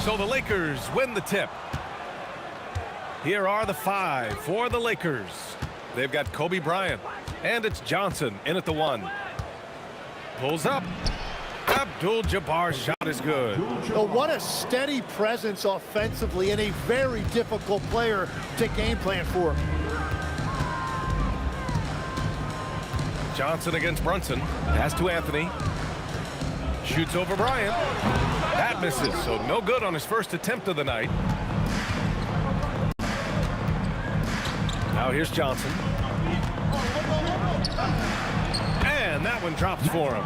So the Lakers win the tip. Here are the 5 for the Lakers. They've got Kobe Bryant, and it's Johnson in at the 1. Pulls up. Abdul-Jabbar's shot is good. Oh, what a steady presence offensively and a very difficult player to game plan for. Johnson against Brunson. Pass to Anthony. Shoots over Bryant. That misses, so no good on his first attempt of the night. Now here's Johnson. And that one drops for him.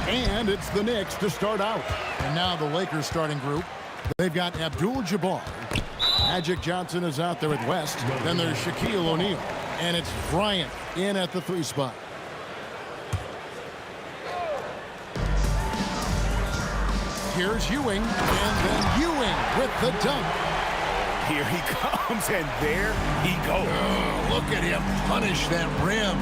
And it's the Knicks to start out. And now the Lakers starting group. They've got Abdul-Jabbar. Magic Johnson is out there with West. Then there's Shaquille O'Neal. And it's Bryant in at the 3 spot. Here's Ewing. And then Ewing with the dunk. Here he comes, and there he goes. Oh, look at him punish that rim.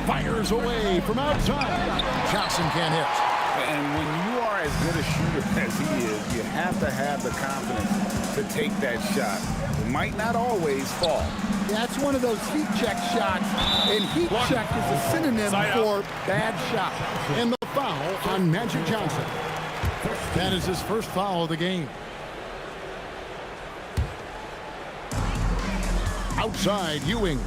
Fires away from outside. Johnson can't hit. And when you are as good a shooter as he is, you have to have the confidence to take that shot. It might not always fall. That's one of those heat check shots, and heat check is a synonym for bad shot. And the foul on Magic Johnson. That is his first foul of the game. Outside, Ewing.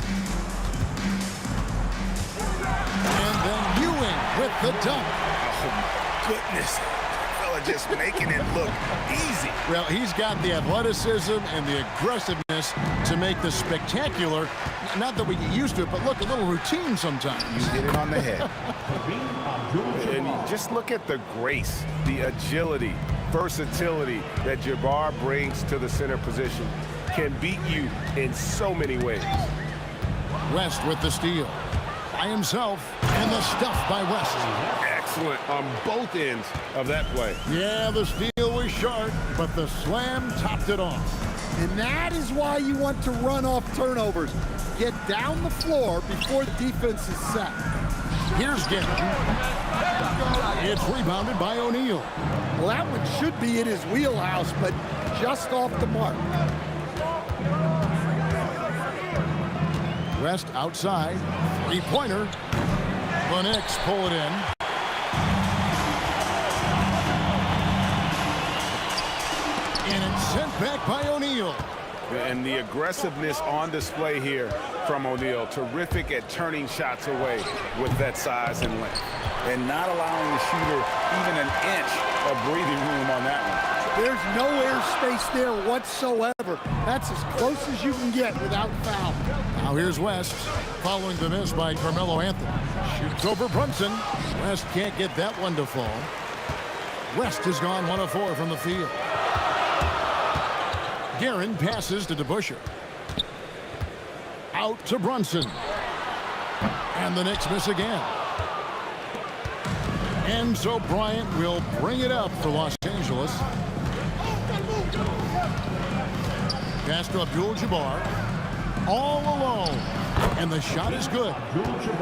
And then Ewing with the dunk. Oh, my goodness. Fella just making it look easy. Well, he's got the athleticism and the aggressiveness to make the spectacular. Not that we get used to it, but look, a little routine sometimes. You hit it on the head. And just look at the grace, the agility, versatility that Jabbar brings to the center position. Can beat you in so many ways. West with the steal. By himself, and the stuff by West. Excellent on both ends of that play. Yeah, the steal was sharp, but the slam topped it off. And that is why you want to run off turnovers. Get down the floor before the defense is set. Here's Gary. It's rebounded by O'Neal. Well, that one should be in his wheelhouse, but just off the mark. West outside. Three-pointer. The Knicks pull it in. And it's sent back by O'Neal. And the aggressiveness on display here from O'Neal. Terrific at turning shots away with that size and length. And not allowing the shooter even an inch of breathing room on that one. There's no airspace there whatsoever. That's as close as you can get without foul. Now here's West, following the miss by Carmelo Anthony. Shoots over Brunson. West can't get that one to fall. West has gone 1 of 4 from the field. Guerin passes to DeBusschere. Out to Brunson. And the Knicks miss again. And so Bryant will bring it up for Los Angeles. Pass to Abdul-Jabbar. All alone. And the shot is good.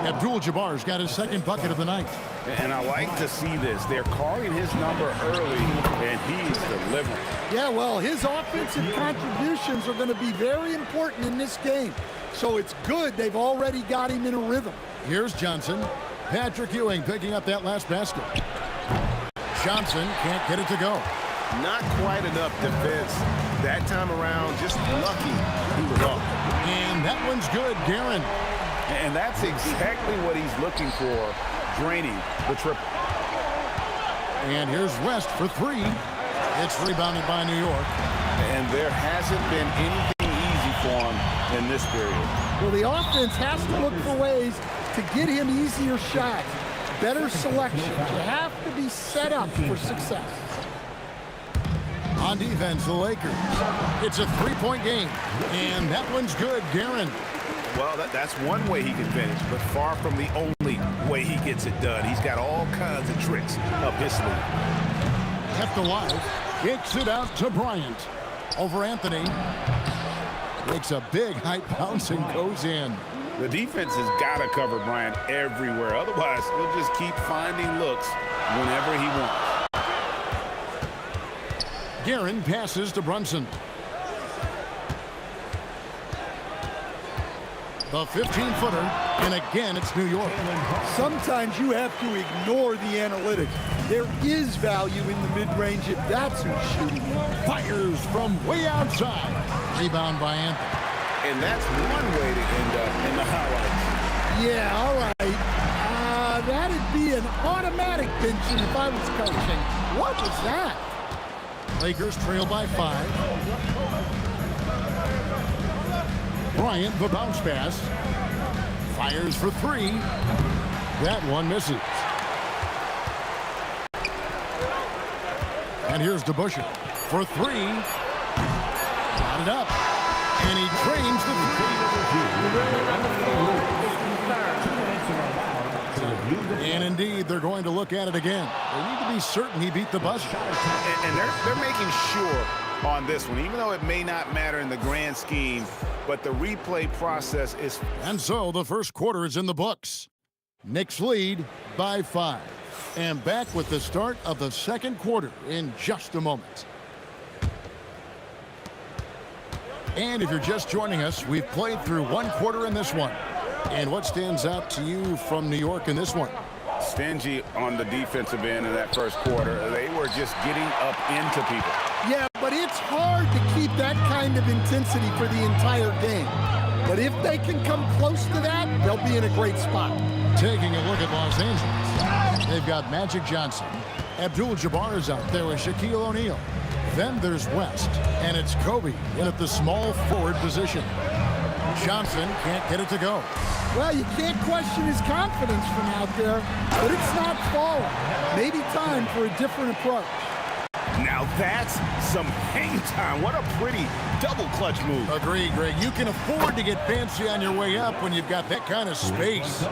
Abdul-Jabbar's got his second bucket of the night. And I like to see this. They're calling his number early, and he's delivering. Yeah, well, his offensive contributions are going to be very important in this game. So it's good they've already got him in a rhythm. Here's Johnson. Patrick Ewing picking up that last basket. Johnson can't get it to go. Not quite enough defense. That time around, just lucky he was off. And that one's good, Guerin. And that's exactly what he's looking for, draining the triple. And here's West for three. It's rebounded by New York. And there hasn't been anything easy for him in this period. Well, the offense has to look for ways to get him easier shots, better selection. You have to be set up for success. On defense, the Lakers. It's a three-point game. And that one's good, Guerin. Well, that's one way he can finish, but far from the only way he gets it done. He's got all kinds of tricks up his sleeve. Kept alive. Kicks it out to Bryant. Over Anthony. Makes a big high bounce and goes in. The defense has got to cover Bryant everywhere. Otherwise, he'll just keep finding looks whenever he wants. Guerin passes to Brunson. The 15-footer, and again, it's New York. Sometimes you have to ignore the analytics. There is value in the mid-range if that's who's shooting. Fires from way outside. Rebound by Anthony. And that's one way to end up in the highlights. Yeah, all right. That'd be an automatic benching if I was coaching. What was that? Lakers trail by 5. Bryant, the bounce pass. Fires for 3. That one misses. And here's DeBusschere for 3. Got it up. And he drains the 3. And indeed, they're going to look at it again. They need to be certain he beat the buzzer. And they're making sure on this one, even though it may not matter in the grand scheme, but the replay process is... And so the first quarter is in the books. Knicks lead by 5. And back with the start of the second quarter in just a moment. And if you're just joining us, we've played through one quarter in this one. And what stands out to you from New York in this one? Stingy on the defensive end in that first quarter. They were just getting up into people. Yeah, but it's hard to keep that kind of intensity for the entire game. But if they can come close to that, they'll be in a great spot. Taking a look at Los Angeles. They've got Magic Johnson. Abdul-Jabbar is out there with Shaquille O'Neal. Then there's West, and it's Kobe in at the small forward position. Johnson can't get it to go. Well, you can't question his confidence from out there, but it's not falling. Maybe time for a different approach. Now that's some hang time. What a pretty double clutch move. Agreed, Greg. You can afford to get fancy on your way up when you've got that kind of space.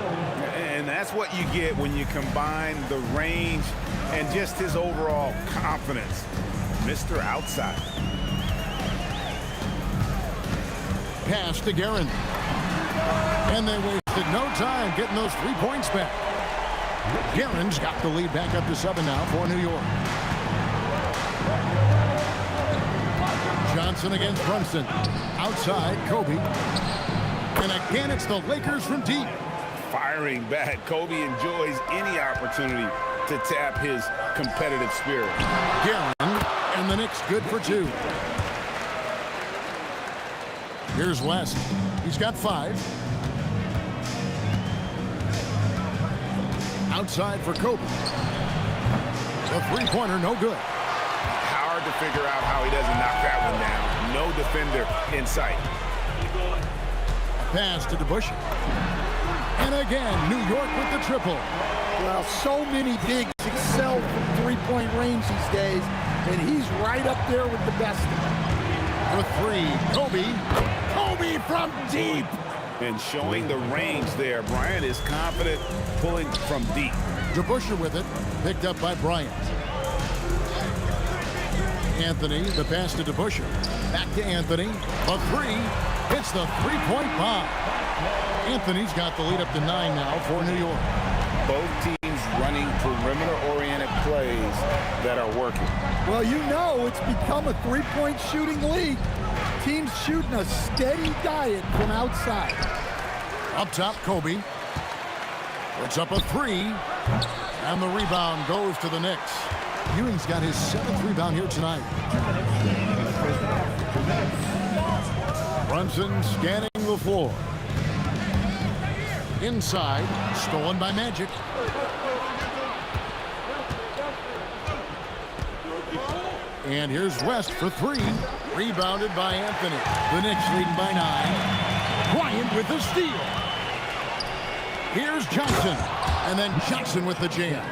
And that's what you get when you combine the range and just his overall confidence. Mr. Outside. Pass to Guerin. And they wasted no time getting those 3 points back. Guerin's got the lead back up to 7 now for New York. Johnson against Brunson. Outside, Kobe. And again, it's the Lakers from deep. Firing back. Kobe enjoys any opportunity to tap his competitive spirit. Guerin, and the Knicks good for 2. Here's West. He's got 5. Outside for Kobe. The three-pointer, no good. Hard to figure out how he doesn't knock that one down. No defender in sight. Pass to DeBusschere. And again, New York with the triple. Well, so many bigs excel from three-point range these days, and he's right up there with the best of them. For 3, Kobe. Kobe from deep. And showing the range there. Bryant is confident pulling from deep. DeBusschere with it. Picked up by Bryant. Anthony, the pass to DeBusschere. Back to Anthony. A 3. It's the three-point bomb. Anthony's got the lead up to 9 now for New York. Both teams running perimeter-oriented plays that are working. Well, you know it's become a three-point shooting league. Teams shooting a steady diet from outside. Up top, Kobe. Puts up a 3. And the rebound goes to the Knicks. Ewing's got his 7th rebound here tonight. Brunson scanning the floor. Inside, stolen by Magic. And here's West for 3. Rebounded by Anthony. The Knicks leading by 9. Bryant with the steal. Here's Johnson. And then Johnson with the jam.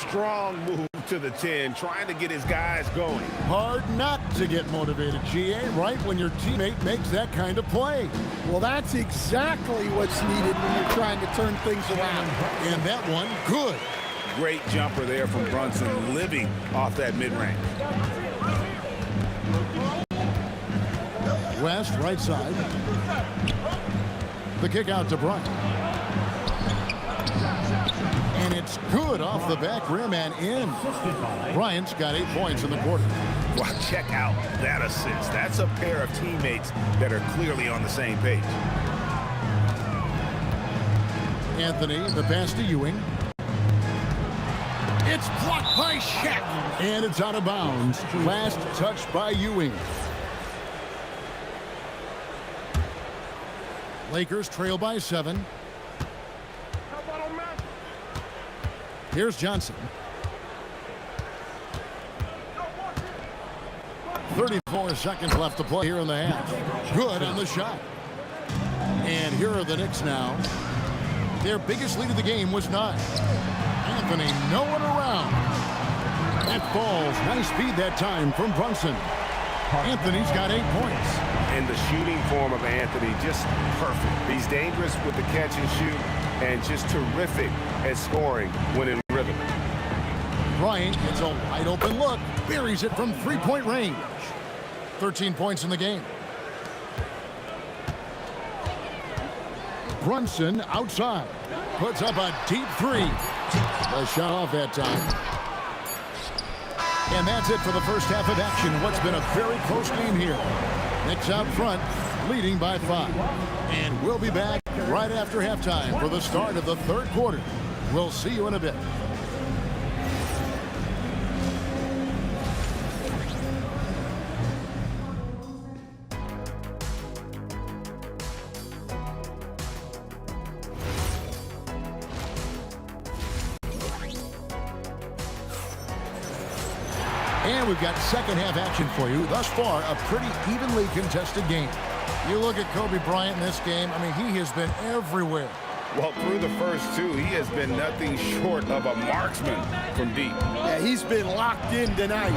Strong move to the 10, trying to get his guys going. Hard not to get motivated, GA, right when your teammate makes that kind of play. Well, that's exactly what's needed when you're trying to turn things around. And that one, good. Great jumper there from Brunson, living off that mid-range. West, right side. The kick out to Bryant. And it's good off the back rim and in. Bryant's got 8 points in the quarter. Well, check out that assist. That's a pair of teammates that are clearly on the same page. Anthony, the pass to Ewing. It's blocked by Shaq. And it's out of bounds. Last touch by Ewing. Lakers trail by 7. Here's Johnson. 34 seconds left to play here in the half. Good on the shot. And here are the Knicks now. Their biggest lead of the game was 9. Anthony, no one around. That falls. Nice speed that time from Brunson. Anthony's got 8 points. And the shooting form of Anthony, just perfect. He's dangerous with the catch and shoot and just terrific at scoring when in rhythm. Bryant gets a wide open look. Buries it from 3-point range. 13 points in the game. Brunson outside. Puts up a deep 3. The shot off that time. And that's it for the first half of action. What's been a very close game here. Knicks out front, leading by 5. And we'll be back right after halftime for the start of the third quarter. We'll see you in a bit. And we've got second half action for you. Thus far, a pretty evenly contested game. You look at Kobe Bryant in this game, I mean, he has been everywhere. Well, through the first 2, he has been nothing short of a marksman from deep. Yeah, he's been locked in tonight.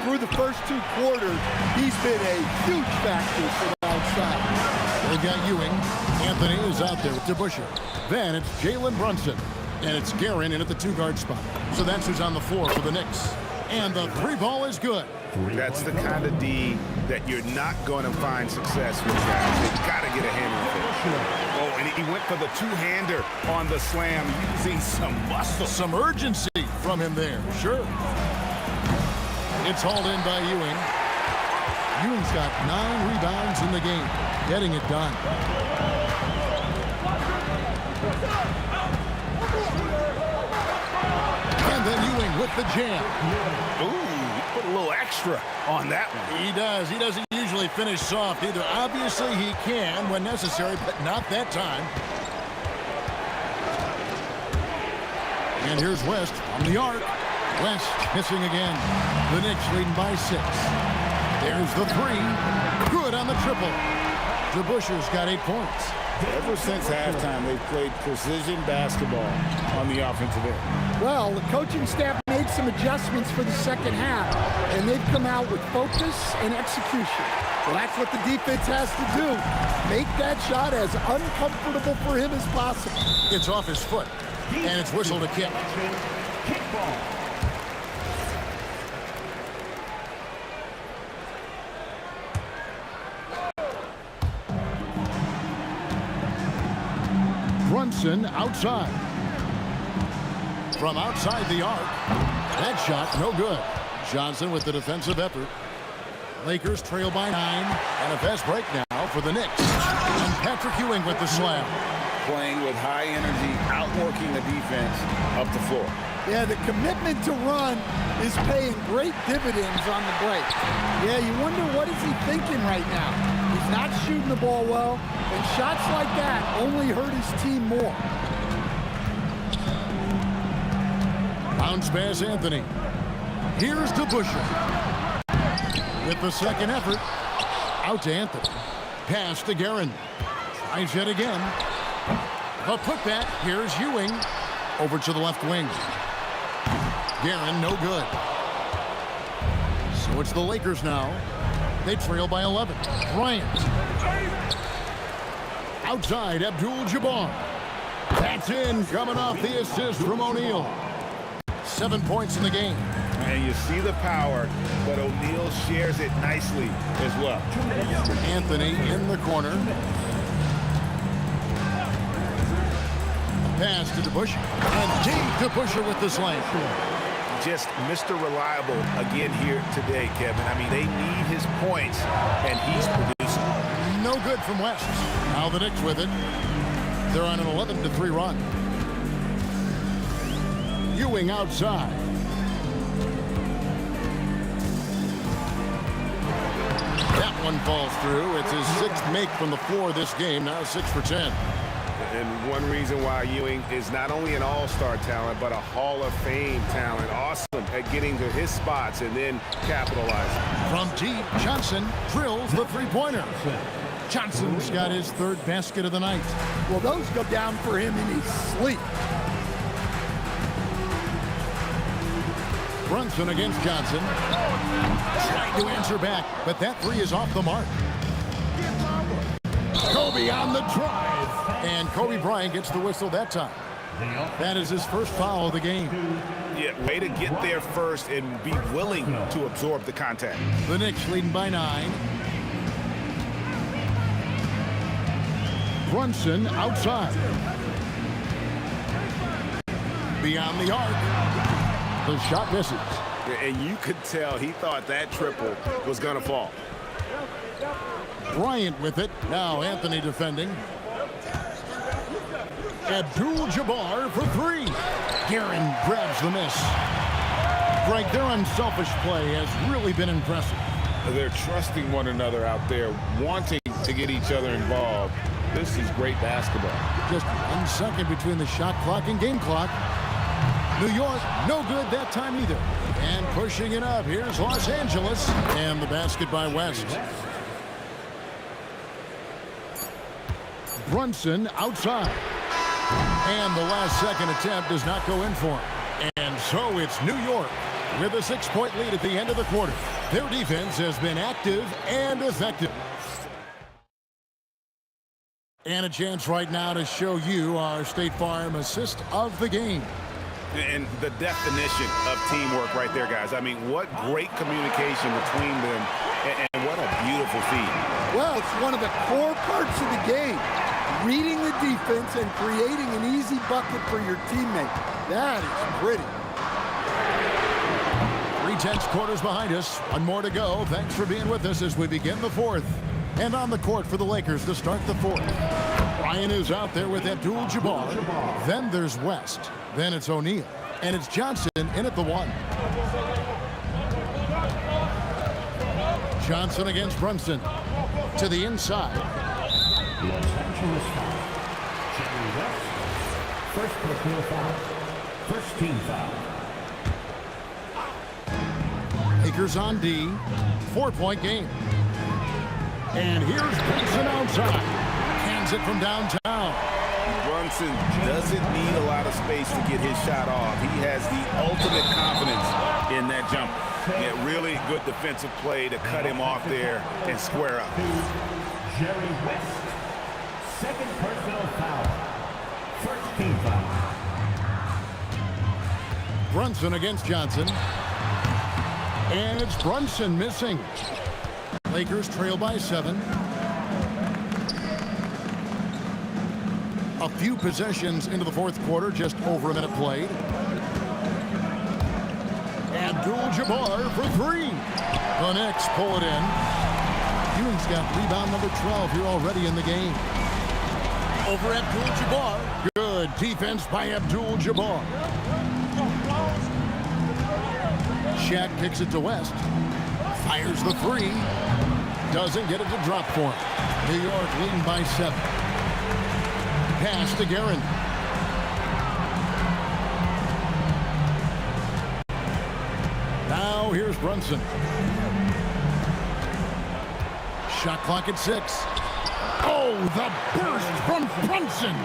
Through the first 2 quarters, he's been a huge factor for the outside. They've got Ewing. Anthony is out there with DeBusschere. Then it's Jalen Brunson. And it's Guerin in at the 2-guard spot. So that's who's on the floor for the Knicks. And the 3 ball is good. That's the kind of D that you're not going to find success with, guys. They've got to get a handle of it. Oh, and he went for the 2-hander on the slam, using some muscle. Some urgency from him there, sure. It's hauled in by Ewing. Ewing's got 9 rebounds in the game, getting it done. And then Ewing with the jam. Ooh, put a little extra on that one. He does. He doesn't usually finish soft either. Obviously, he can when necessary, but not that time. And here's West from the arc. West missing again. The Knicks leading by 6. There's the 3. Good on the triple. DeBusschere's got 8 points. Ever since halftime, they've played precision basketball on the offensive end. Well, the coaching staff made some adjustments for the second half, and they've come out with focus and execution. Well, that's what the defense has to do. Make that shot as uncomfortable for him as possible. It's off his foot, and it's whistled a kick. Brunson outside. From outside the arc. That shot no good. Johnson with the defensive effort. Lakers trail by 9. And a fast break now for the Knicks. And Patrick Ewing with the slam. Playing with high energy, outworking the defense up the floor. Yeah, the commitment to run is paying great dividends on the break. Yeah, you wonder what is he thinking right now. He's not shooting the ball well, and shots like that only hurt his team more. Bounce pass, Anthony. Here's to Busher. With the second effort, out to Anthony. Pass to Guerin. Tries yet again. The putback. Here's Ewing. Over to the left wing. Guerin, no good. So it's the Lakers now. They trail by 11. Bryant. Outside, Abdul-Jabbar. That's in, coming off the assist from O'Neal. 7 points in the game. And you see the power, but O'Neal shares it nicely as well. Anthony in the corner. Pass to DeBusschere. And deep DeBusschere with the slam. Just Mr. Reliable again here today, Kevin. I mean, they need his points, and he's producing. No good from West. Now the Knicks with it. They're on an 11-3 run. Ewing outside. That one falls through. It's his 6th make from the floor this game. Now 6 for 10. And one reason why Ewing is not only an all-star talent, but a Hall of Fame talent. Awesome at getting to his spots and then capitalizing. From deep, Johnson drills the three-pointer. Johnson's got his 3rd basket of the night. Well, those go down for him in his sleep. Brunson against Johnson. Trying to answer back, but that 3 is off the mark. Kobe on the drive. And Kobe Bryant gets the whistle that time. That is his first foul of the game. Yeah, way to get there first and be willing to absorb the contact. The Knicks leading by 9. Brunson outside. Beyond the arc. The shot misses. And you could tell he thought that triple was going to fall. Bryant with it. Now Anthony defending. Abdul-Jabbar for 3. Guerin grabs the miss. Greg, their unselfish play has really been impressive. They're trusting one another out there, wanting to get each other involved. This is great basketball. Just 1 second between the shot clock and game clock. New York, no good that time either. And pushing it up, here's Los Angeles. And the basket by West. Brunson outside. And the last second attempt does not go in for him. And so it's New York with a 6-point lead at the end of the quarter. Their defense has been active and effective. And a chance right now to show you our State Farm assist of the game. And the definition of teamwork right there, guys. I mean, what great communication between them, and what a beautiful feed. Well, it's one of the core parts of the game. Reading the defense and creating an easy bucket for your teammate. That is pretty. 3/10 quarters behind us. 1 more to go. Thanks for being with us as we begin the 4th. And on the court for the Lakers to start the 4th. Bryant is out there with Abdul-Jabbar. Then there's West. Then it's O'Neal. And it's Johnson in at the 1. Johnson against Brunson. To the inside. First personal foul. First team foul. Lakers on D. 4-point game. And here's Brunson outside. Hands it from downtown. Brunson doesn't need a lot of space to get his shot off. He has the ultimate confidence in that jumper. Yeah, really good defensive play to cut him off there and square up. Jerry West. Second personal foul. First team foul. Brunson against Johnson. And it's Brunson missing. Lakers trail by 7. A few possessions into the 4th quarter, just over a minute played. Abdul-Jabbar for 3. The Knicks pull it in. Ewing's got rebound number 12 here already in the game. Over Abdul-Jabbar. Good defense by Abdul-Jabbar. Shaq kicks it to West. Fires the three. Doesn't get it to drop for him. New York leading by 7. Pass to Guerin. Now here's Brunson. Shot clock at 6. Oh, the burst from Brunson.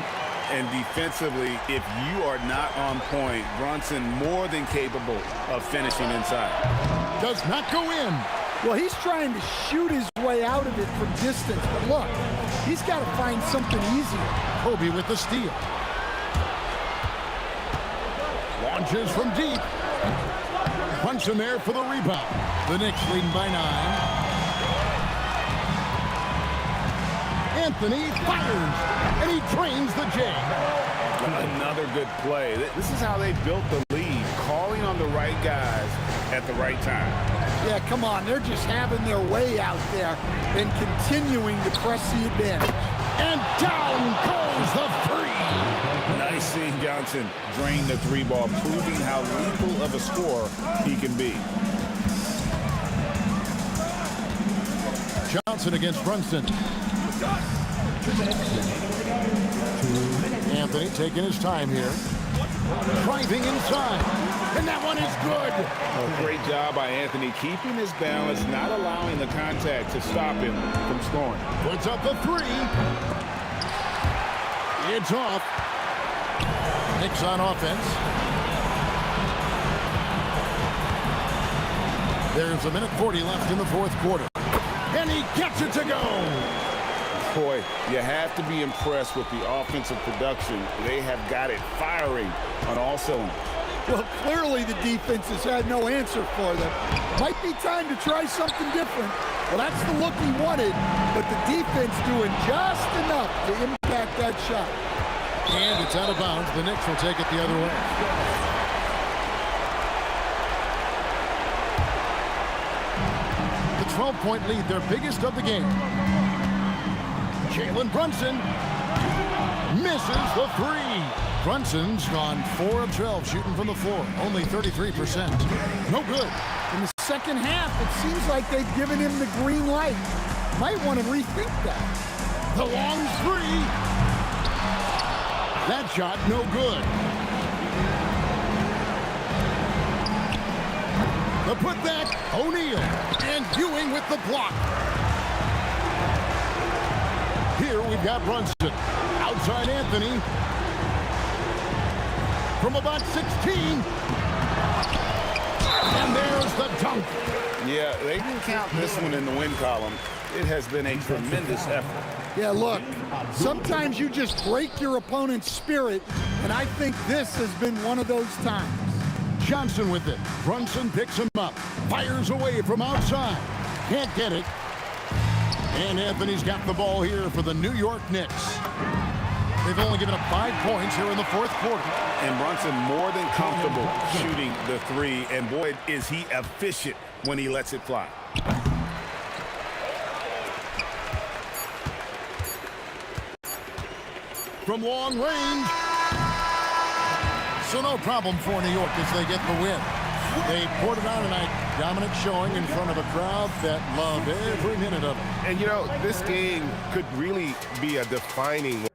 And defensively, if you are not on point, Brunson more than capable of finishing inside. Does not go in. Well, he's trying to shoot his way out of it from distance. But look, he's got to find something easier. Kobe with the steal. Launches from deep. Brunson there for the rebound. The Knicks leading by 9. Anthony fires, and he drains the J. Another good play. This is how they built the lead, calling on the right guys at the right time. Yeah, come on. They're just having their way out there and continuing to press the advantage. And down goes the three. Nice seeing Johnson drain the 3 ball, proving how lethal of a scorer he can be. Johnson against Brunson. Anthony taking his time here. Driving inside. And that one is good. A great job by Anthony keeping his balance, not allowing the contact to stop him from scoring. Puts up the 3. It's off. Knicks on offense. There's a minute 40 left in the 4th quarter. And he gets it to go. Boy, you have to be impressed with the offensive production. They have got it firing on all cylinders. Well, clearly the defense has had no answer for them. Might be time to try something different. Well, that's the look he wanted, but the defense doing just enough to impact that shot. And it's out of bounds. The Knicks will take it the other way. The 12-point lead, their biggest of the game. Jalen Brunson misses the 3. Brunson's gone 4 of 12 shooting from the floor. Only 33%. No good. In the second half, it seems like they've given him the green light. Might want to rethink that. The long 3. That shot no good. The putback, O'Neal. And Ewing with the block. Here we've got Brunson. Outside Anthony. From about 16. And there's the dunk. Yeah, they didn't count this one in the win column. It has been a tremendous effort. Yeah, look, sometimes you just break your opponent's spirit, and I think this has been one of those times. Johnson with it. Brunson picks him up. Fires away from outside. Can't get it. And Anthony's got the ball here for the New York Knicks. They've only given up 5 points here in the 4th quarter. And Brunson more than comfortable shooting the 3. And boy, is he efficient when he lets it fly. From long range. So no problem for New York as they get the win. They poured it on tonight. Dominant showing in front of a crowd that loved every minute of it. And, you know, this game could really be a defining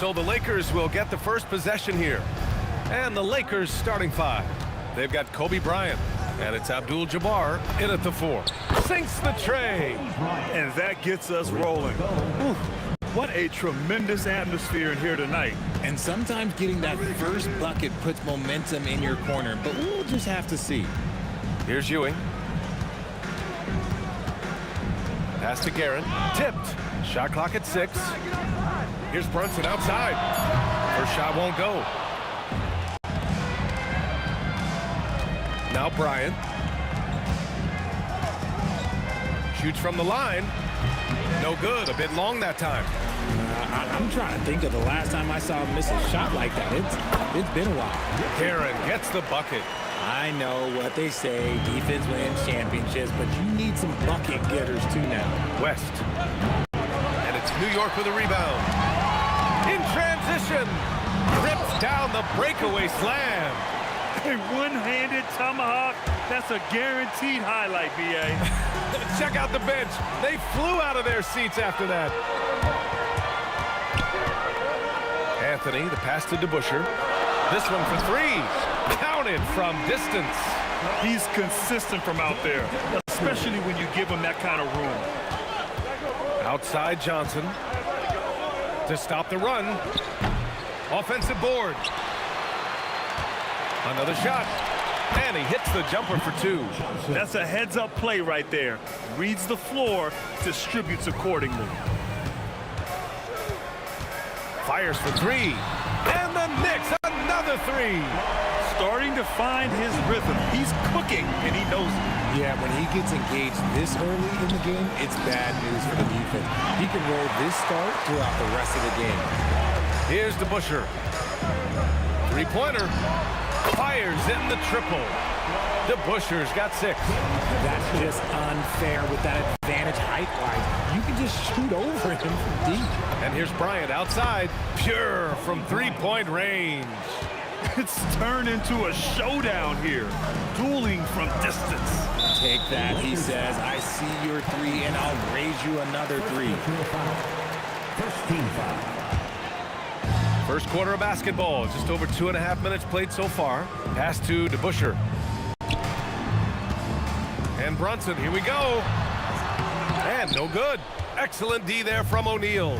So the Lakers will get the first possession here. And the Lakers starting 5. They've got Kobe Bryant. And it's Abdul-Jabbar in at the 4. Sinks the tray. And that gets us rolling. Ooh, what a tremendous atmosphere in here tonight. And sometimes getting that first bucket puts momentum in your corner, but we'll just have to see. Here's Ewing. Pass to Guerin. Tipped. Shot clock at 6. Here's Brunson outside. First shot won't go. Now Bryant. Shoots from the line. No good. A bit long that time. I'm trying to think of the last time I saw him miss a shot like that. It's been a while. Guerin gets the bucket. I know what they say, defense wins championships, but you need some bucket getters too now. West. And it's New York with a rebound. In transition. Rips down the breakaway slam. A one-handed tomahawk. That's a guaranteed highlight, B.A. Check out the bench. They flew out of their seats after that. Anthony, the pass to DeBusschere. This one for 3. Counted from distance. He's consistent from out there, especially when you give him that kind of room. Outside Johnson to stop the run. Offensive board. Another shot. And he hits the jumper for 2. That's a heads-up play right there. Reads the floor, distributes accordingly. Fires for 3. And the Knicks, another 3. Starting to find his rhythm. He's cooking, and he knows it. Yeah, when he gets engaged this early in the game, it's bad news for the defense. He can roll this start throughout the rest of the game. Here's DeBusschere. Three-pointer. Fires in the triple. DeBusschere's got 6. That's just unfair with that advantage height-wise. You can just shoot over him from deep. And here's Bryant outside. Pure from three-point range. It's turned into a showdown here. Dueling from distance. Take that, he says. I see your 3, and I'll raise you another 3. First team foul. First quarter of basketball. Just over 2.5 minutes played so far. Pass to DeBusschere. And Brunson, here we go. And no good. Excellent D there from O'Neal.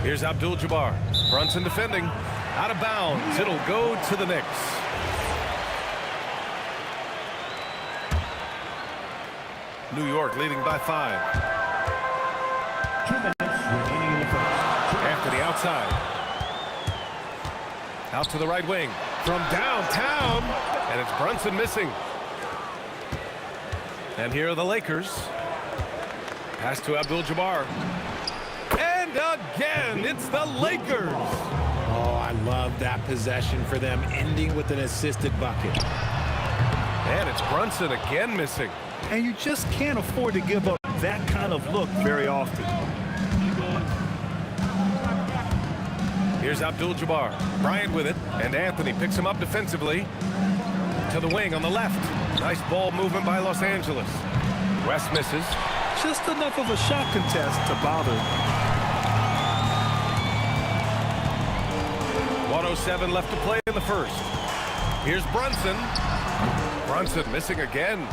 Here's Abdul-Jabbar. Brunson defending. Out of bounds. It'll go to the Knicks. New York leading by 5. 2 minutes remaining in the first. Anthony outside. Out to the right wing. From downtown. And it's Brunson missing. And here are the Lakers. Pass to Abdul-Jabbar. And again, it's the Lakers. Oh, I love that possession for them, ending with an assisted bucket. And it's Brunson again missing. And you just can't afford to give up that kind of look very often. Here's Abdul-Jabbar. Bryant with it. And Anthony picks him up defensively. To the wing on the left. Nice ball movement by Los Angeles. West misses. Just enough of a shot contest to bother. 1:07 left to play in the first. Here's Brunson. Brunson missing again.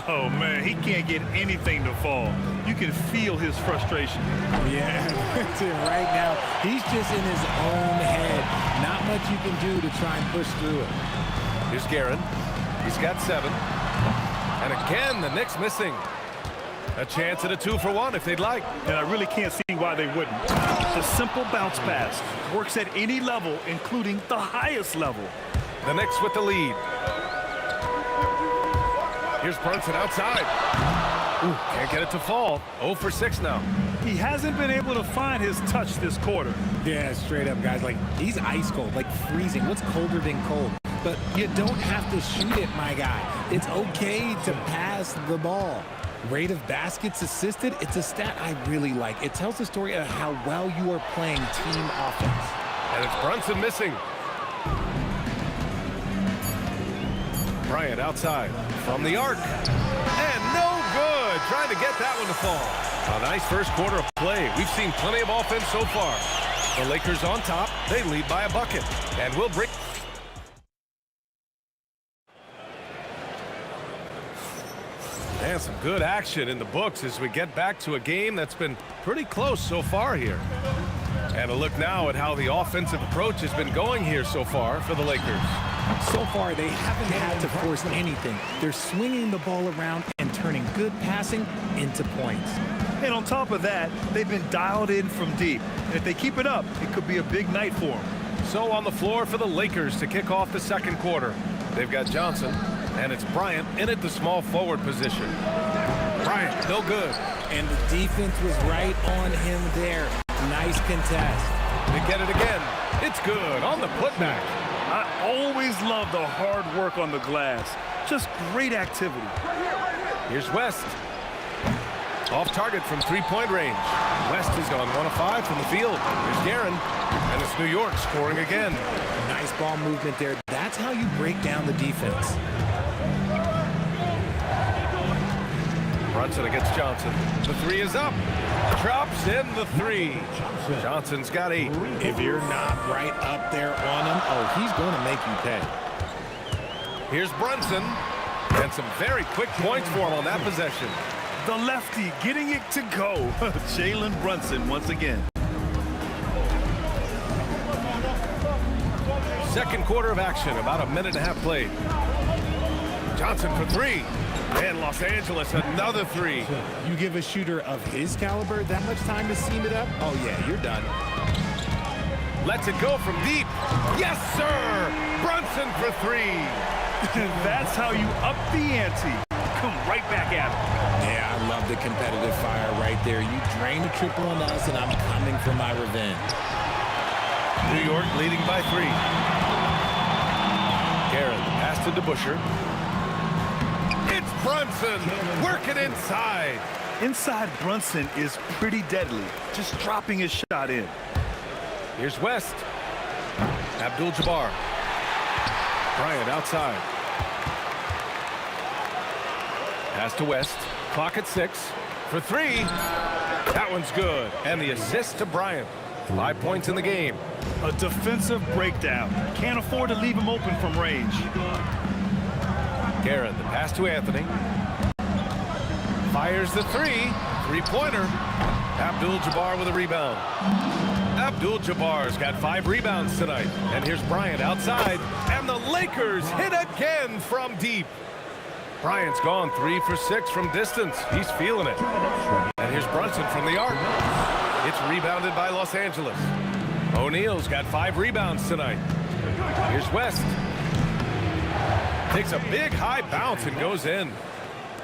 Oh, man, he can't get anything to fall. You can feel his frustration. Yeah, right now, he's just in his own head. Not much you can do to try and push through it. Here's Guerin. He's got 7. And again, the Knicks missing. A chance at a 2-for-1 if they'd like. And I really can't see why they wouldn't. The simple bounce pass works at any level, including the highest level. The Knicks with the lead. Here's Brunson outside. Ooh, can't get it to fall. 0 for 6 now. He hasn't been able to find his touch this quarter. Yeah, straight up, guys. Like, he's ice cold, like freezing. What's colder than cold? But you don't have to shoot it, my guy. It's okay to pass the ball. Rate of baskets assisted, it's a stat I really like. It tells the story of how well you are playing team offense. And it's Brunson missing. Bryant outside from the arc. And no good. trying to get that one to fall. A nice first quarter of play. We've seen plenty of offense so far. The Lakers on top. They lead by a bucket. And we'll bring... And some good action in the books as we get back to a game that's been pretty close so far here. And a look now at how the offensive approach has been going here so far for the Lakers. So far, they haven't had to force anything. They're swinging the ball around and turning good passing into points. And on top of that, they've been dialed in from deep. And if they keep it up, it could be a big night for them. So on the floor for the Lakers to kick off the second quarter. They've got Johnson, and it's Bryant in at the small forward position. Bryant, no good. And the defense was right on him there. Nice contest. They get it again. It's good on the putback. I always love the hard work on the glass. Just great activity. Here's West. Off target from three-point range. West has gone 1 of 5 from the field. Here's Guerin. And it's New York scoring again. Nice ball movement there. That's how you break down the defense. Brunson against Johnson. The three is up. Drops in the three. Johnson's got 8. If you're not right up there on him, oh, he's going to make you pay. Here's Brunson. And some very quick points for him on that possession. The lefty getting it to go. Jalen Brunson once again. Second quarter of action, about a minute and a half played. Johnson for 3. And Los Angeles, another 3. You give a shooter of his caliber that much time to seam it up? Oh, yeah, you're done. Lets it go from deep. Yes, sir! Brunson for 3. That's how you up the ante. Come right back at him. Yeah, I love the competitive fire right there. You drain a triple on us, and I'm coming for my revenge. New York leading by 3. Guerin, pass to DeBusschere. It's Brunson, working inside. Inside Brunson is pretty deadly, just dropping his shot in. Here's West. Abdul-Jabbar. Bryant outside. Pass to West. Clock at 6. For 3. That one's good. And the assist to Bryant. 5 points in the game. A defensive breakdown. Can't afford to leave him open from range. Guerin, the pass to Anthony. Fires the 3. Three-pointer. Abdul-Jabbar with a rebound. Abdul-Jabbar's got 5 rebounds tonight. And here's Bryant outside. And the Lakers hit again from deep. Bryant's gone 3 for 6 from distance. He's feeling it. And here's Brunson from the arc. It's rebounded by Los Angeles. O'Neal's got 5 rebounds tonight. Here's West. Takes a big high bounce and goes in.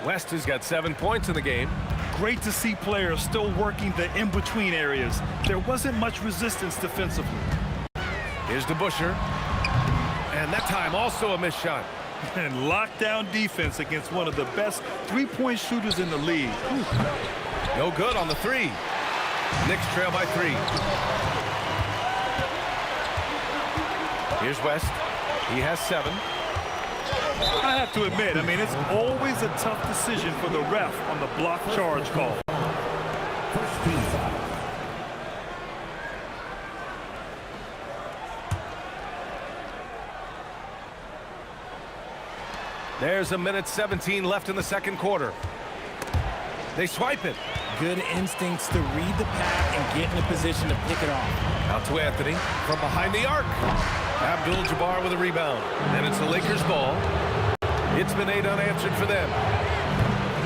West has got 7 points in the game. Great to see players still working the in-between areas. There wasn't much resistance defensively. Here's DeBusschere. And that time also a missed shot. And lockdown defense against one of the best three-point shooters in the league. No good on the 3. Knicks trail by 3. Here's West. He has 7. I have to admit, it's always a tough decision for the ref on the block charge call. First team foul. There's a minute 17 left in the second quarter. They swipe it. Good instincts to read the path and get in a position to pick it off. Out to Anthony from behind the arc. Abdul-Jabbar with a rebound. And it's the Lakers' ball. It's been 8 unanswered for them.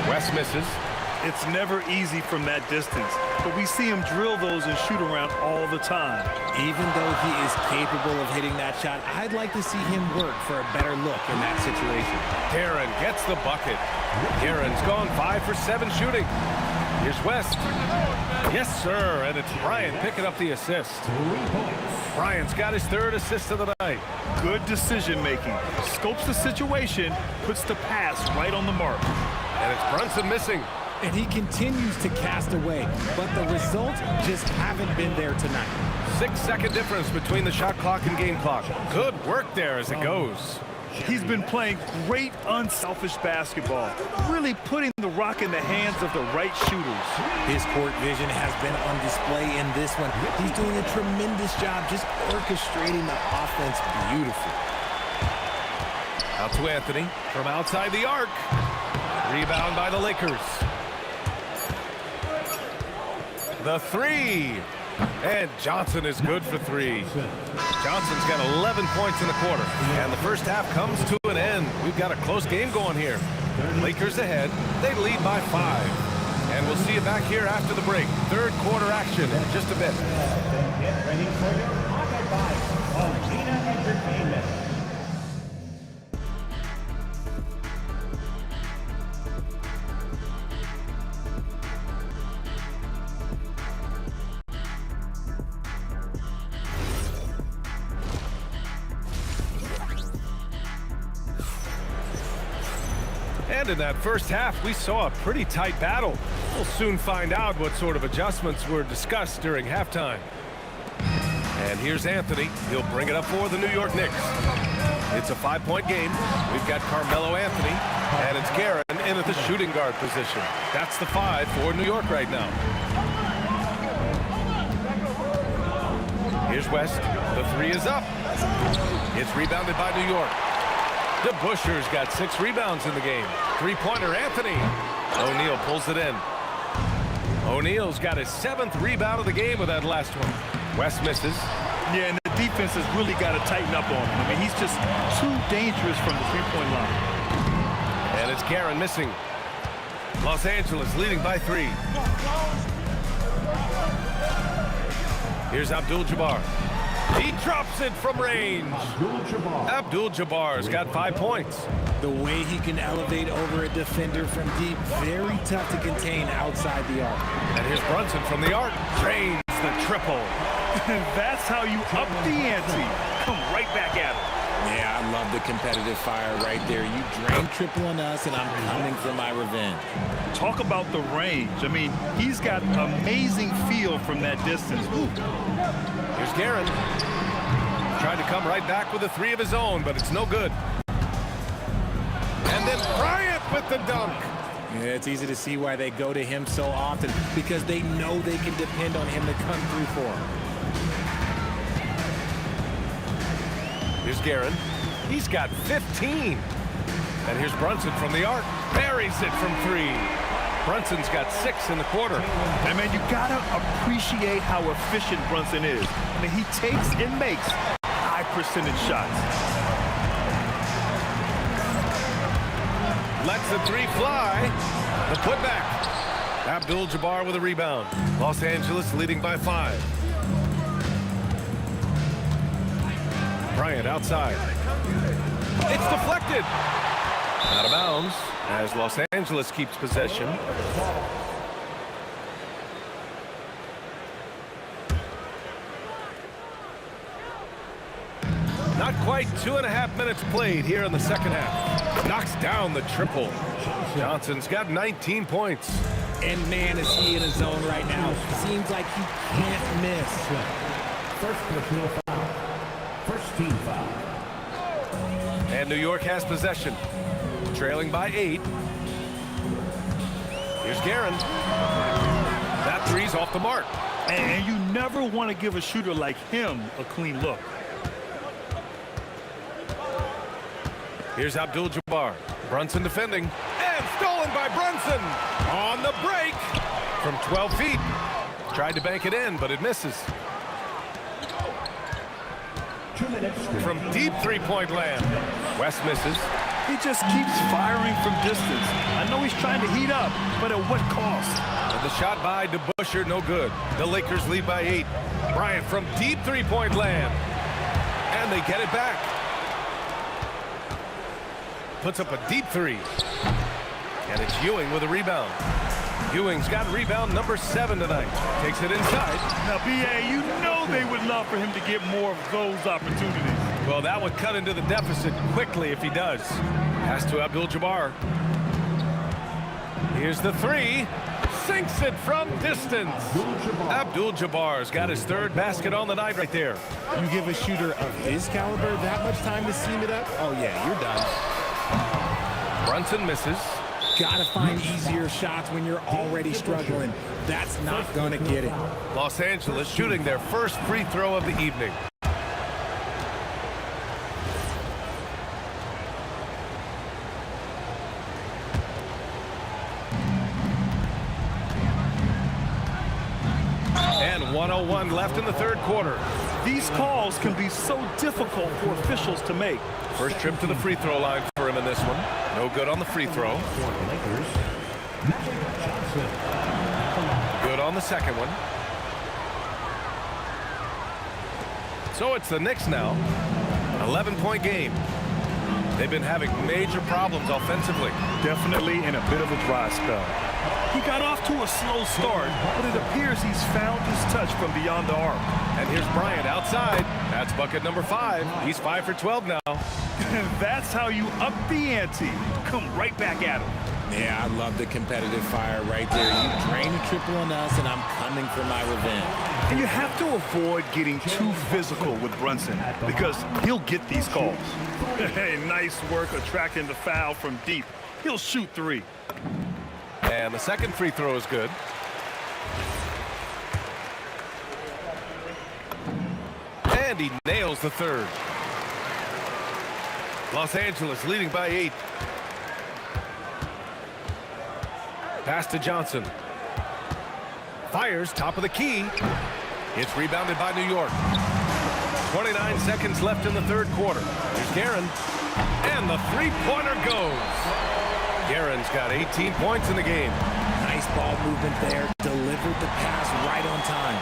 West misses. It's never easy from that distance, but we see him drill those and shoot around all the time. Even though he is capable of hitting that shot, I'd like to see him work for a better look in that situation. Guerin gets the bucket. Guerin's gone 5 for 7 shooting. Here's West. Yes, sir, and it's Bryant picking up the assist. Bryant's got his 3rd assist of the night. Good decision-making. Scopes the situation, puts the pass right on the mark. And it's Brunson missing. And he continues to cast away, but the results just haven't been there tonight. 6-second difference between the shot clock and game clock. Good work there as it goes. He's been playing great unselfish basketball, really putting the rock in the hands of the right shooters. His court vision has been on display in this one. He's doing a tremendous job just orchestrating the offense beautifully. Out to Anthony from outside the arc. Rebound by the Lakers. The three. And Johnson is good for three. Johnson's got 11 points in the quarter. And the first half comes to an end. We've got a close game going here. Lakers ahead. They lead by 5. And we'll see you back here after the break. Third quarter action in just a bit. Get ready for your pocket bites on Gina Entertainment. And in that first half, we saw a pretty tight battle. We'll soon find out what sort of adjustments were discussed during halftime. And here's Anthony. He'll bring it up for the New York Knicks. It's a 5-point game. We've got Carmelo Anthony, and it's Guerin in at the shooting guard position. That's the 5 for New York right now. Here's West. The 3 is up. It's rebounded by New York. DeBuscher's got 6 rebounds in the game. Three-pointer, Anthony. O'Neal pulls it in. O'Neal's got his 7th rebound of the game with that last one. West misses. Yeah, and the defense has really got to tighten up on him. I mean, he's just too dangerous from the three-point line. And it's Guerin missing. Los Angeles leading by 3. Here's Abdul-Jabbar. He drops it from range. Abdul-Jabbar's got 5 points. The way he can elevate over a defender from deep, very tough to contain outside the arc. And here's Brunson from the arc. Drains the triple. And that's how you up the ante. Come right back at him. Yeah, I love the competitive fire right there. You drain triple on us, and I'm coming for my revenge. Talk about the range. I mean, he's got amazing feel from that distance. Ooh. Here's Guerin. Tried to come right back with a 3 of his own, but it's no good. And then Bryant with the dunk. Yeah, it's easy to see why they go to him so often, because they know they can depend on him to come through for them. Here's Guerin. He's got 15. And here's Brunson from the arc. Buries it from 3. Brunson's got 6 in the quarter. And man, you gotta appreciate how efficient Brunson is. I mean, he takes and makes high percentage shots. Lets the 3 fly. The putback. Abdul-Jabbar with a rebound. Los Angeles leading by 5. Bryant outside. It's deflected. Out of bounds as Los Angeles keeps possession. Not quite 2.5 minutes played here in the second half. Knocks down the triple. Johnson's got 19 points. And man, is he in a zone right now. Seems like he can't miss. First personal foul. First team foul. And New York has possession. Trailing by 8. Here's Guerin. That 3's off the mark. And you never want to give a shooter like him a clean look. Here's Abdul-Jabbar. Brunson defending. And stolen by Brunson. On the break. From 12 feet. Tried to bank it in, but it misses. 2 minutes. From deep three-point land. West misses. He just keeps firing from distance. I know he's trying to heat up, but at what cost? And the shot by DeBuscher, no good. The Lakers lead by 8. Bryant from deep three-point land. And they get it back. Puts up a deep 3. And it's Ewing with a rebound. Ewing's got rebound number 7 tonight. Takes it inside. Now, B.A., you know they would love for him to get more of those opportunities. Well, that would cut into the deficit quickly if he does. Pass to Abdul-Jabbar. Here's the 3. sinks it from distance. Abdul-Jabbar's got his third basket on the night right there. You give a shooter of his caliber that much time to seam it up, oh yeah, you're done. Brunson misses. Gotta find easier shots when you're already struggling. That's not gonna get it. Los Angeles shooting their first free throw of the evening. And 1:01 left in the third quarter. These calls can be so difficult for officials to make. First trip to the free throw line for him in this one. No good on the free throw. Good on the second one. So it's the Knicks now. 11-point game. They've been having major problems offensively. Definitely in a bit of a dry spell. He got off to a slow start, but it appears he's found his touch from beyond the arc. And here's Bryant outside. That's bucket number 5. He's 5 for 12 now. That's how you up the ante. Come right back at him. Yeah, I love the competitive fire right there. You drain a triple on us, and I'm coming for my revenge. And you have to avoid getting too physical with Brunson because he'll get these calls. Hey, nice work attracting the foul from deep. He'll shoot 3. And the second free throw is good. And he nails the third. Los Angeles leading by 8. Pass to Johnson. Fires top of the key. It's rebounded by New York. 29 seconds left in the third quarter. Here's Guerin. And the three-pointer goes. Guerin's got 18 points in the game. Nice ball movement there. Delivered the pass right on time.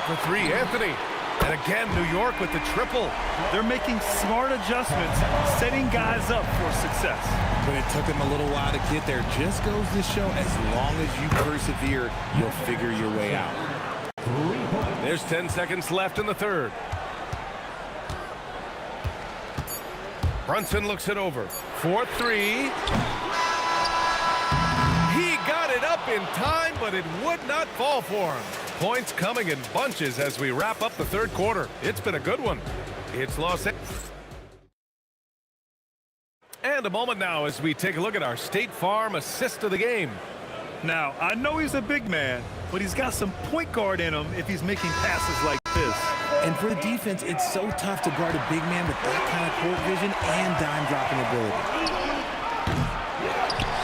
For 3, Anthony. And again, New York with the triple. They're making smart adjustments, setting guys up for success. But it took them a little while to get there. Just goes to show as long as you persevere, you'll figure your way out. There's 10 seconds left in the third. Brunson looks it over. 4-3. He got it up in time, but it would not fall for him. Points coming in bunches as we wrap up the third quarter. It's been a good one. It's Los Angeles. And a moment now as we take a look at our State Farm assist of the game. Now, I know he's a big man, but he's got some point guard in him if he's making passes like this. And for the defense, it's so tough to guard a big man with that kind of court vision and dime-dropping ability.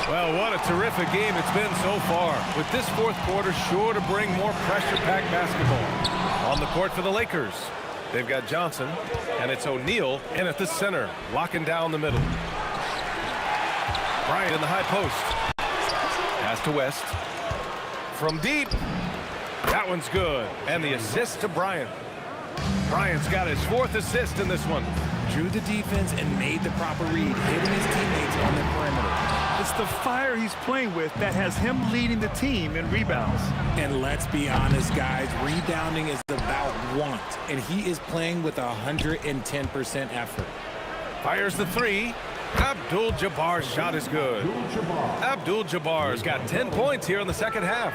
Well, what a terrific game it's been so far. With this fourth quarter sure to bring more pressure-packed basketball. On the court for the Lakers, they've got Johnson, and it's O'Neal in at the center, locking down the middle. Bryant in the high post. Pass to West. From deep. That one's good. And the assist to Bryant. Bryant's got his 4th assist in this one. Drew the defense and made the proper read, hitting his teammates on the perimeter. It's the fire he's playing with that has him leading the team in rebounds. And let's be honest, guys, rebounding is about want, and he is playing with 110% effort. Fires the 3. Abdul-Jabbar's shot is good. Abdul-Jabbar's got 10 points here in the second half.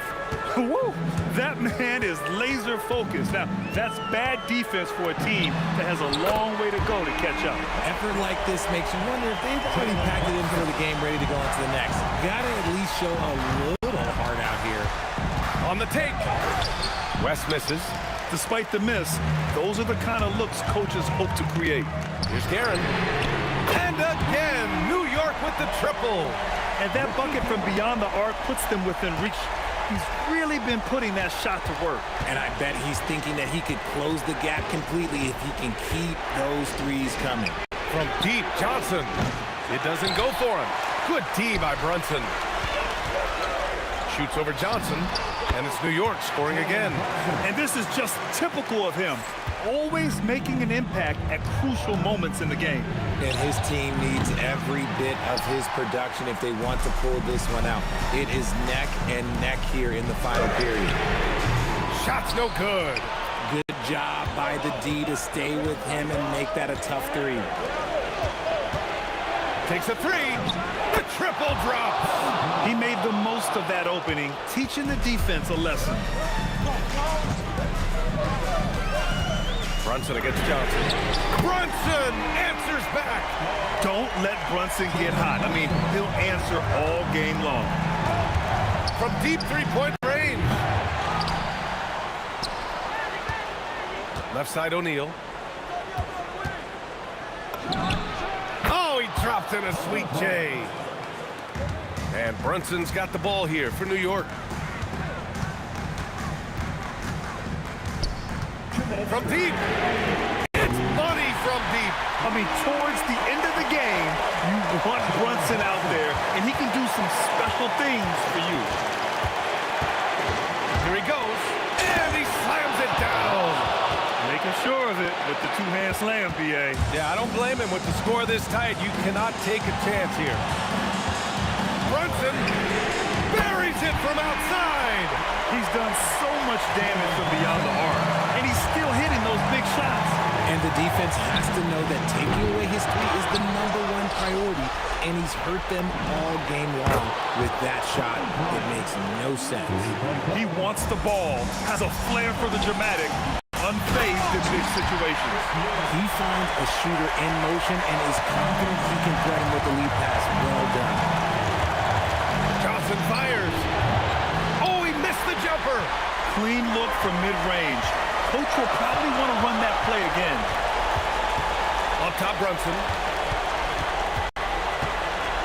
Woo! That man is laser focused. Now, that's bad defense for a team that has a long way to go to catch up. Effort like this makes you wonder if they've already packed it in for the game ready to go into the next. Gotta at least show a little heart out here. On the take. West misses. Despite the miss, those are the kind of looks coaches hope to create. Here's Guerin. And again, New York with the triple. And that bucket from beyond the arc puts them within reach. He's really been putting that shot to work. And I bet he's thinking that he could close the gap completely if he can keep those threes coming. From deep, Johnson. It doesn't go for him. Good D by Brunson. Shoots over Johnson, and it's New York scoring again. And this is just typical of him. Always making an impact at crucial moments in the game. And his team needs every bit of his production if they want to pull this one out. It is neck and neck here in the final period. Shot's no good. Good job by the D to stay with him and make that a tough 3. Takes a 3. The triple drops. He made the most of that opening, teaching the defense a lesson. Brunson against Johnson. Brunson answers back. Don't let Brunson get hot. I mean, he'll answer all game long. From deep three-point range. Left side O'Neal. Oh, he dropped in a sweet J. And Brunson's got the ball here for New York. From deep. It's money from deep. I mean, towards the end of the game, you want Brunson out there, and he can do some special things for you. Here he goes. And he slams it down. Making sure of it with the two-hand slam, B.A. Yeah, I don't blame him. With the score this tight, you cannot take a chance here. Brunson buries it from outside. He's done so much damage from beyond the arc, and he's still hitting those big shots. And the defense has to know that taking away his three is the #1 priority, and he's hurt them all game long with that shot. It makes no sense. He wants the ball, has a flair for the dramatic, unfazed in big situations. He finds a shooter in motion and is confident he can threat him with the lead pass. Well done. Johnson fires. Oh, he missed the jumper. Clean look from mid-range. Coach will probably want to run that play again. Up top, Brunson.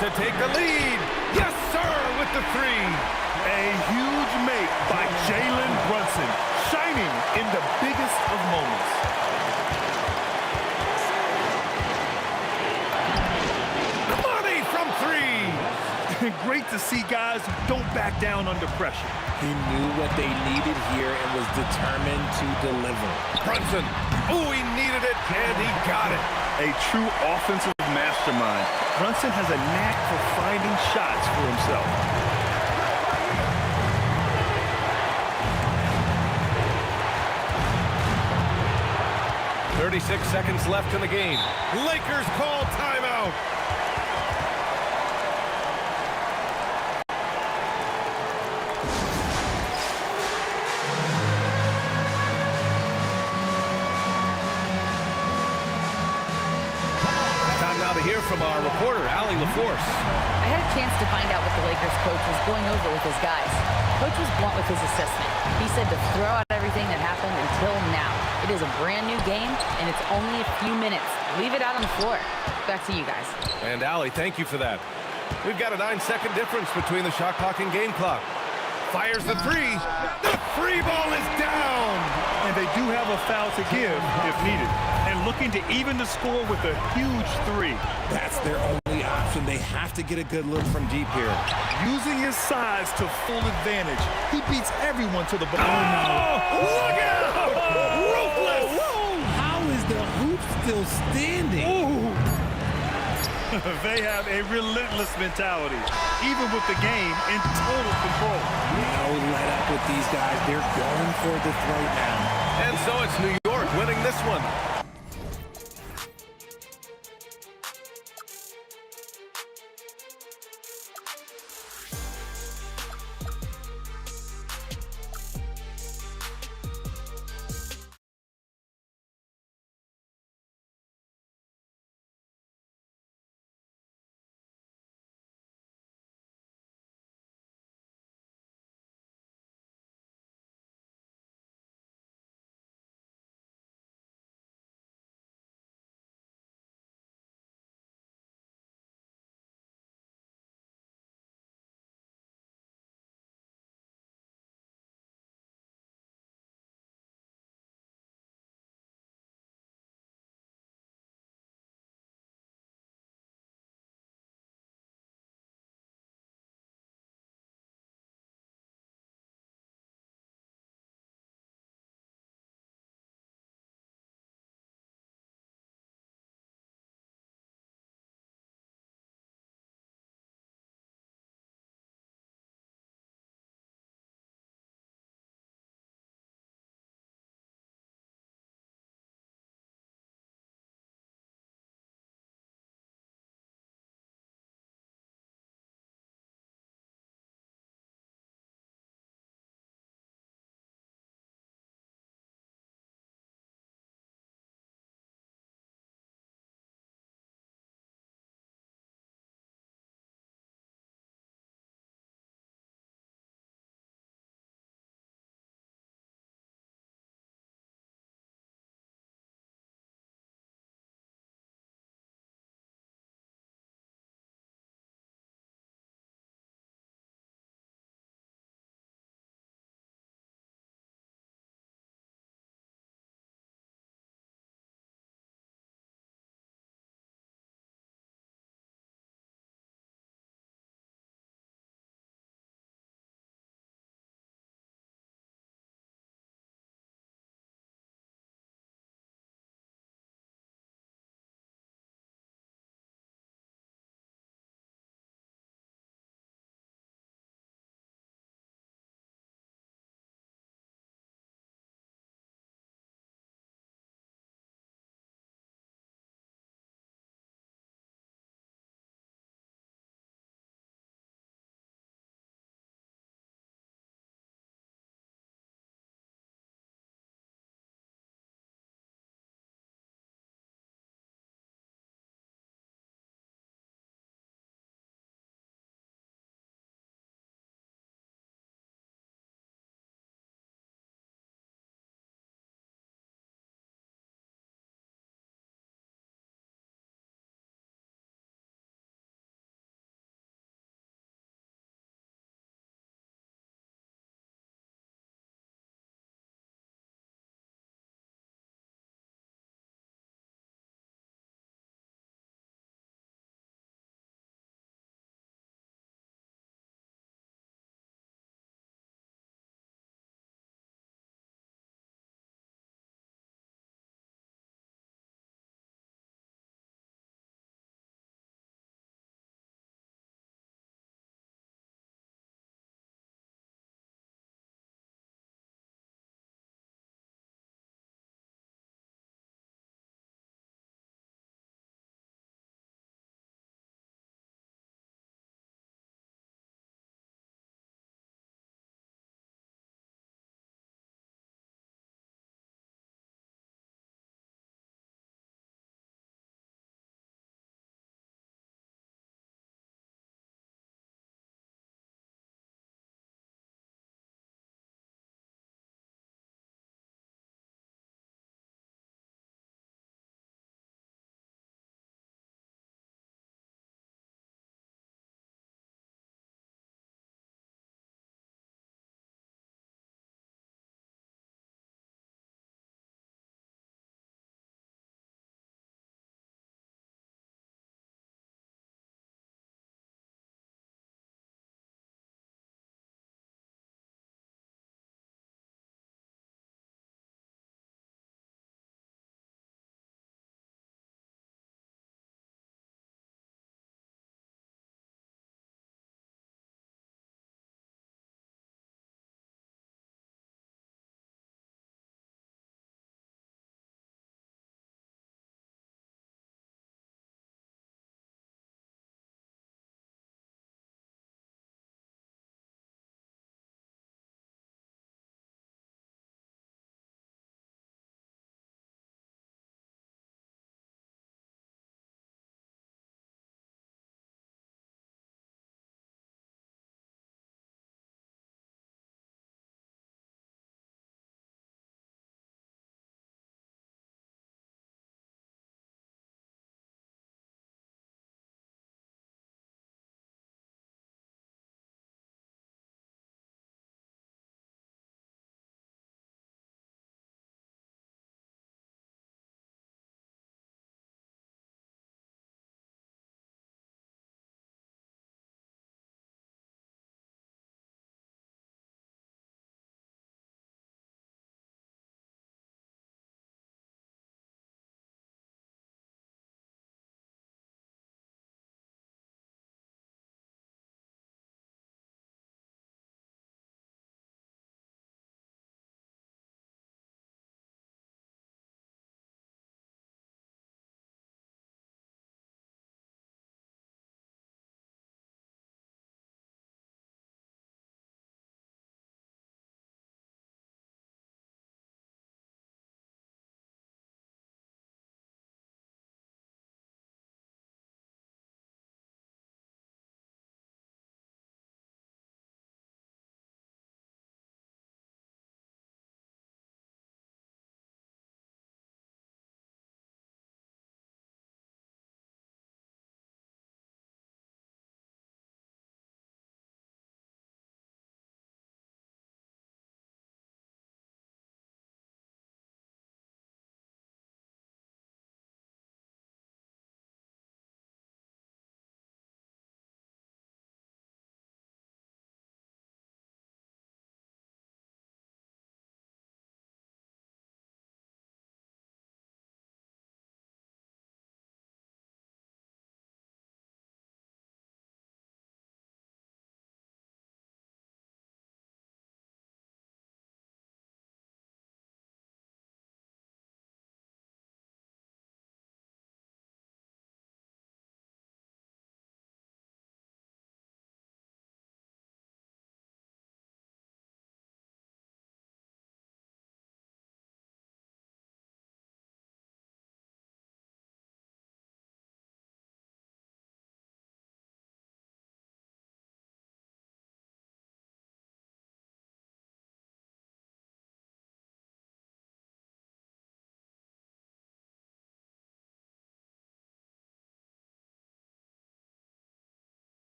To take the lead. Yes, sir, with the three. A huge make by Jalen Brunson, shining in the biggest of moments. Money from three. Great to see guys who don't back down under pressure. He knew what they needed here and was determined to deliver. Brunson. Oh, he needed it, and he got it. A true offensive mastermind. Brunson has a knack for finding shots for himself. .36 seconds left in the game. Lakers call timeout. Now to hear from our reporter, Allie LaForce. I had a chance to find out what the Lakers coach was going over with his guys. Coach was blunt with his assessment. He said to throw out everything that happened until now. It is a brand new game, and it's only a few minutes. Leave it out on the floor. Back to you guys. And Allie, thank you for that. We've got a 9-second difference between the shot clock and game clock. Fires the three. The free ball is down. And they do have a foul to give if needed. And looking to even the score with a huge three. That's their only option. They have to get a good look from deep here. Using his size to full advantage. He beats everyone to the ball. Oh, look out! Ruthless! How is the hoop still standing? Ooh. They have a relentless mentality, even with the game in total control. No let up with these guys. They're going for the throat now. And so it's New York winning this one.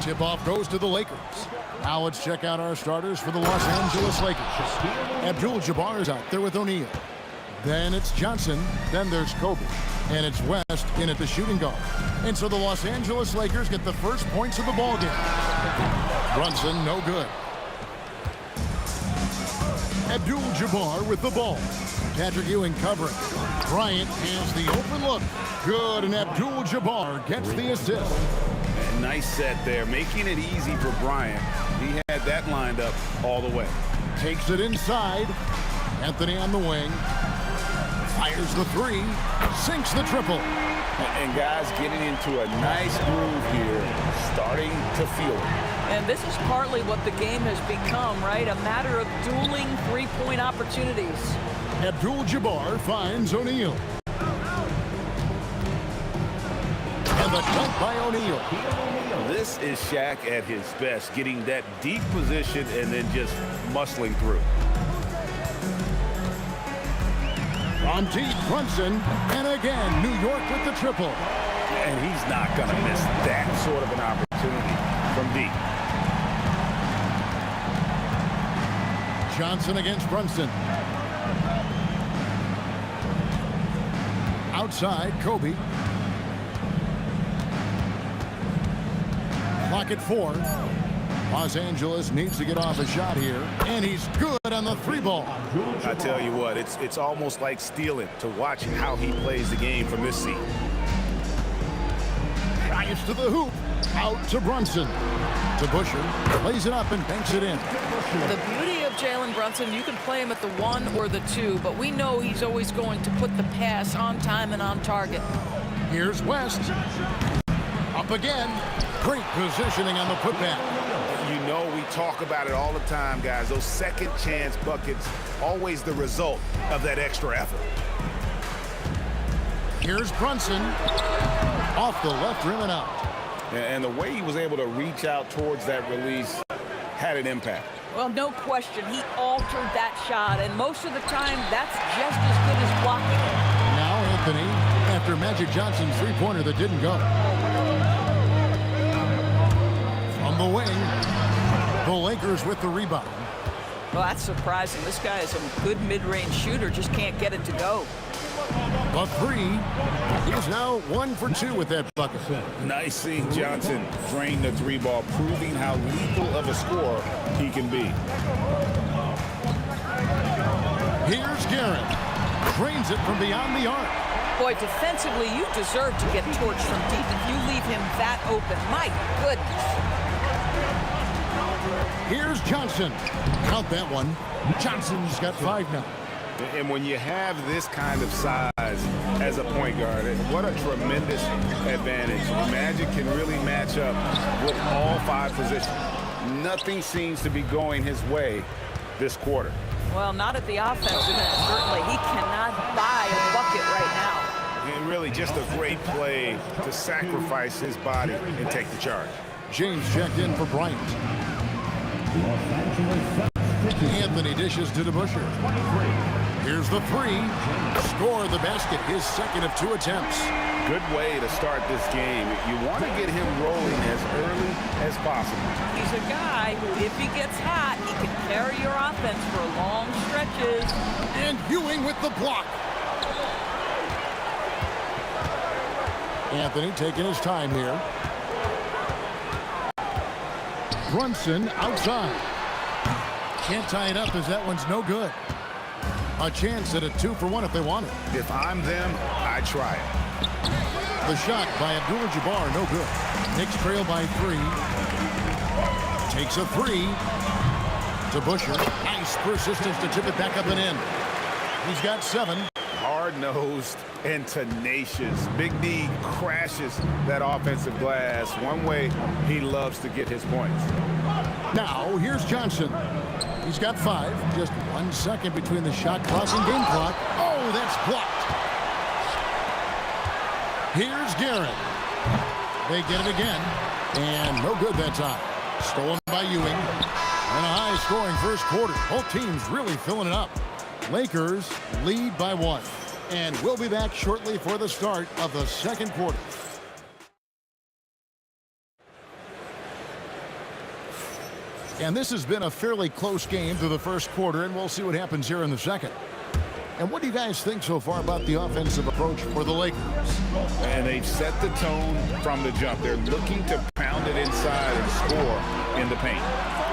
Tip-off goes to the Lakers. Now let's check out our starters for the Los Angeles Lakers. Abdul-Jabbar is out there with O'Neal. Then it's Johnson. Then there's Kobe. And it's West in at the shooting guard. And so the Los Angeles Lakers get the first points of the ball game. Brunson, no good. Abdul-Jabbar with the ball. Patrick Ewing covering. Bryant has the open look. Good, and Abdul-Jabbar gets the assist. And nice set there, making it easy for Bryant. He had that lined up all the way. Takes it inside. Anthony on the wing. Fires the three. Sinks the triple. And guys getting into a nice groove here, starting to feel it. And this is partly what the game has become, right? A matter of dueling three-point opportunities. Abdul-Jabbar finds O'Neal. And the dunk by O'Neal. This is Shaq at his best, getting that deep position and then just muscling through. On deep, Brunson, and again, New York with the triple. And he's not going to miss that sort of an opportunity from deep. Johnson against Brunson. Outside, Kobe. Clock at 4. Los Angeles needs to get off a shot here, and he's good on the three ball. I tell you what, it's almost like stealing to watch how he plays the game from this seat. Drives to the hoop, out to Brunson. To Busher, plays it up and banks it in. The beauty of Jalen Brunson, you can play him at the 1 or the 2, but we know he's always going to put the pass on time and on target. Here's West. Up again. Great positioning on the putback. You know, we talk about it all the time, guys. Those second chance buckets, always the result of that extra effort. Here's Brunson. Off the left rim and out. And the way he was able to reach out towards that release had an impact. Well, no question. He altered that shot, and most of the time, that's just as good as blocking it. Now Anthony, after Magic Johnson's three-pointer that didn't go. From the wing, the Lakers with the rebound. Well, that's surprising. This guy is a good mid-range shooter, just can't get it to go. The three. He's now 1 for 2 with that bucket. Nice seeing Johnson drain the three ball, proving how lethal of a scorer he can be. Here's Garrett. Drains it from beyond the arc. Boy, defensively, you deserve to get torched from deep if you leave him that open. My goodness. Here's Johnson. Count that one. Johnson's got 5 now. And when you have this kind of size as a point guard, what a tremendous advantage. Magic can really match up with all 5 positions. Nothing seems to be going his way this quarter. Well, not at the offensive end, certainly. He cannot buy a bucket right now. And really just a great play to sacrifice his body and take the charge. James checked in for Bryant. Anthony dishes to DeBusschere. Here's the three. Score the basket, his second of 2 attempts. Good way to start this game. You want to get him rolling as early as possible. He's a guy who, if he gets hot, he can carry your offense for long stretches. And Ewing with the block. Anthony taking his time here. Brunson outside. Can't tie it up as that one's no good. A chance at a 2 for 1 if they want it. If I'm them, I try it. The shot by Abdul-Jabbar, no good. Knicks trail by 3. Takes a 3. To Busher. Nice persistence to tip it back up and in. He's got 7. Hard-nosed and tenacious. Big D crashes that offensive glass. One way he loves to get his points. Now, here's Johnson. He's got 5. Just 1 second between the shot clock and game clock. Oh, that's blocked. Here's Garrett. They get it again. And no good that time. Stolen by Ewing. And a high-scoring first quarter. Both teams really filling it up. Lakers lead by 1. And we'll be back shortly for the start of the second quarter. And this has been a fairly close game through the first quarter, and we'll see what happens here in the second. And what do you guys think so far about the offensive approach for the Lakers? And they've set the tone from the jump. They're looking to pound it inside and score in the paint.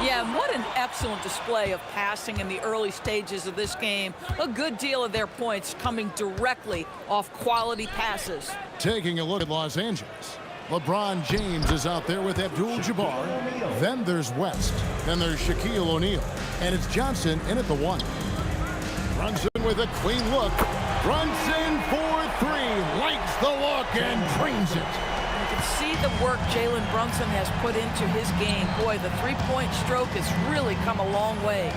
Yeah, and what an excellent display of passing in the early stages of this game. A good deal of their points coming directly off quality passes. Taking a look at Los Angeles. LeBron James is out there with Abdul-Jabbar. Then there's West. Then there's Shaquille O'Neal. And it's Johnson in at the 1. Brunson with a clean look. Brunson for 3. Likes the look and drains it. You can see the work Jalen Brunson has put into his game. Boy, the three-point stroke has really come a long way.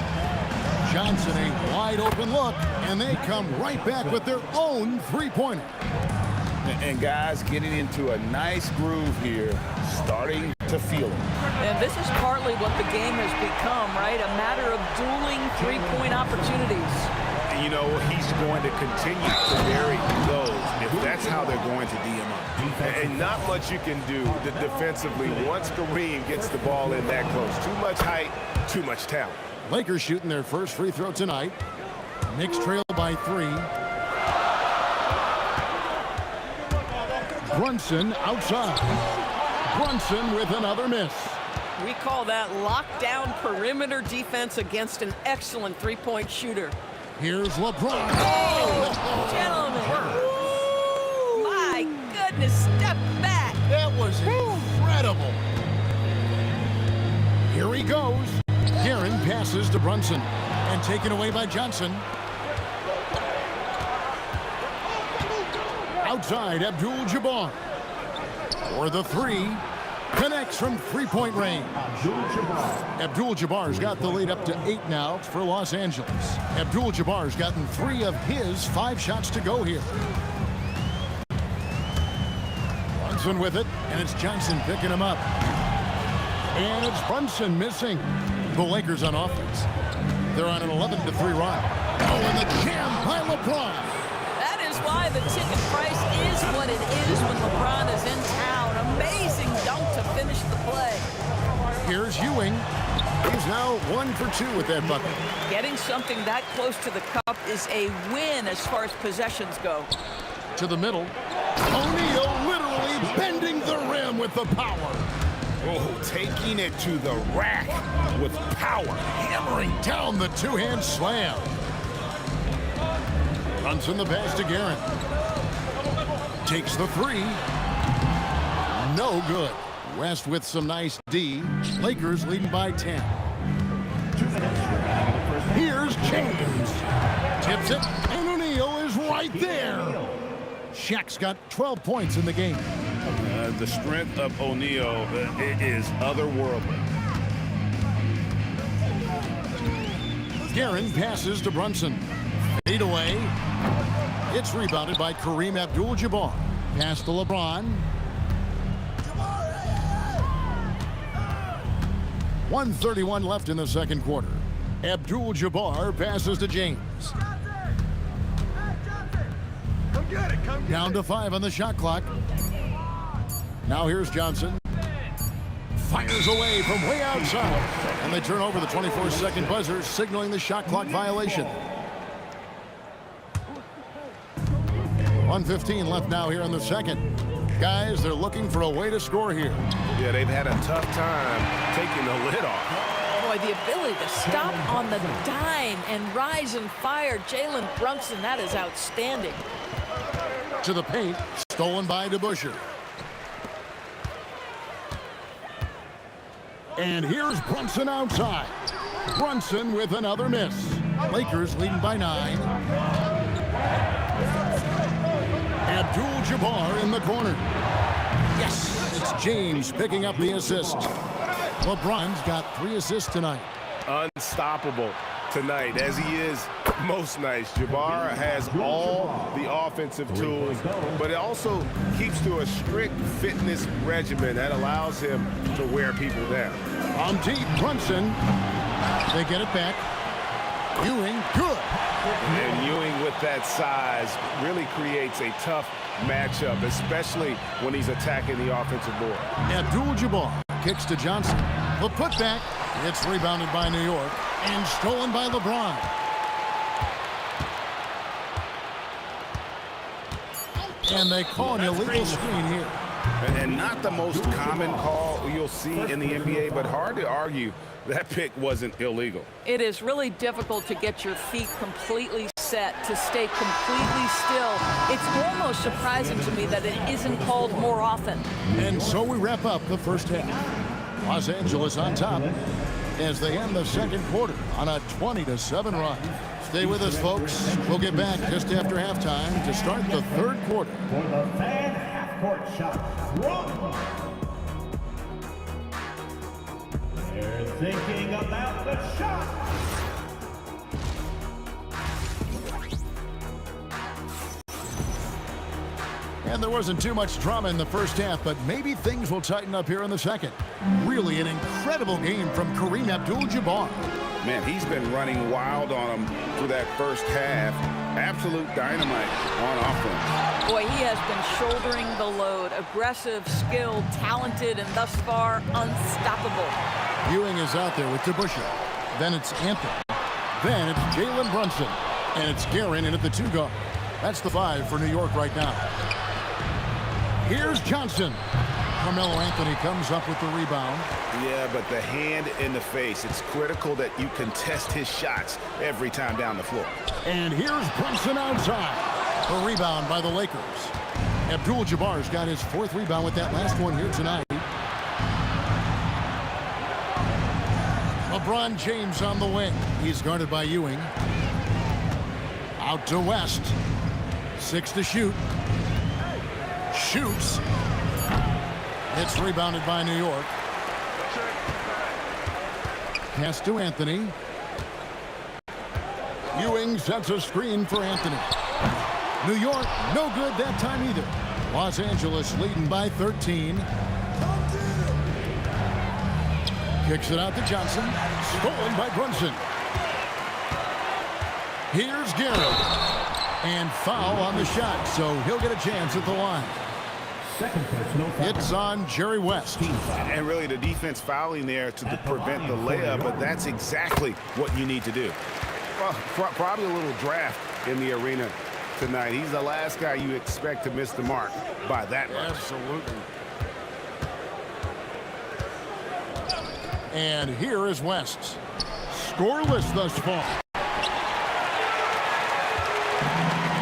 Johnson, a wide open look, and they come right back with their own three-pointer. And guys getting into a nice groove here, starting to feel it. And this is partly what the game has become, right? A matter of dueling three-point opportunities. You know, he's going to continue to vary those if that's how they're going to D him up. And not much you can do defensively once Kareem gets the ball in that close. Too much height, too much talent. Lakers shooting their first free throw tonight. Knicks trail by 3. Brunson outside. Brunson with another miss. We call that lockdown perimeter defense against an excellent three-point shooter. Here's LeBron. Oh, gentlemen. Woo! My goodness, step back. That was incredible. Here he goes. Guerin passes to Brunson and taken away by Johnson. Outside, Abdul-Jabbar. For the 3. Connects from three-point range. Abdul-Jabbar's got the lead up to 8 now for Los Angeles. Abdul-Jabbar's gotten 3 of his 5 shots to go here. Brunson with it, and it's Johnson picking him up. And it's Brunson missing. The Lakers on offense. They're on an 11-3 run. Oh, and the jam by LeBron. That is why the ticket price is what it is when LeBron is in town. Amazing dunk to finish the play. Here's Ewing. He's now 1 for 2 with that bucket. Getting something that close to the cup is a win as far as possessions go. To the middle. O'Neal literally bending the rim with the power. Oh, taking it to the rack with power. Hammering down the two-hand slam. Runs in the pass to Guerin. Takes the 3. No good. West with some nice D. Lakers leading by 10. Here's James. Tips it, and O'Neal is right there. Shaq's got 12 points in the game. The strength of O'Neal is otherworldly. Guerin passes to Brunson. Fade away. It's rebounded by Kareem Abdul-Jabbar. Pass to LeBron. 1:31 left in the second quarter. Abdul-Jabbar passes to James. Down to 5 on the shot clock. Now here's Johnson. Fires away from way outside. And they turn over the 24-second buzzer, signaling the shot clock violation. 1:15 left now here in the second. Guys, they're looking for a way to score here. Yeah, they've had a tough time taking the lid off. Boy, the ability to stop on the dime and rise and fire. Jalen Brunson, that is outstanding. To the paint, stolen by DeBusschere. And here's Brunson outside. Brunson with another miss. Lakers leading by 9. Abdul-Jabbar in the corner. Yes, it's James picking up the assist. LeBron's got 3 assists tonight. Unstoppable tonight, as he is most nights. Jabbar has all the offensive tools, but it also keeps to a strict fitness regimen that allows him to wear people down. On deep, Brunson. They get it back. Ewing, good. And Ewing with that size really creates a tough matchup, especially when he's attacking the offensive board. Abdul-Jabbar kicks to Johnson. The putback It's rebounded by New York and stolen by LeBron. And they call an illegal screen here. And not the most common call you'll see in the NBA, but hard to argue that pick wasn't illegal. It is really difficult to get your feet completely set, to stay completely still. It's almost surprising to me that it isn't called more often. And so we wrap up the first half. Los Angeles on top as they end the second quarter on a 20-7 run. Stay with us, folks. We'll get back just after halftime to start the third quarter. For the fan half-court shot, one. They're thinking about the shot. And there wasn't too much drama in the first half, but maybe things will tighten up here in the second. Really an incredible game from Kareem Abdul-Jabbar. Man, he's been running wild on him through that first half. Absolute dynamite on offense. Boy, he has been shouldering the load. Aggressive, skilled, talented, and thus far, unstoppable. Ewing is out there with DeBusschere. Then it's Anthony. Then it's Jalen Brunson. And it's Guerin in at the 2 guard. That's the 5 for New York right now. Here's Johnson. Carmelo Anthony comes up with the rebound. Yeah, but the hand in the face. It's critical that you contest his shots every time down the floor. And here's Brunson outside. A rebound by the Lakers. Abdul-Jabbar's got his 4th rebound with that last one here tonight. LeBron James on the wing. He's guarded by Ewing. Out to West. 6 to shoot. Shoots. It's rebounded by New York. Pass to Anthony. Ewing sets a screen for Anthony. New York, no good that time either. Los Angeles leading by 13. Kicks it out to Johnson. Stolen by Brunson. Here's Guerin. And foul on the shot, so he'll get a chance at the line. It's on Jerry West. And really the defense fouling there to prevent the layup, but that's exactly what you need to do. Well, probably a little draft in the arena tonight. He's the last guy you expect to miss the mark by that much. Absolutely. And here is West. Scoreless thus far.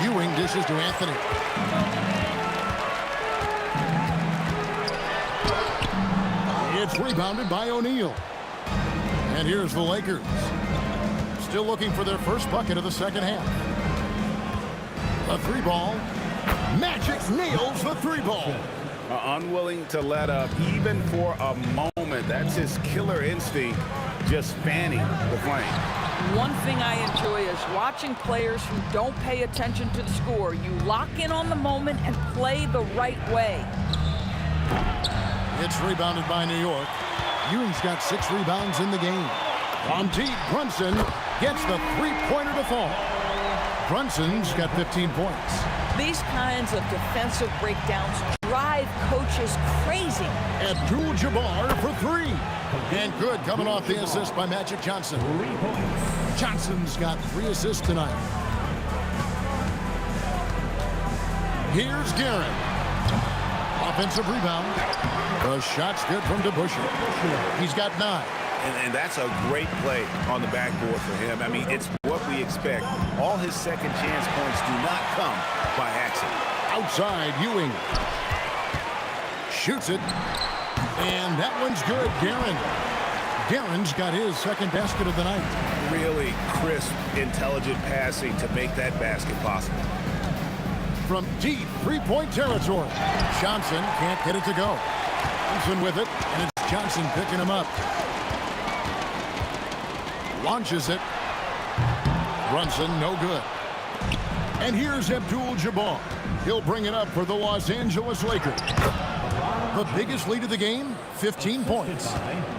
Ewing dishes to Anthony. It's rebounded by O'Neal. And here's the Lakers. Still looking for their first bucket of the second half. A 3-ball. Magic nails the 3-ball. Unwilling to let up even for a moment. That's his killer instinct, just fanning the flame. One thing I enjoy is watching players who don't pay attention to the score. You lock in on the moment and play the right way. It's rebounded by New York. Ewing's got 6 rebounds in the game. On deep, Brunson gets the 3-pointer to fall. Brunson's got 15 points. These kinds of defensive breakdowns drive coaches crazy. Abdul-Jabbar for 3. And good coming off the assist by Magic Johnson. Johnson's got 3 assists tonight. Here's Guerin. Offensive rebound. The shot's good from DeBusschere. He's got 9. And that's a great play on the backboard for him. I mean, it's what we expect. All his second chance points do not come by accident. Outside, Ewing. Shoots it. And that one's good. Guerin's got his second basket of the night. Really crisp, intelligent passing to make that basket possible. From deep 3-point territory. Johnson can't get it to go. Johnson with it, and it's Johnson picking him up. Launches it. Brunson, no good. And here's Abdul-Jabbar. He'll bring it up for the Los Angeles Lakers. The biggest lead of the game, 15 points.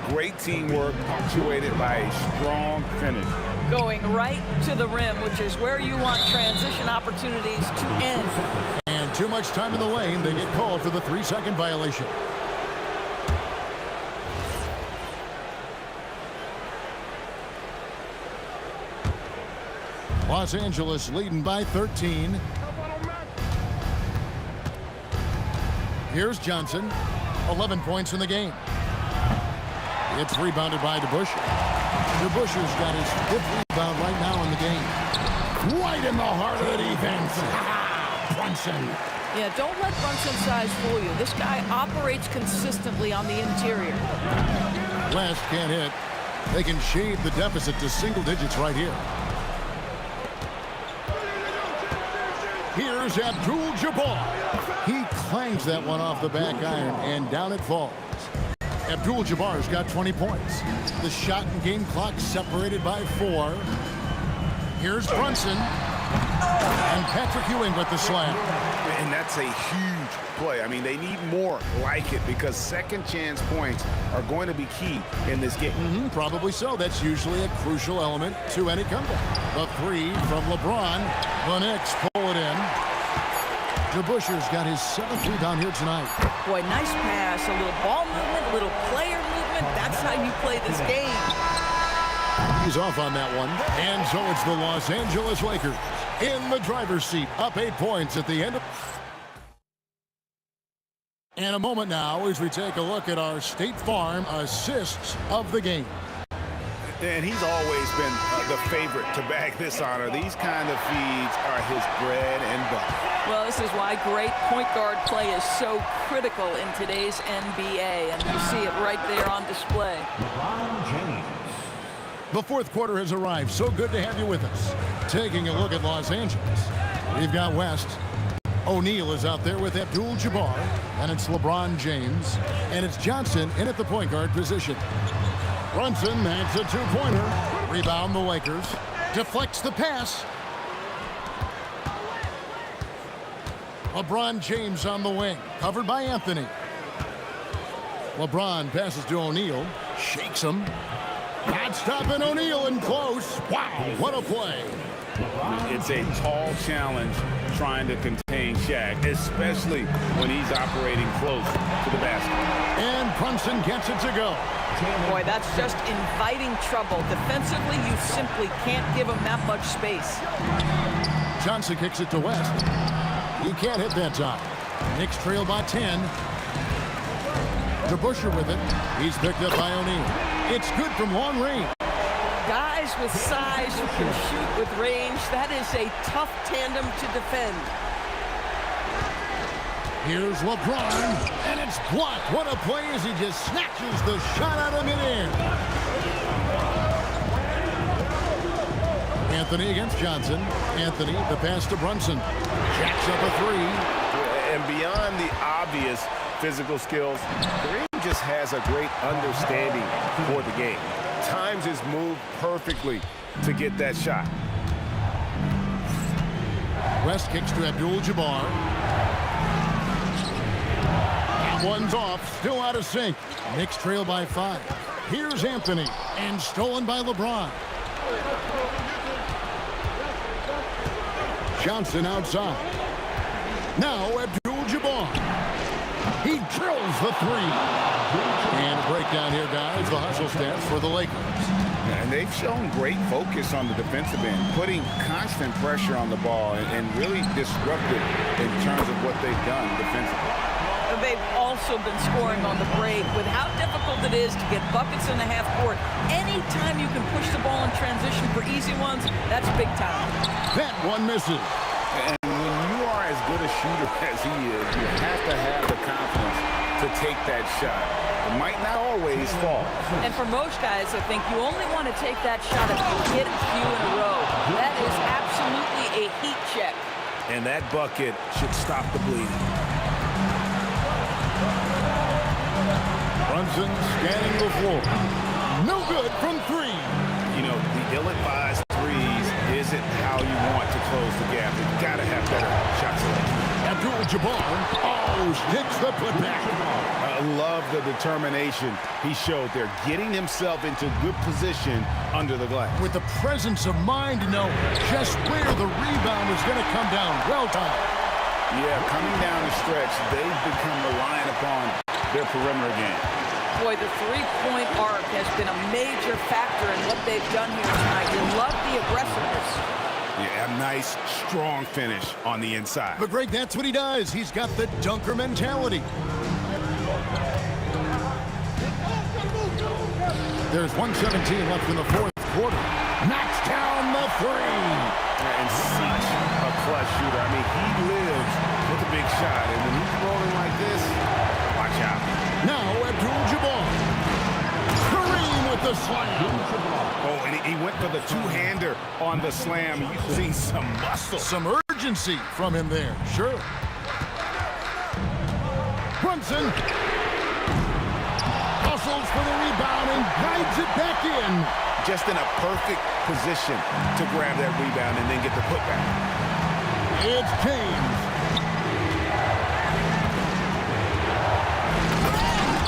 Great teamwork punctuated by a strong finish. Going right to the rim, which is where you want transition opportunities to end. And too much time in the lane, they get called for the 3-second violation. Los Angeles leading by 13. Here's Johnson. 11 points in the game. It's rebounded by DeBusschere. DeBusschere's got his 5th rebound right now in the game. Right in the heart of the defense. Brunson. Yeah, don't let Brunson's size fool you. This guy operates consistently on the interior. West can't hit. They can shade the deficit to single digits right here. Here's Abdul-Jabbar. He clangs that one off the back iron, and down it falls. Abdul-Jabbar's got 20 points. The shot and game clock separated by 4. Here's Brunson. And Patrick Ewing with the slam. And that's a huge play. I mean, they need more like it because second chance points are going to be key in this game. Probably so. That's usually a crucial element to any comeback. The 3 from LeBron. The Knicks pull it in. DeBusschere's got his 7th rebound here tonight. Boy, nice pass, a little ball movement, a little player movement. That's how you play this game. He's off on that one. And so it's the Los Angeles Lakers in the driver's seat, up 8 points at the end of... In a moment now as we take a look at our State Farm assists of the game. And he's always been the favorite to bag this honor. These kind of feeds are his bread and butter. Well, this is why great point guard play is so critical in today's NBA, and you see it right there on display. LeBron James. The 4th quarter has arrived. So good to have you with us. Taking a look at Los Angeles. We've got West. O'Neal is out there with Abdul-Jabbar, and it's LeBron James, and it's Johnson in at the point guard position. Brunson, that's a 2-pointer. Rebound the Lakers. Deflects the pass. LeBron James on the wing, covered by Anthony. LeBron passes to O'Neal, shakes him. Not stopping O'Neal in close. Wow, what a play. It's a tall challenge trying to contain Shaq, especially when he's operating close to the basket. And Brunson gets it to go. Boy, that's just inviting trouble. Defensively, you simply can't give him that much space. Johnson kicks it to West. He can't hit that time. Knicks trail by 10. DeBusschere with it. He's picked up by O'Neal. It's good from long range. Guys with size who can shoot with range, that is a tough tandem to defend. Here's LeBron, and it's blocked. What a play as he just snatches the shot out of midair. Anthony against Johnson. Anthony, the pass to Brunson. Jacks up a 3. And beyond the obvious physical skills, Kareem just has a great understanding for the game. Times his move perfectly to get that shot. West kicks to Abdul-Jabbar. That one's off, still out of sync. Knicks trail by 5. Here's Anthony, and stolen by LeBron. Johnson outside. Now Abdul-Jabbar. He drills the 3. And a breakdown here, guys. The hustle stats for the Lakers. And they've shown great focus on the defensive end, putting constant pressure on the ball and really disruptive in terms of what they've done defensively. They've also been scoring on the break with how difficult it is to get buckets in the half court. Anytime you can push the ball in transition for easy ones, that's big time. That one misses. And when you are as good a shooter as he is, you have to have the confidence to take that shot. It might not always fall. And for most guys, I think you only want to take that shot if you hit a few in a row. That is absolutely a heat check. And that bucket should stop the bleeding. Brunson scanning the floor. No good from 3. You know, the ill-advised threes isn't how you want to close the gap. You've got to have better shot selection. Abdul-Jabbar. Oh, sticks the putback. I love the determination he showed there, getting himself into good position under the glass. With the presence of mind to know just where the rebound is going to come down. Well done. Yeah, coming down the stretch, they've become reliant upon their perimeter game. Boy, the three-point arc has been a major factor in what they've done here tonight. You love the aggressiveness. Yeah, a nice, strong finish on the inside. But Greg, that's what he does. He's got the dunker mentality. There's 1:17 left in the fourth quarter. Knocks down the three. And such a clutch shooter. I mean, he lives with a big shot. And when he's rolling like this, watch out. Now Abdul-Jabbar. Kareem with the slam. Oh, and he went for the two-hander on the slam, using some muscle. Some urgency from him there, sure. Brunson hustles for the rebound and guides it back in. Just in a perfect position to grab that rebound and then get the putback. It's James.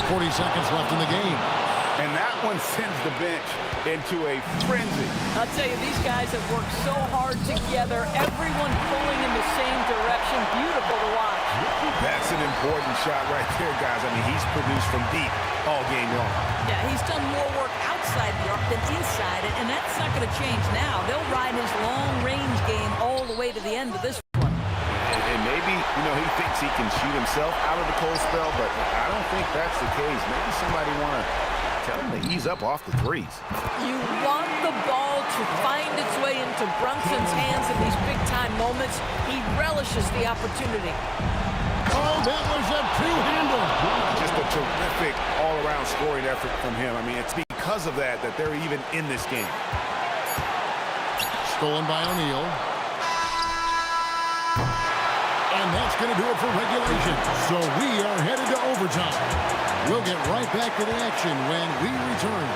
40 seconds left in the game. And that one sends the bench into a frenzy. I'll tell you, these guys have worked so hard together. Everyone pulling in the same direction. Beautiful to watch. That's an important shot right there, guys. I mean, he's produced from deep all game long. Yeah, he's done more work outside the arc than inside it, and that's not going to change now. They'll ride his long-range game all the way to the end of this one. And maybe, you know, he thinks he can shoot himself out of the cold spell, but I don't think that's the case. Maybe somebody want to tell him to ease up off the threes. You want the ball to find its way into Brunson's hands in these big-time moments. He relishes the opportunity. Oh, that was a two-hander. Just a terrific all-around scoring effort from him. I mean, it's because of that they're even in this game. Stolen by O'Neal. And that's going to do it for regulation. So we are headed to overtime. We'll get right back to the action when we return.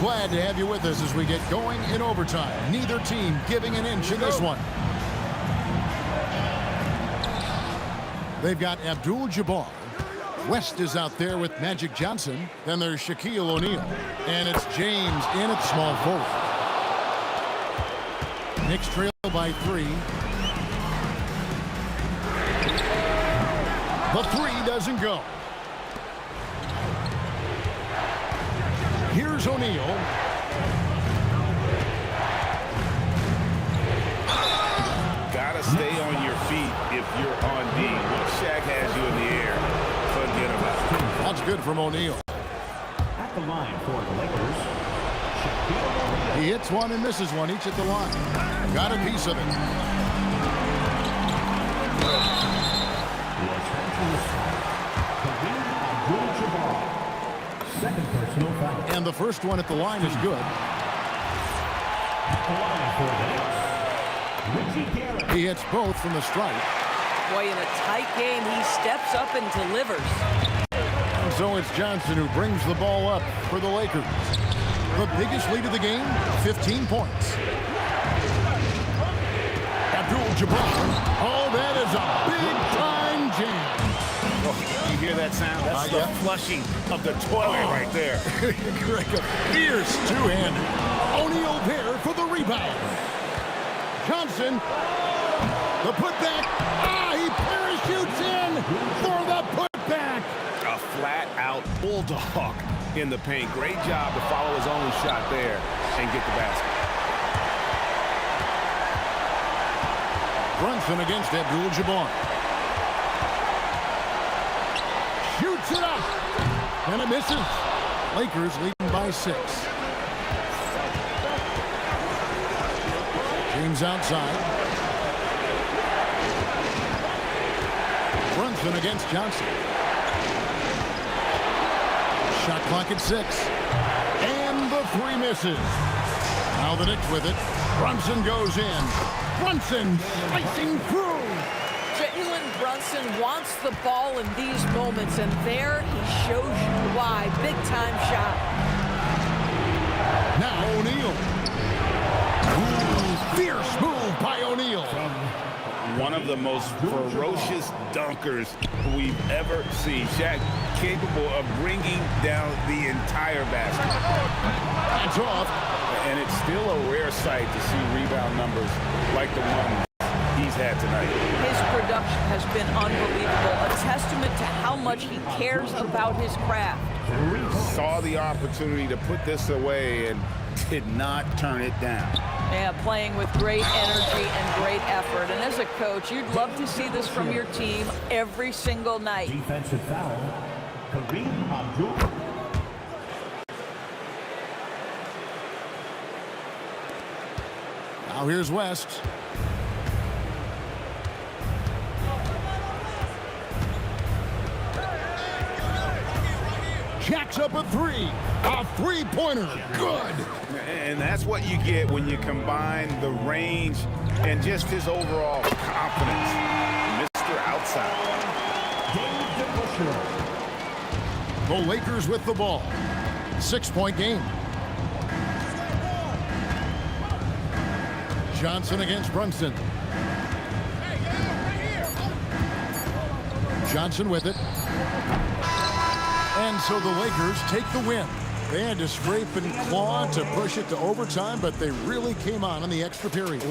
Glad to have you with us as we get going in overtime. Neither team giving an inch in this one. They've got Abdul-Jabbar. West is out there with Magic Johnson. Then there's Shaquille O'Neal. And it's James in at small forward. Knicks trail by 3. The three doesn't go. Here's O'Neal. Gotta stay on your feet if you're on D. When Shaq has you in the air, forget about it. That's good from O'Neal. At the line for the Lakers, Shaquille O'Neal. He hits one and misses one, each at the line. Got a piece of it. Second personal foul. And the first one at the line is good. At the line for the Knicks, Richie Garrett. He hits both from the stripe. Boy, in a tight game, he steps up and delivers. And so it's Johnson who brings the ball up for the Lakers. The biggest lead of the game, 15 points. Abdul-Jabbar. Oh, that is a big-time jam. Oh, you hear that sound? That's the flushing of the toilet right there. Greg, a fierce two-hander. O'Neal there for the rebound. Johnson, the putback. He parachutes in for the putback. A flat-out bulldog in the paint. Great job to follow his own shot there and get the basket. Brunson against Abdul-Jabbar. Shoots it up. And it misses. Lakers leading by 6. James outside. Brunson against Johnson. Shot clock at 6. And the 3 misses. Now the Knicks with it. Brunson goes in. Brunson slicing through. Jalen Brunson wants the ball in these moments, and there he shows you why. Big-time shot. Now O'Neal. Fierce move by O'Neal. One of the most ferocious dunkers we've ever seen. Shaq capable of bringing down the entire basket. That's off. And it's still a rare sight to see rebound numbers like the one he's had tonight. His production has been unbelievable, a testament to how much he cares about his craft. Saw the opportunity to put this away and did not turn it down. Yeah, playing with great energy and great effort. And as a coach, you'd love to see this from your team every single night. Defensive foul, Kareem Abdul. Now here's West. Jacks up a three. A three-pointer. Good. And that's what you get when you combine the range and just his overall confidence. Mr. Outside. The Lakers with the ball. 6-point game. Johnson against Brunson. Johnson with it. And so the Lakers take the win. They had to scrape and claw to push it to overtime, but they really came on in the extra period.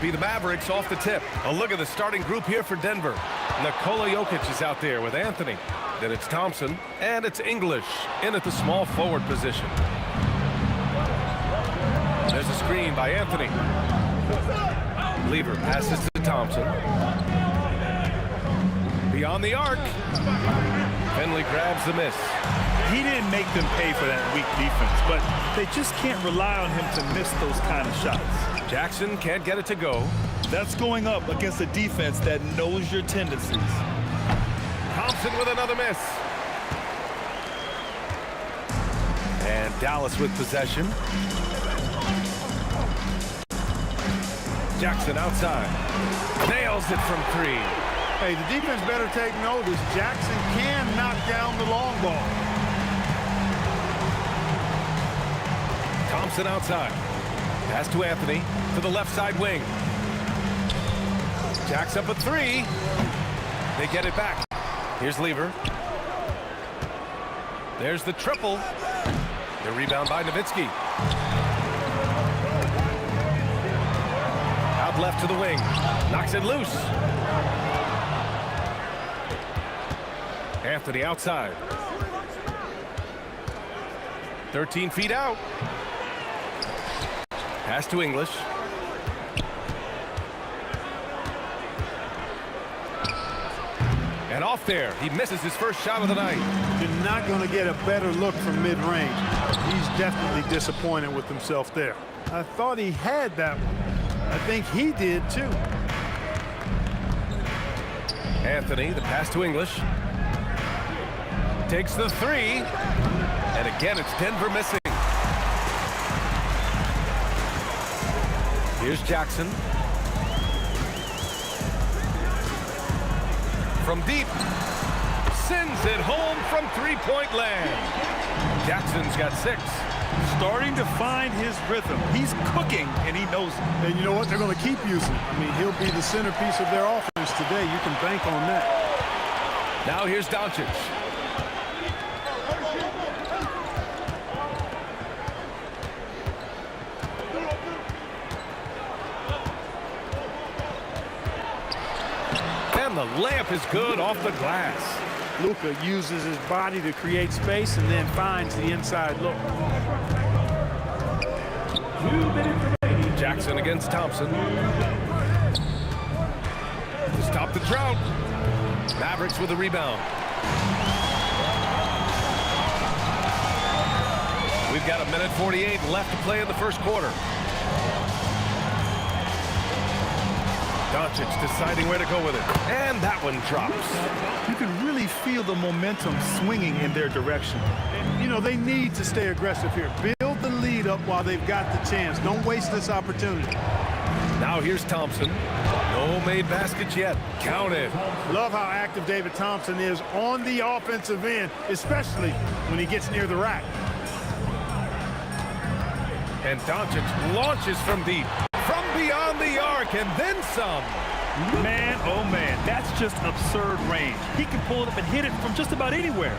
be the Mavericks off the tip. A look at the starting group here for Denver. Nikola Jokic is out there with Anthony. Then it's Thompson, and it's English in at the small forward position. There's a screen by Anthony. Lever passes to Thompson. Beyond the arc. Finley grabs the miss. He didn't make them pay for that weak defense, but they just can't rely on him to miss those kind of shots. Jackson can't get it to go. That's going up against a defense that knows your tendencies. Thompson with another miss. And Dallas with possession. Jackson outside. Nails it from 3. Hey, the defense better take notice. Jackson can knock down the long ball. Thompson outside. Pass to Anthony to the left side wing. Jacks up a 3. They get it back. Here's Lever. There's the triple. The rebound by Nowitzki. Out left to the wing. Knocks it loose. Anthony outside. 13 feet out. Pass to English. And off there. He misses his first shot of the night. You're not going to get a better look from mid-range. He's definitely disappointed with himself there. I thought he had that one. I think he did too. Anthony, the pass to English. Takes the 3. And again, it's Denver missing. Here's Jackson. From deep. Sends it home from three-point land. Jackson's got 6. Starting to find his rhythm. He's cooking, and he knows it. And you know what? They're going to keep using. I mean, he'll be the centerpiece of their offense today. You can bank on that. Now here's Doncic. And the layup is good off the glass. Luka uses his body to create space and then finds the inside look. Jackson against Thompson. To stop the drought. Mavericks with a rebound. We've got 1:48 left to play in the first quarter. Doncic deciding where to go with it. And that one drops. You can really feel the momentum swinging in their direction. And, you know, they need to stay aggressive here. Build the lead up while they've got the chance. Don't waste this opportunity. Now here's Thompson. No made baskets yet. Count it. Love how active David Thompson is on the offensive end, especially when he gets near the rack. And Doncic launches from deep. From beyond the arc, and then some. Man, oh man, that's just absurd range. He can pull it up and hit it from just about anywhere.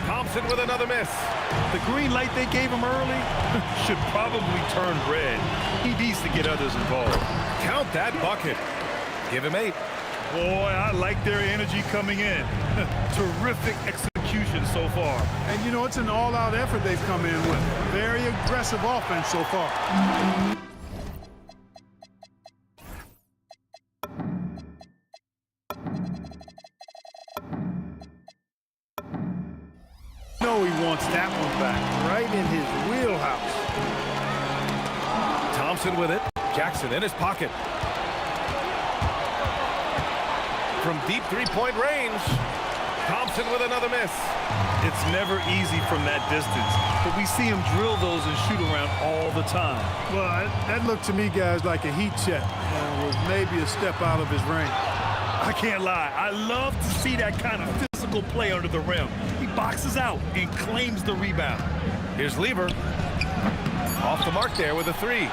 Thompson with another miss. The green light they gave him early should probably turn red. He needs to get others involved. Count that bucket. Give him 8. Boy, I like their energy coming in. Terrific execution so far. And, you know, it's an all-out effort they've come in with. Very aggressive offense so far. No, he wants that one back, right in his wheelhouse. Thompson with it. Jackson in his pocket. From deep three-point range. Thompson with another miss. It's never easy from that distance, but we see him drill those and shoot around all the time. Well, that looked to me, guys, like a heat check. Was maybe a step out of his range. I can't lie. I love to see that kind of physical play under the rim. He boxes out and claims the rebound. Here's Lever. Off the mark there with a 3.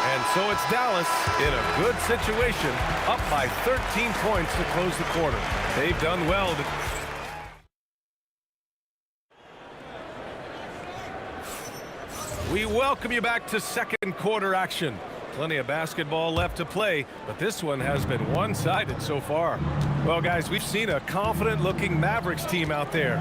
And so it's Dallas in a good situation, up by 13 points to close the quarter. They've done well to... We welcome you back to second quarter action. Plenty of basketball left to play, but this one has been one-sided so far. Well, guys, we've seen a confident-looking Mavericks team out there.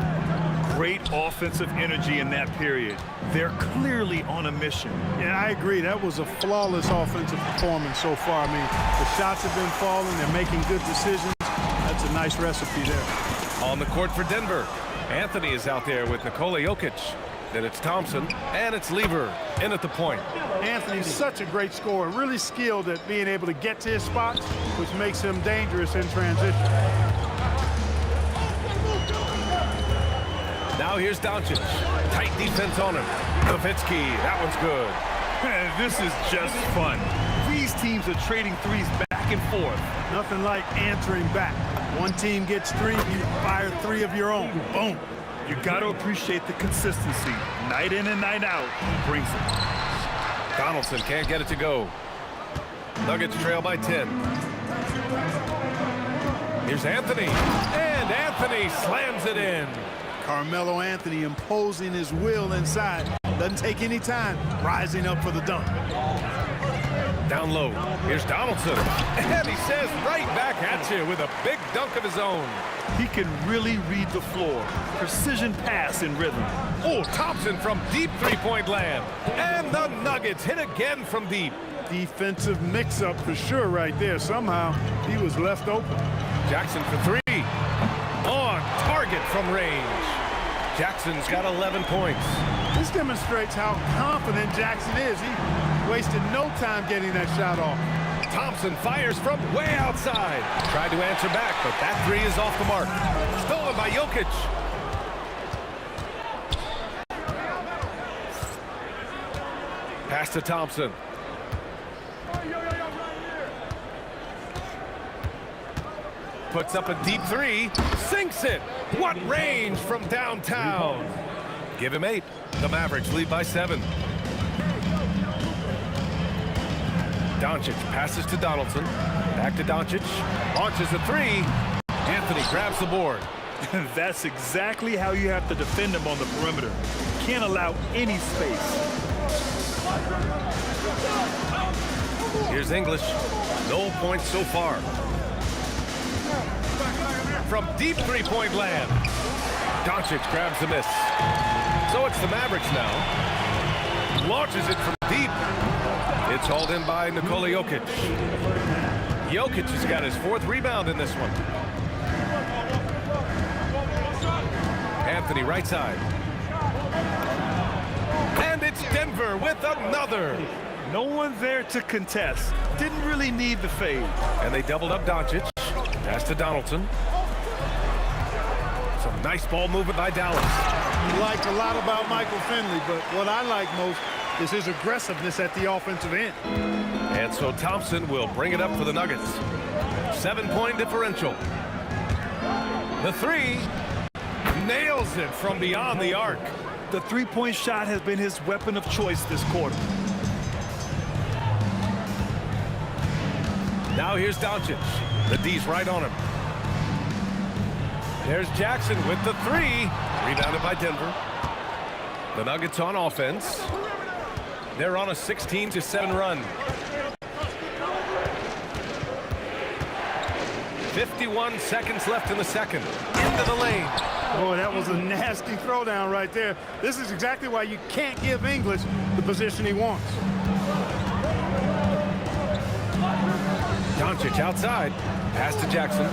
Great offensive energy in that period. They're clearly on a mission. Yeah, I agree. That was a flawless offensive performance so far. I mean, the shots have been falling. They're making good decisions. That's a nice recipe there. On the court for Denver, Anthony is out there with Nikola Jokic. Then it's Thompson, and it's Lever in at the point. Anthony's such a great scorer, really skilled at being able to get to his spots, which makes him dangerous in transition. Now here's Doncic. Tight defense on him. Nowitzki, that one's good. This is just fun. These teams are trading threes back and forth. Nothing like answering back. One team gets three, you fire three of your own. Boom. You got to appreciate the consistency. Night in and night out, he brings it. Donaldson can't get it to go. Nuggets trail by 10. Here's Anthony. And Anthony slams it in. Carmelo Anthony imposing his will inside. Doesn't take any time, rising up for the dunk. Down low. Here's Donaldson. And he says right back at you with a big dunk of his own. He can really read the floor. Precision pass in rhythm. Oh, Thompson from deep three-point land. And the Nuggets hit again from deep. Defensive mix-up for sure right there. Somehow he was left open. Jackson for three. On target from range. Jackson's got 11 points. This demonstrates how confident Jackson is. He wasted no time getting that shot off. Thompson fires from way outside. Tried to answer back, but that three is off the mark. Stolen by Jokic. Pass to Thompson. Puts up a deep three. Sinks it. What range from downtown. Give him 8. The Mavericks lead by 7. Doncic passes to Donaldson. Back to Doncic. Launches a three. Anthony grabs the board. That's exactly how you have to defend him on the perimeter. Can't allow any space. Here's English. No points so far. From deep three-point land. Doncic grabs the miss. So it's the Mavericks now. Launches it from deep. It's hauled in by Nikola Jokic. Jokic has got his 4th rebound in this one. Anthony right side. And it's Denver with another. No one there to contest. Didn't really need the fade. And they doubled up Doncic. Pass to Donaldson. Some nice ball movement by Dallas. You liked a lot about Michael Finley, but what I like most is his aggressiveness at the offensive end. And so Thompson will bring it up for the Nuggets. 7-point differential. The three nails it from beyond the arc. The three-point shot has been his weapon of choice this quarter. Now here's Doncic. The D's right on him. There's Jackson with the three. Rebounded by Denver. The Nuggets on offense. They're on a 16-7 run. 51 seconds left in the second. Into the lane. Boy, that was a nasty throwdown right there. This is exactly why you can't give English the position he wants. Doncic outside. Pass to Jackson.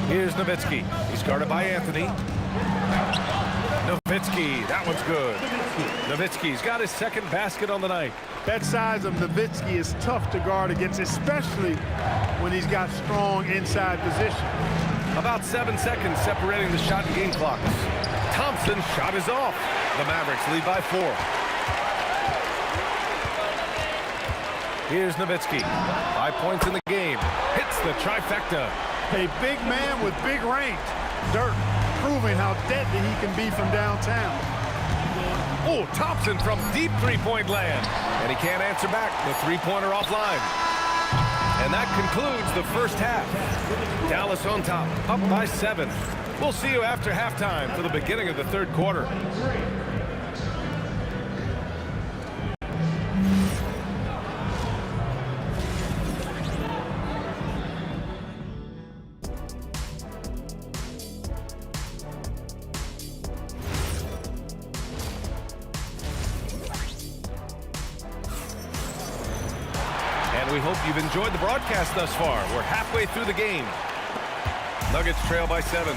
Here's Nowitzki. He's guarded by Anthony. Nowitzki, that one's good. Nowitzki's got his second basket on the night. That size of Nowitzki is tough to guard against, especially when he's got strong inside position. About 7 seconds separating the shot and game clocks. Thompson's shot is off. The Mavericks lead by 4. Here's Nowitzki. 5 points in the game. Hits the trifecta. A big man with big range. Dirk proving how deadly he can be from downtown. Oh, Thompson from deep three-point land. And he can't answer back. The three-pointer offline. And that concludes the first half. Dallas on top, up by 7. We'll see you after halftime for the beginning of the third quarter. And we hope you've enjoyed the broadcast thus far. We're halfway through the game. Nuggets trail by 7.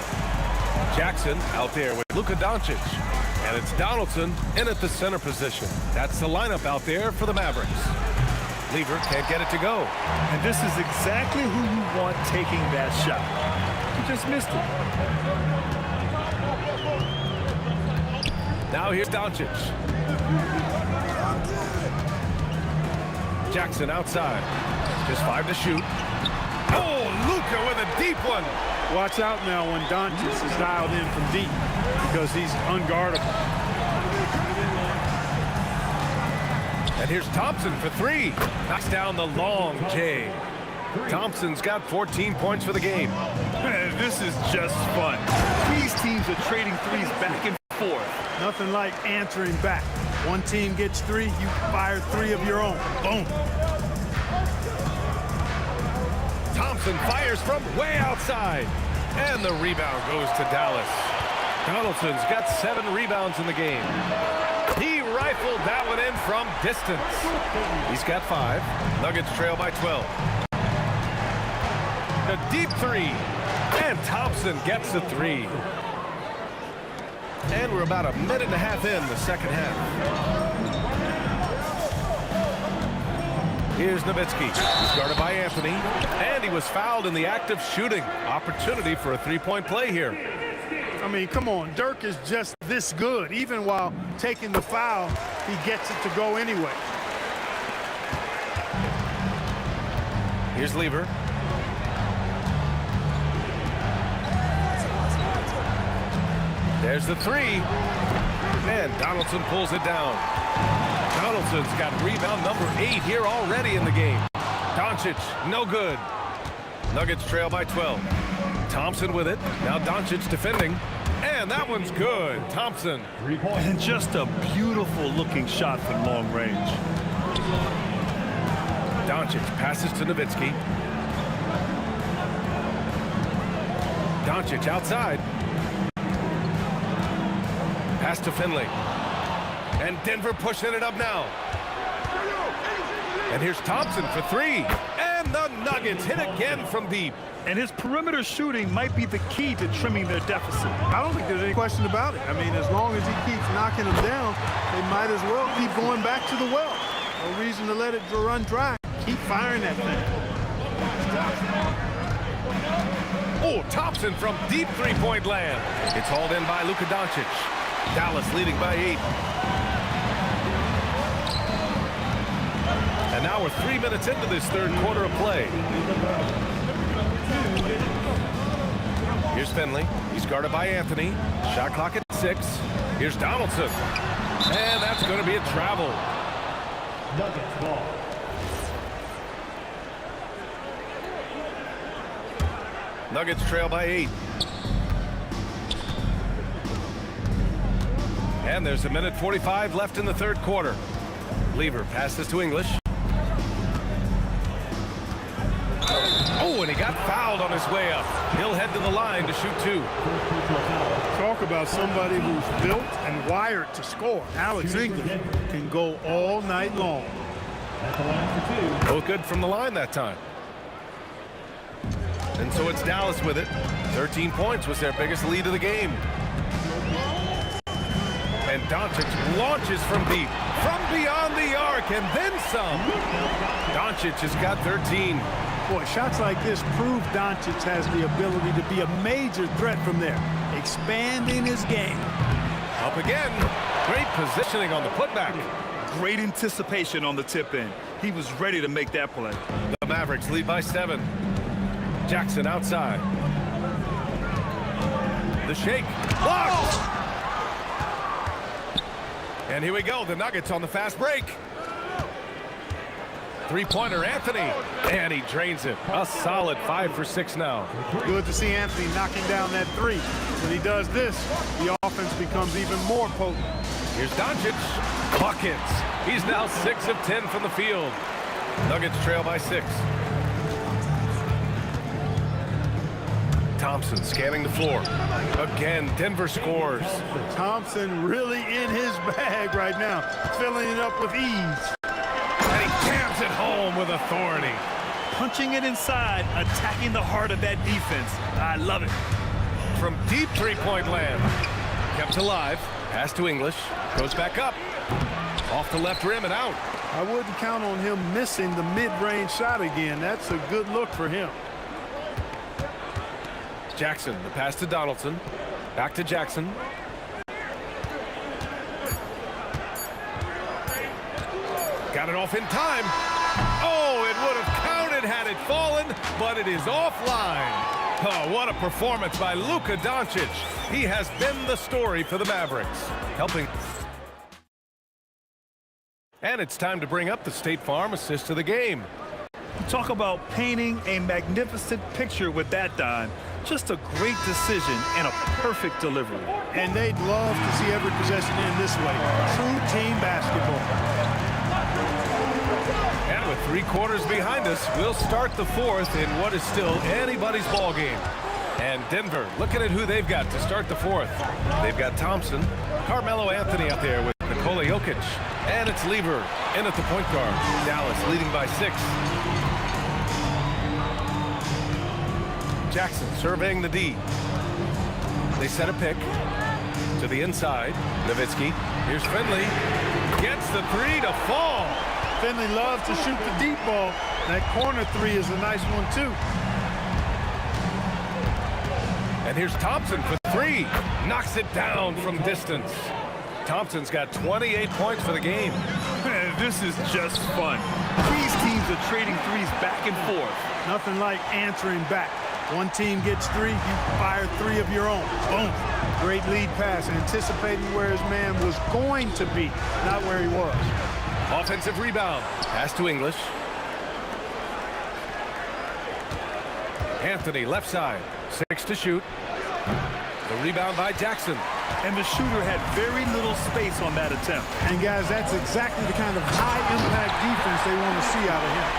Jackson out there with Luka Doncic. And it's Donaldson in at the center position. That's the lineup out there for the Mavericks. Lever can't get it to go. And this is exactly who you want taking that shot. He just missed it. Now here's Doncic. Jackson outside. Just 5 to shoot. Oh, Luka with a deep one. Watch out now when Doncic is dialed in from deep because he's unguardable. And here's Thompson for 3. Knocks down the long J. Thompson's got 14 points for the game. This is just fun. These teams are trading threes back and forth. Nothing like answering back. One team gets 3, you fire 3 of your own. Boom. Thompson fires from way outside. And the rebound goes to Dallas. Donaldson's got 7 rebounds in the game. He rifled that one in from distance. He's got 5. Nuggets trail by 12. A deep 3. And Thompson gets the 3. And we're about a minute and a half in the second half. Here's Nowitzki. He's guarded by Anthony. And he was fouled in the act of shooting. Opportunity for a 3-point play here. I mean, come on. Dirk is just this good. Even while taking the foul, he gets it to go anyway. Here's Lever. There's the 3. And Donaldson pulls it down. Donaldson's got rebound number 8 here already in the game. Doncic, no good. Nuggets trail by 12. Thompson with it. Now Doncic defending. And that one's good. Thompson. And just a beautiful looking shot from long range. Doncic passes to Nowitzki. Doncic outside. Pass to Finley. And Denver pushing it up now. And here's Thompson for 3. And the Nuggets hit again from deep. And his perimeter shooting might be the key to trimming their deficit. I don't think there's any question about it. I mean, as long as he keeps knocking them down, they might as well keep going back to the well. No reason to let it run dry. Keep firing that thing. Oh, Thompson from deep 3-point land. It's hauled in by Luka Doncic. Dallas leading by 8. And now we're 3 minutes into this third quarter of play. Here's Finley. He's guarded by Anthony. Shot clock at 6. Here's Donaldson. And that's going to be a travel. Nuggets ball. Nuggets trail by 8. And there's a minute 45 left in the third quarter. Lever passes to English. Oh, and he got fouled on his way up. He'll head to the line to shoot 2. Talk about somebody who's built and wired to score. Alex English can go all night long. Both good from the line that time. And so it's Dallas with it. 13 points was their biggest lead of the game. And Doncic launches from deep, from beyond the arc, and then some. Doncic has got 13. Boy, shots like this prove Doncic has the ability to be a major threat from there, expanding his game. Up again. Great positioning on the putback. Great anticipation on the tip in. He was ready to make that play. The Mavericks lead by 7. Jackson outside. The shake. Blocked! And here we go. The Nuggets on the fast break. Three-pointer, Anthony. And he drains it. A solid 5 for 6 now. Good to see Anthony knocking down that three. When he does this, the offense becomes even more potent. Here's Doncic. Buckets. He's now 6 of 10 from the field. Nuggets trail by 6. Thompson scanning the floor. Again, Denver scores. Thompson really in his bag right now, filling it up with ease. And he jams it home with authority. Punching it inside, attacking the heart of that defense. I love it. From deep three-point land. Kept alive. Pass to English. Goes back up. Off the left rim and out. I wouldn't count on him missing the mid-range shot again. That's a good look for him. Jackson, the pass to Donaldson. Back to Jackson. Got it off in time. Oh, it would have counted had it fallen, but it is offline. Oh, what a performance by Luka Doncic. He has been the story for the Mavericks. Helping. And it's time to bring up the State Farm assist of the game. Talk about painting a magnificent picture with that dime. Just a great decision and a perfect delivery. And they'd love to see every possession end this way. True team basketball. And with 3 quarters behind us, we'll start the 4th in what is still anybody's ball game. And Denver, looking at who they've got to start the 4th. They've got Thompson, Carmelo Anthony out there with Nikola Jokic. And it's Lever in at the point guard. Dallas leading by 6. Jackson surveying the D. They set a pick to the inside. Nowitzki. Here's Finley. Gets the 3 to fall. Finley loves to shoot the deep ball. That corner 3 is a nice one, too. And here's Thompson for 3. Knocks it down from distance. Thompson's got 28 points for the game. This is just fun. These teams are trading threes back and forth. Nothing like answering back. One team gets 3, you fire 3 of your own. Boom. Great lead pass, anticipating where his man was going to be, not where he was. Offensive rebound. Pass to English. Anthony, left side. 6 to shoot. The rebound by Jackson. And the shooter had very little space on that attempt. And, guys, that's exactly the kind of high-impact defense they want to see out of him.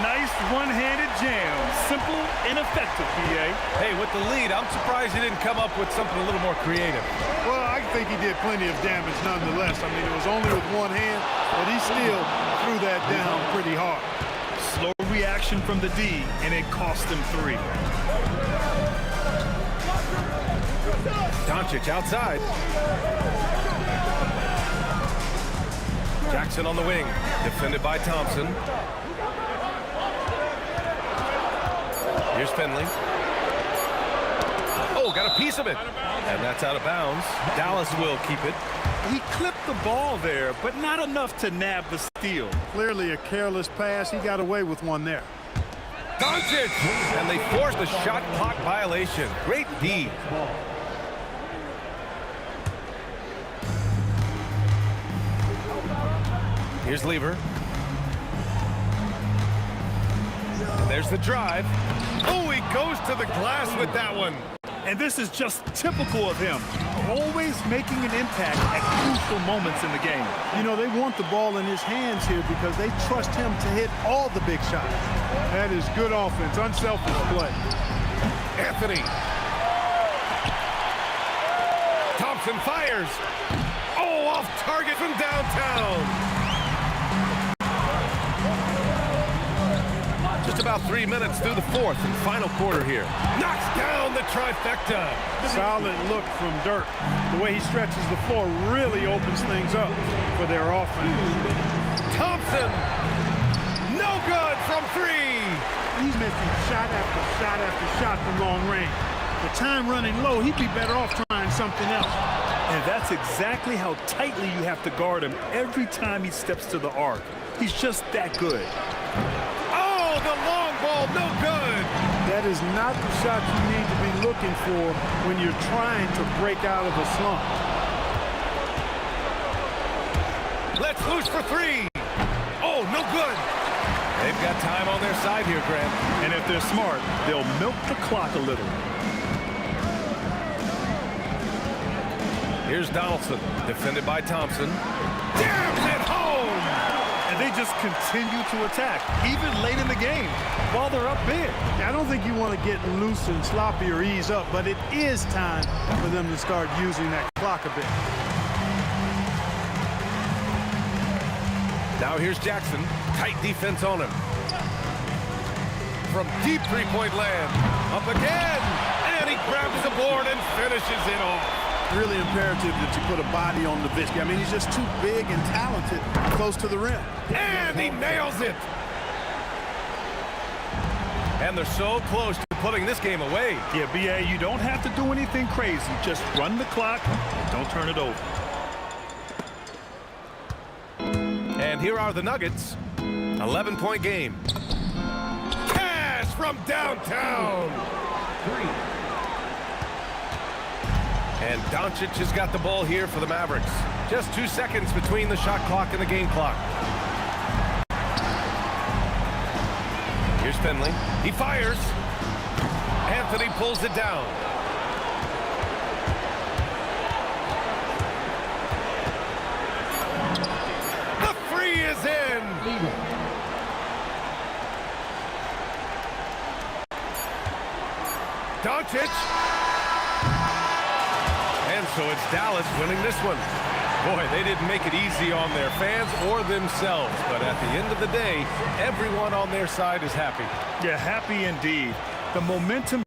Nice one-handed jam. Simple and effective, PA. Hey, with the lead, I'm surprised he didn't come up with something a little more creative. Well, I think he did plenty of damage nonetheless. I mean, it was only with one hand, but he still threw that down pretty hard. Slow reaction from the D, and it cost him 3. Doncic outside. Jackson on the wing, defended by Thompson. Here's Finley. Oh, got a piece of it. And that's out of bounds. Dallas will keep it. He clipped the ball there, but not enough to nab the steal. Clearly a careless pass. He got away with one there. Doncic! And they forced a shot clock violation. Great D. Here's Lever. And there's the drive. Oh, he goes to the glass with that one. And this is just typical of him. Always making an impact at crucial moments in the game. You know, they want the ball in his hands here because they trust him to hit all the big shots. That is good offense, unselfish play. Anthony. Thompson fires. Oh, off target from downtown. Just about 3 minutes through the 4th and final quarter here. Knocks down the trifecta. Solid look from Dirk. The way he stretches the floor really opens things up for their offense. Thompson, no good from 3. He's missing shot after shot after shot from long range. The time running low, he'd be better off trying something else. And that's exactly how tightly you have to guard him every time he steps to the arc. He's just that good. The long ball, no good. That is not the shot you need to be looking for when you're trying to break out of a slump. Let's loose for 3. Oh, no good. They've got time on their side here, Grant. And if they're smart, they'll milk the clock a little. Here's Donaldson, defended by Thompson. Jams it home! And they just continue to attack, even late in the game, while they're up big. I don't think you want to get loose and sloppy or ease up, but it is time for them to start using that clock a bit. Now here's Jackson. Tight defense on him. From deep three-point land. Up again! And he grabs the board and finishes it off. Really imperative that you put a body on Nowitzki. I mean, he's just too big and talented close to the rim. And he nails it! And they're so close to putting this game away. Yeah, B.A., you don't have to do anything crazy. Just run the clock and don't turn it over. And here are the Nuggets. 11-point game. Cash from downtown. And Doncic has got the ball here for the Mavericks. Just 2 seconds between the shot clock and the game clock. Here's Finley. He fires. Anthony pulls it down. The free is in. Doncic. And so it's Dallas winning this one. Boy, they didn't make it easy on their fans or themselves. But at the end of the day, everyone on their side is happy. Yeah, happy indeed. The momentum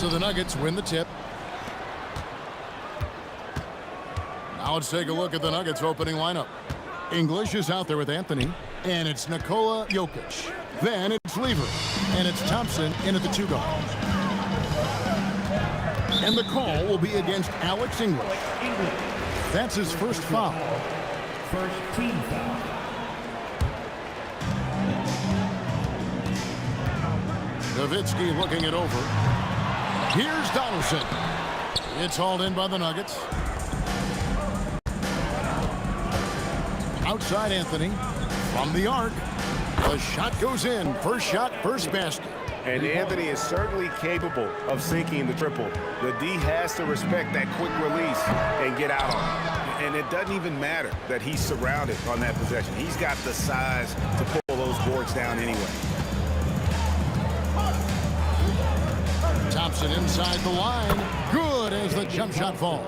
So the Nuggets win the tip. Now let's take a look at the Nuggets opening lineup. English is out there with Anthony, and it's Nikola Jokic. Then it's Lever, and it's Thompson in at the 2 guard. And the call will be against Alex English. That's his first foul. First team foul. Nowitzki looking it over. Here's Donaldson. It's hauled in by the Nuggets. Outside Anthony. From the arc. The shot goes in. First shot, first basket. And Anthony is certainly capable of sinking the triple. The D has to respect that quick release and get out on it. And it doesn't even matter that he's surrounded on that possession. He's got the size to pull those boards down anyway. Thompson inside the line. Good as the jump shot falls.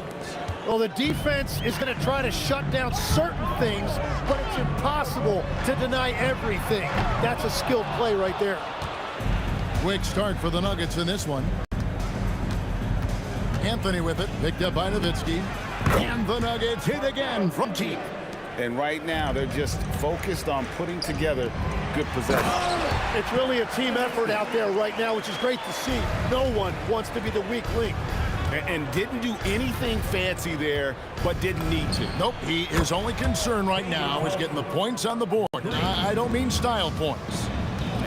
Well, the defense is going to try to shut down certain things, but it's impossible to deny everything. That's a skilled play right there. Quick start for the Nuggets in this one. Anthony with it, picked up by Nowitzki. And the Nuggets hit again from deep. And right now, they're just focused on putting together good possession. It's really a team effort out there right now, which is great to see. No one wants to be the weak link. And didn't do anything fancy there, but didn't need to. Nope, he is only concerned right now is getting the points on the board. I don't mean style points.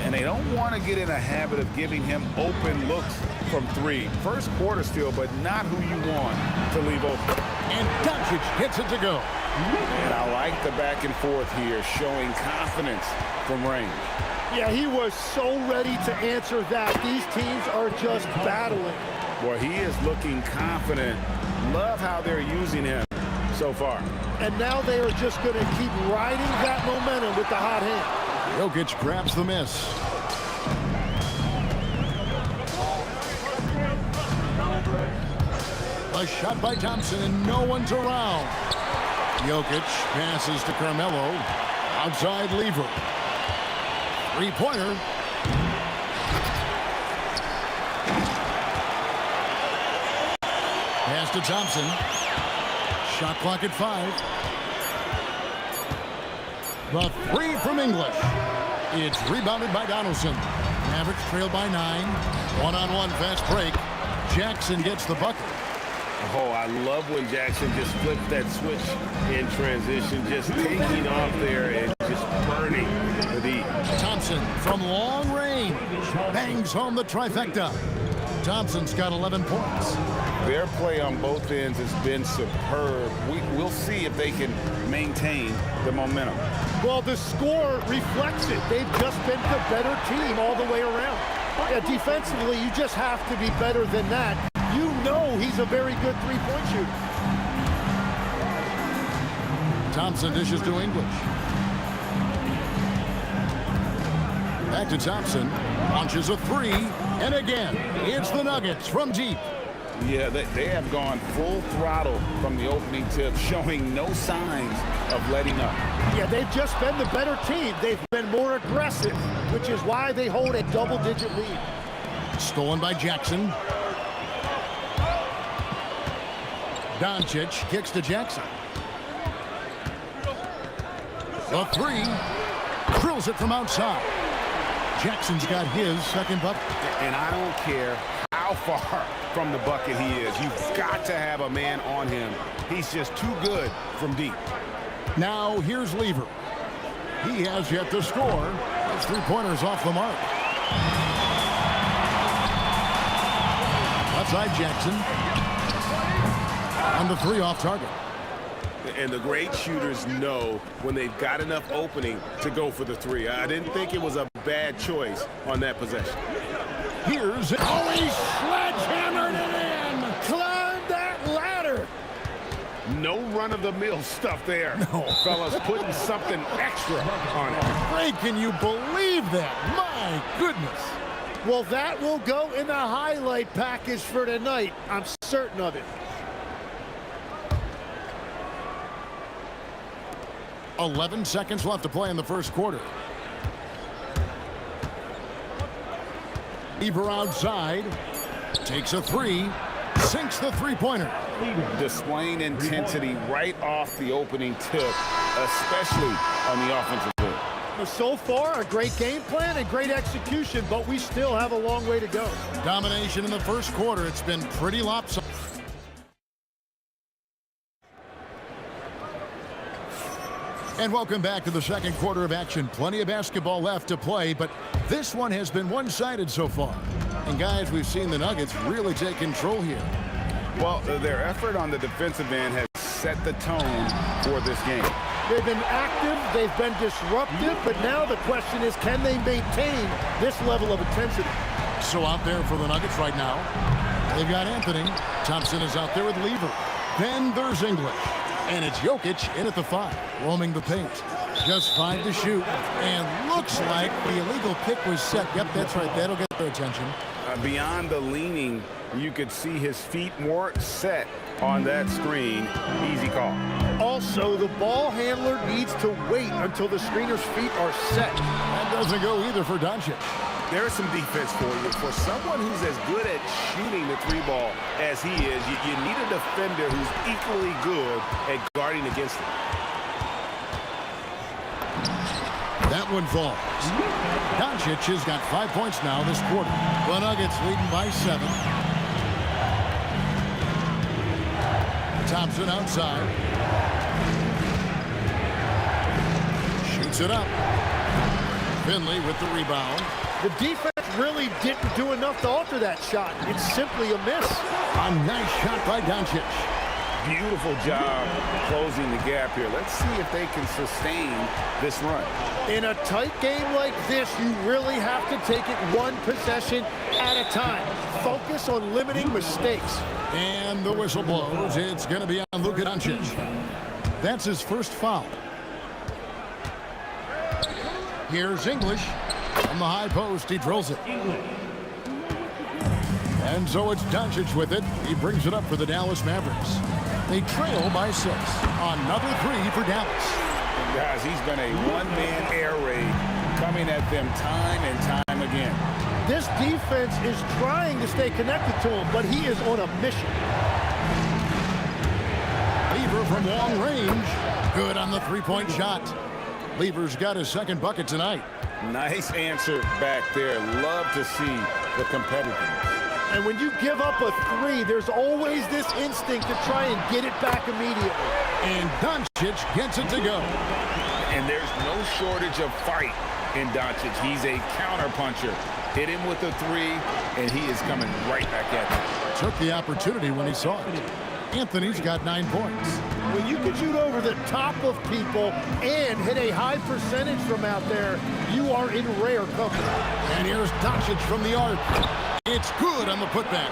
And they don't want to get in a habit of giving him open looks from 3. First quarter still, but not who you want to leave open. And Doncic gets it to go. And I like the back and forth here, showing confidence from range. Yeah, he was so ready to answer that. These teams are just battling. Boy, he is looking confident. Love how they're using him so far. And now they are just going to keep riding that momentum with the hot hand. Jokic grabs the miss. A shot by Thompson and no one's around. Jokic passes to Carmelo. Outside Lever. Three-pointer. Pass to Thompson. Shot clock at 5. The 3 from English. It's rebounded by Donaldson. Mavericks trailed by 9. One-on-one fast break. Jackson gets the bucket. Oh, I love when Jackson just flipped that switch in transition, just taking off there and just burning the D. Thompson from long range bangs home the trifecta. Thompson's got 11 points. Their play on both ends has been superb. We'll see if they can maintain the momentum. Well, the score reflects it. They've just been the better team all the way around. Yeah, defensively, you just have to be better than that. You know he's a very good three-point shooter. Thompson dishes to English. Back to Thompson. Launches a 3. And again, it's the Nuggets from deep. Yeah, they have gone full throttle from the opening tip, showing no signs of letting up. Yeah, they've just been the better team. They've been more aggressive, which is why they hold a double-digit lead. Stolen by Jackson. Doncic kicks to Jackson. The 3. Drills it from outside. Jackson's got his second bucket. And I don't care how far from the bucket he is. You've got to have a man on him. He's just too good from deep. Now here's Lever. He has yet to score. His three-pointers off the mark. Outside Jackson. And the 3 off target. And the great shooters know when they've got enough opening to go for the 3. I didn't think it was a bad choice on that possession. Here's it. Oh, he sledgehammered it in. Climb that ladder. No run-of-the-mill stuff there. No. Fellas putting something extra on it. Ray, can you believe that? My goodness. Well, that will go in the highlight package for tonight. I'm certain of it. 11 seconds left to play in the first quarter. Lever outside. Takes a three. Sinks the three-pointer. Displaying intensity right off the opening tip, especially on the offensive end. So far, a great game plan and great execution, but we still have a long way to go. Domination in the first quarter. It's been pretty lopsided. And welcome back to the second quarter of action. Plenty of basketball left to play, but this one has been one-sided so far. And guys, we've seen the Nuggets really take control here. Well, their effort on the defensive end has set the tone for this game. They've been active, they've been disruptive, but now the question is, can they maintain this level of intensity? So out there for the Nuggets right now, they've got Anthony. Thompson is out there with Lever. Then there's English. And it's Jokic in at the 5, roaming the paint. Just 5 to shoot. And looks like the illegal pick was set. Yep, that's right. That'll get their attention. Beyond the leaning, you could see his feet more set on that screen. Easy call. Also, the ball handler needs to wait until the screener's feet are set. That doesn't go either for Doncic. There's some defense for you. For someone who's as good at shooting the three ball as he is, you need a defender who's equally good at guarding against him. That one falls. Doncic has got 5 points now this quarter. The Nuggets leading by 7. Thompson outside. Shoots it up. Finley with the rebound. The defense really didn't do enough to alter that shot. It's simply a miss. A nice shot by Doncic. Beautiful job closing the gap here. Let's see if they can sustain this run. In a tight game like this, you really have to take it one possession at a time. Focus on limiting mistakes. And the whistle blows. It's going to be on Luka Doncic. That's his first foul. Here's English. On the high post, he drills it. And so it's Doncic with it. He brings it up for the Dallas Mavericks. They trail by 6. Another 3 for Dallas. Guys, he's been a one-man air raid coming at them time and time again. This defense is trying to stay connected to him, but he is on a mission. Lever from long range. Good on the three-point shot. Lever's got his second bucket tonight. Nice answer back there. Love to see the competitiveness. And when you give up a 3, there's always this instinct to try and get it back immediately. And Doncic gets it to go. And there's no shortage of fight in Doncic. He's a counterpuncher. Hit him with a 3, and he is coming right back at you. Took the opportunity when he saw it. Anthony's got 9 points. When you can shoot over the top of people and hit a high percentage from out there, you are in rare company. And here's Doncic from the arc. It's good on the putback.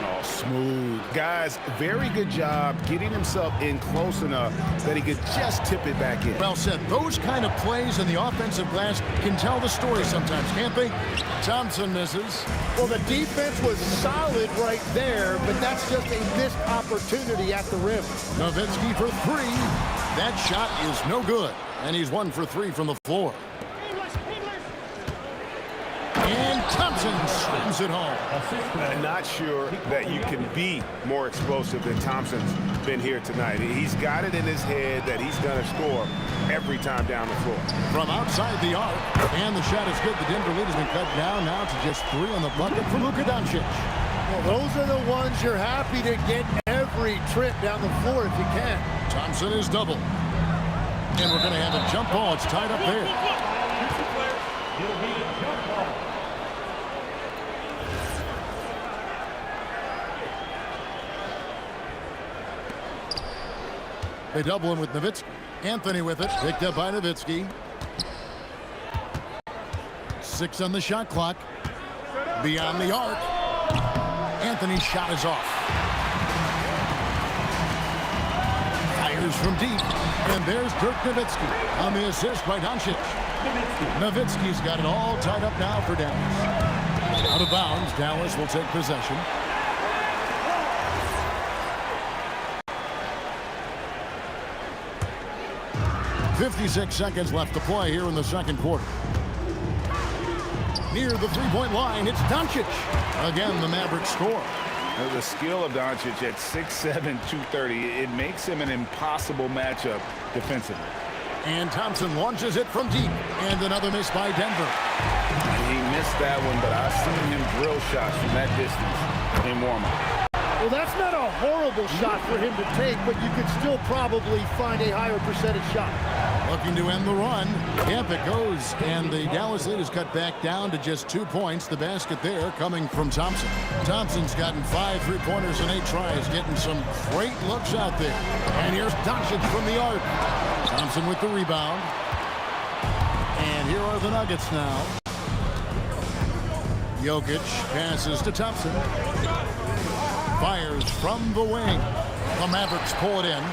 Oh, smooth. Guys, very good job getting himself in close enough that he could just tip it back in. Well said. Those kind of plays in the offensive glass can tell the story sometimes, can't they? Thompson misses. Well, the defense was solid right there, but that's just a missed opportunity at the rim. Nowitzki for 3. That shot is no good, and he's 1 for 3 from the floor. And Thompson slams it home. I'm not sure that you can be more explosive than Thompson's been here tonight. He's got it in his head that he's going to score every time down the floor. From outside the arc, and the shot is good. The Denver lead has been cut down now to just 3 on the bucket for Luka Doncic. Well, those are the ones you're happy to get every trip down the floor if you can. Thompson is double. And we're going to have a jump ball. It's tied up there. They double him with Nowitzki. Anthony with it. Picked up by Nowitzki. 6 on the shot clock. Beyond the arc. Anthony's shot is off. Fires from deep. And there's Dirk Nowitzki on the assist by Doncic. Nowitzki's got it all tied up now for Dallas. Out of bounds. Dallas will take possession. .56 seconds left to play here in the second quarter. Near the three-point line, it's Doncic. Again, the Mavericks score. The skill of Doncic at 6'7", 230, it makes him an impossible matchup defensively. And Thompson launches it from deep. And another miss by Denver. He missed that one, but I've seen him drill shots from that distance in warm-up. Well, that's not a horrible shot for him to take, but you could still probably find a higher percentage shot. Looking to end the run. Camp it goes, and the Dallas lead is cut back down to just 2 points. The basket there coming from Thompson. Thompson's gotten 5 3-pointers and 8 tries, getting some great looks out there. And here's Doncic from the arc. Thompson with the rebound. And here are the Nuggets now. Jokic passes to Thompson. Fires from the wing. The Mavericks pull it in.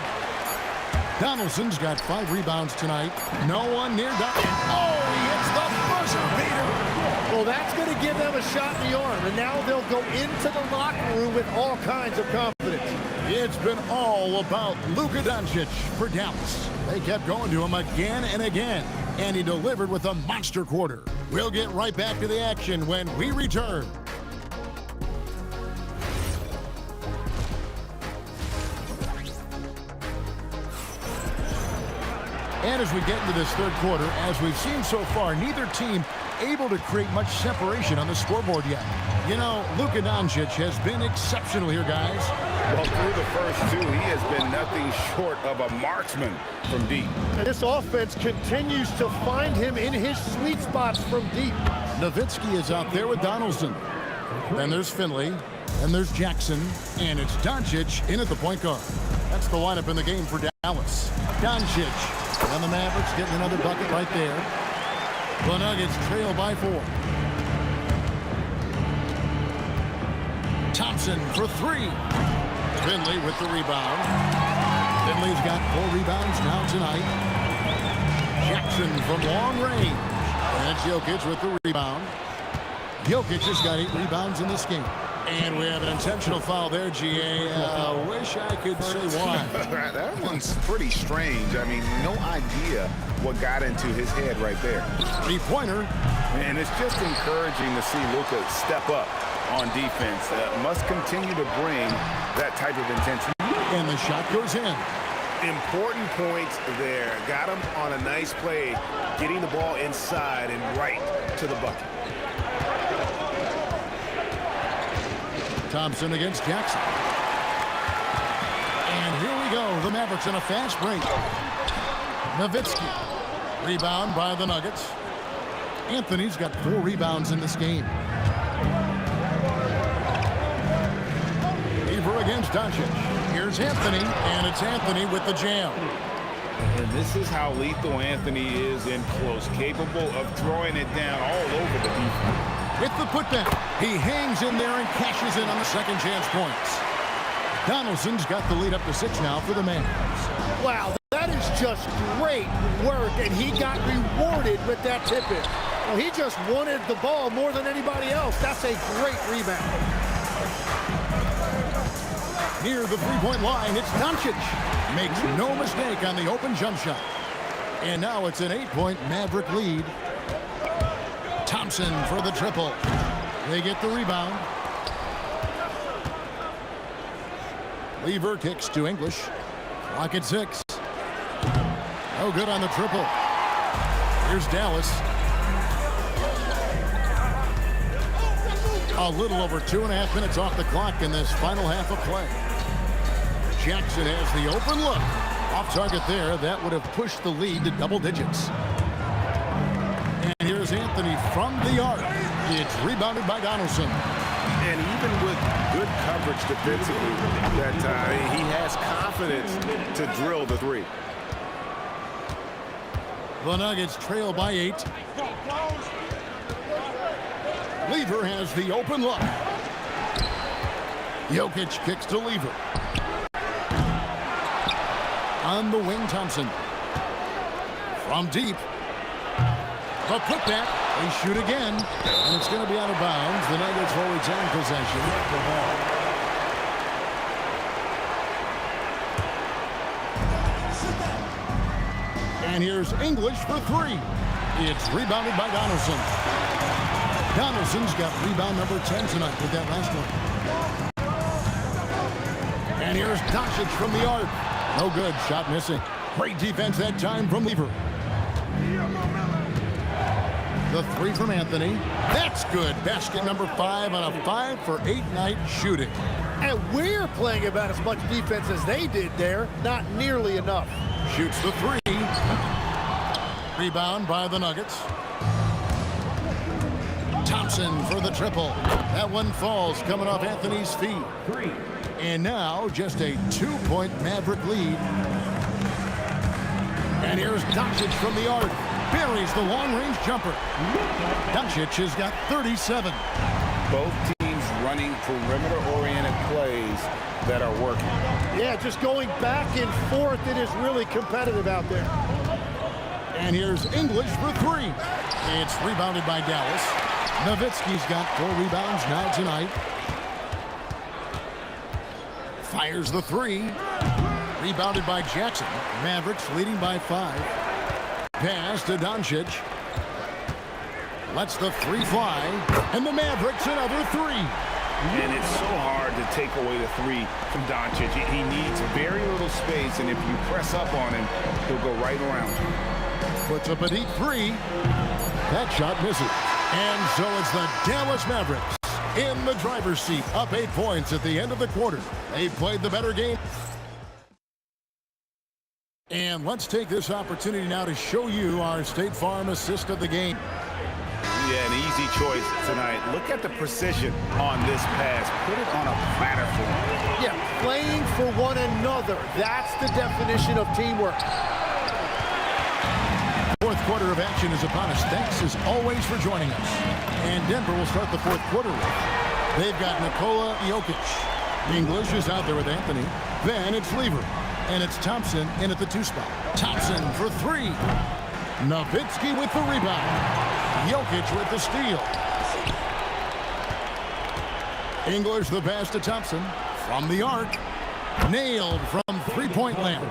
Donaldson's got 5 rebounds tonight. No one near Doncic. Oh, he hits the buzzer beater. Well, that's going to give them a shot in the arm, and now they'll go into the locker room with all kinds of confidence. It's been all about Luka Doncic for Dallas. They kept going to him again and again, and he delivered with a monster quarter. We'll get right back to the action when we return. And as we get into this third quarter, as we've seen so far, neither team able to create much separation on the scoreboard yet. You know, Luka Doncic has been exceptional here, guys. Well, through the first 2, he has been nothing short of a marksman from deep. And this offense continues to find him in his sweet spots from deep. Nowitzki is out there with Donaldson. Then there's Finley. And there's Jackson. And it's Doncic in at the point guard. That's the lineup in the game for Dallas. Doncic. And the Mavericks getting another bucket right there. The Nuggets trail by 4. Thompson for 3. Finley with the rebound. Finley's got 4 rebounds now tonight. Jackson from long range. And it's Jokic with the rebound. Jokic has got 8 rebounds in this game. And we have an intentional foul there, GA. Wish I could say why. That one's pretty strange. I mean, no idea what got into his head right there. 3-pointer. And it's just encouraging to see Luka step up on defense. Must continue to bring that type of intensity. And the shot goes in. Important points there. Got him on a nice play, getting the ball inside and right to the bucket. Thompson against Jackson. And here we go. The Mavericks in a fast break. Nowitzki. Rebound by the Nuggets. Anthony's got 4 rebounds in this game. Weaver against Doncic. Here's Anthony, and it's Anthony with the jam. And this is how lethal Anthony is in close, capable of throwing it down all over the defense. With the putback, he hangs in there and cashes in on the second chance points. Donaldson's got the lead up to 6 now for the Mavs. Wow, that is just great work, and he got rewarded with that tip-in. Well, he just wanted the ball more than anybody else. That's a great rebound. Near the 3-point line, it's Doncic. Makes no mistake on the open jump shot. And now it's an 8-point Maverick lead. Thompson for the triple. They get the rebound. Weaver kicks to English. Clock at 6. No good on the triple. Here's Dallas. A little over 2.5 minutes off the clock in this final half of play. Jackson has the open look. Off target there. That would have pushed the lead to double digits. And here's Anthony from the arc. It's rebounded by Donaldson. And even with good coverage defensively that time, he has confidence to drill the 3. The Nuggets trail by 8. Lever has the open look. Jokic kicks to Lever. On the wing, Thompson. From deep. The putback. They shoot again. And it's going to be out of bounds. The Nuggets will retain possession. And here's English for 3. It's rebounded by Donaldson. Donaldson's got rebound number 10 tonight with that last one. And here's Doncic from the arc. No good. Shot missing. Great defense that time from Lever. The three from Anthony. That's good. Basket number 5 on a 5-for-8 night shooting. And we're playing about as much defense as they did there. Not nearly enough. Shoots the three. Rebound by the Nuggets. Thompson for the triple. That one falls coming off Anthony's feet. And now just a 2-point Maverick lead. And here's Doncic from the arc. Buries the long-range jumper. Doncic has got 37. Both teams running perimeter-oriented plays that are working. Yeah, just going back and forth. It is really competitive out there. And here's English for three. It's rebounded by Dallas. Nowitzki's got 4 rebounds now tonight. Fires the three. Rebounded by Jackson. Mavericks leading by 5. Pass to Doncic. Lets the three fly. And the Mavericks another 3. And it's so hard to take away the 3 from Doncic. He needs very little space, and if you press up on him, he'll go right around you. Puts up a deep 3. That shot misses. And so it's the Dallas Mavericks in the driver's seat, up 8 points at the end of the quarter. They played the better game. And let's take this opportunity now to show you our State Farm assist of the game. Yeah, an easy choice tonight. Look at the precision on this pass. Put it on a platter for him. Yeah, playing for one another. That's the definition of teamwork. Fourth quarter of action is upon us. Thanks as always for joining us. And Denver will start the fourth quarter with. They've got Nikola Jokic. English is out there with Anthony. Then it's Lever. And it's Thompson in at the 2 spot. Thompson for 3. Nowitzki with the rebound. Jokic with the steal. English the pass to Thompson. From the arc. Nailed from three-point land.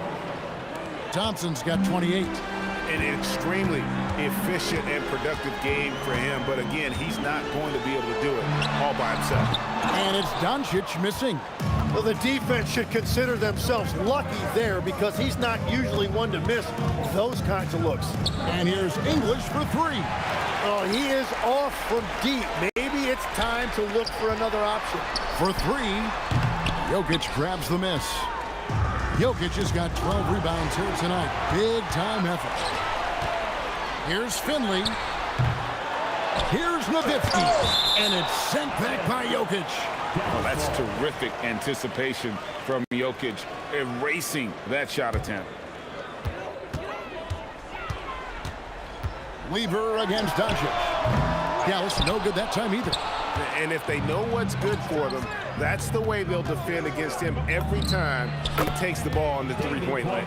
Thompson's got 28. An extremely efficient and productive game for him, but again, he's not going to be able to do it all by himself. And it's Doncic missing. Well, the defense should consider themselves lucky there because he's not usually one to miss those kinds of looks. And here's English for 3. Oh, he is off from deep. Maybe it's time to look for another option. For 3, Jokic grabs the miss. Jokic has got 12 rebounds here tonight. Big time effort. Here's Finley. Here's Nowitzki. And it's sent back by Jokic. Well, that's terrific anticipation from Jokic, erasing that shot attempt. Lever against Doncic. Dallas no good that time either. And if they know what's good for them, that's the way they'll defend against him every time he takes the ball on the three-point line.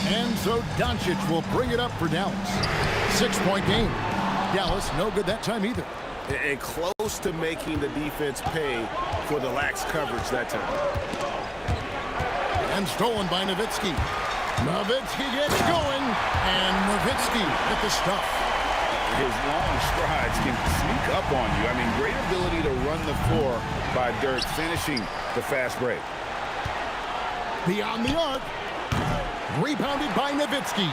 And so Doncic will bring it up for Dallas. 6-point game. Dallas no good that time either. And close to making the defense pay for the lax coverage that time. And stolen by Nowitzki. Nowitzki gets going. And Nowitzki with the stuff. His long strides can sneak up on you. I mean, great ability to run the floor by Dirk, finishing the fast break. Beyond the arc. Rebounded by Nowitzki.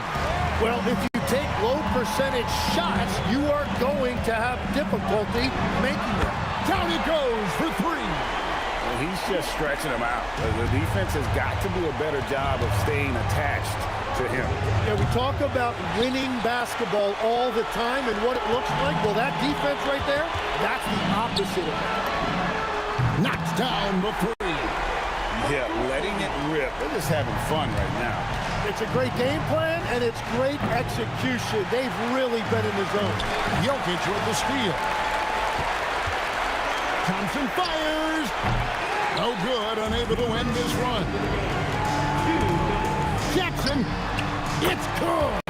Well, if you take low percentage shots, you are going to have difficulty making them. Down he goes for 3. Well, he's just stretching them out. The defense has got to do a better job of staying attached to him. Yeah, we talk about winning basketball all the time and what it looks like. Well, that defense right there, that's the opposite of that. Knocks down the 3. Yeah, letting it rip. They're just having fun right now. It's a great game plan, and it's great execution. They've really been in the zone. Jokic with the steal. Thompson fires. No good, unable to end this run. Jackson, it's good.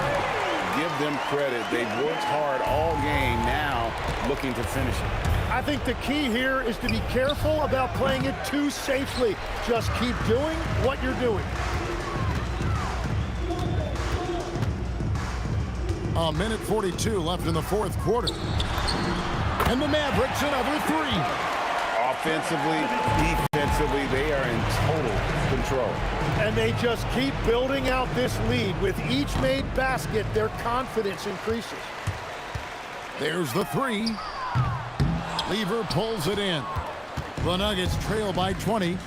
Give them credit. They've worked hard all game, now looking to finish it. I think the key here is to be careful about playing it too safely. Just keep doing what you're doing. A minute 42 left in the fourth quarter. And the Mavericks another three. Offensively, defensively, they are in total control. And they just keep building out this lead. With each made basket, their confidence increases. There's the three. Lever pulls it in. The Nuggets trail by 20.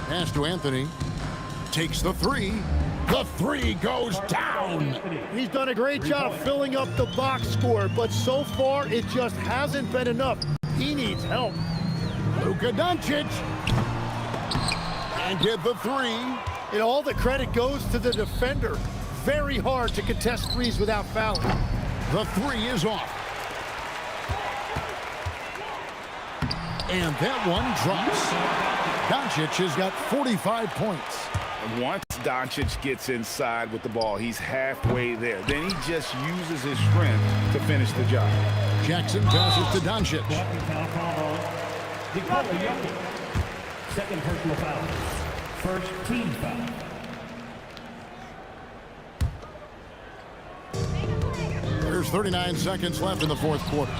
Pass to Anthony. Takes the three. The three goes down. He's done a great job filling up the box score, but so far it just hasn't been enough. He needs help. Luka Doncic. And get the three. And all the credit goes to the defender. Very hard to contest threes without fouling. The three is off. And that one drops. Doncic has got 45 points. Once Doncic gets inside with the ball, he's halfway there. Then he just uses his strength to finish the job. Jackson passes to Doncic. Second personal foul. First team foul. There's 39 seconds left in the fourth quarter.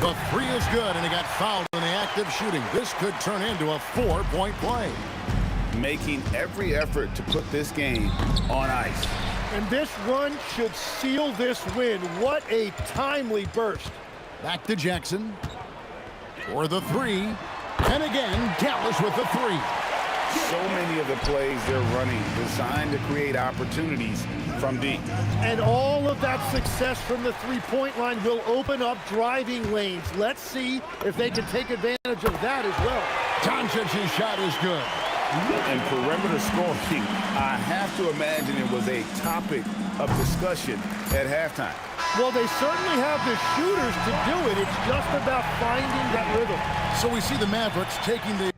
The three is good, and he got fouled in the act of shooting. This could turn into a 4-point play. Making every effort to put this game on ice. And this run should seal this win. What a timely burst. Back to Jackson for the three. And again, Dallas with the three. So many of the plays they're running designed to create opportunities from deep. And all of that success from the three-point line will open up driving lanes. Let's see if they can take advantage of that as well. Doncic's shot is good. And perimeter scoring, I have to imagine it was a topic of discussion at halftime. Well, they certainly have the shooters to do it. It's just about finding that rhythm. So we see the Mavericks taking the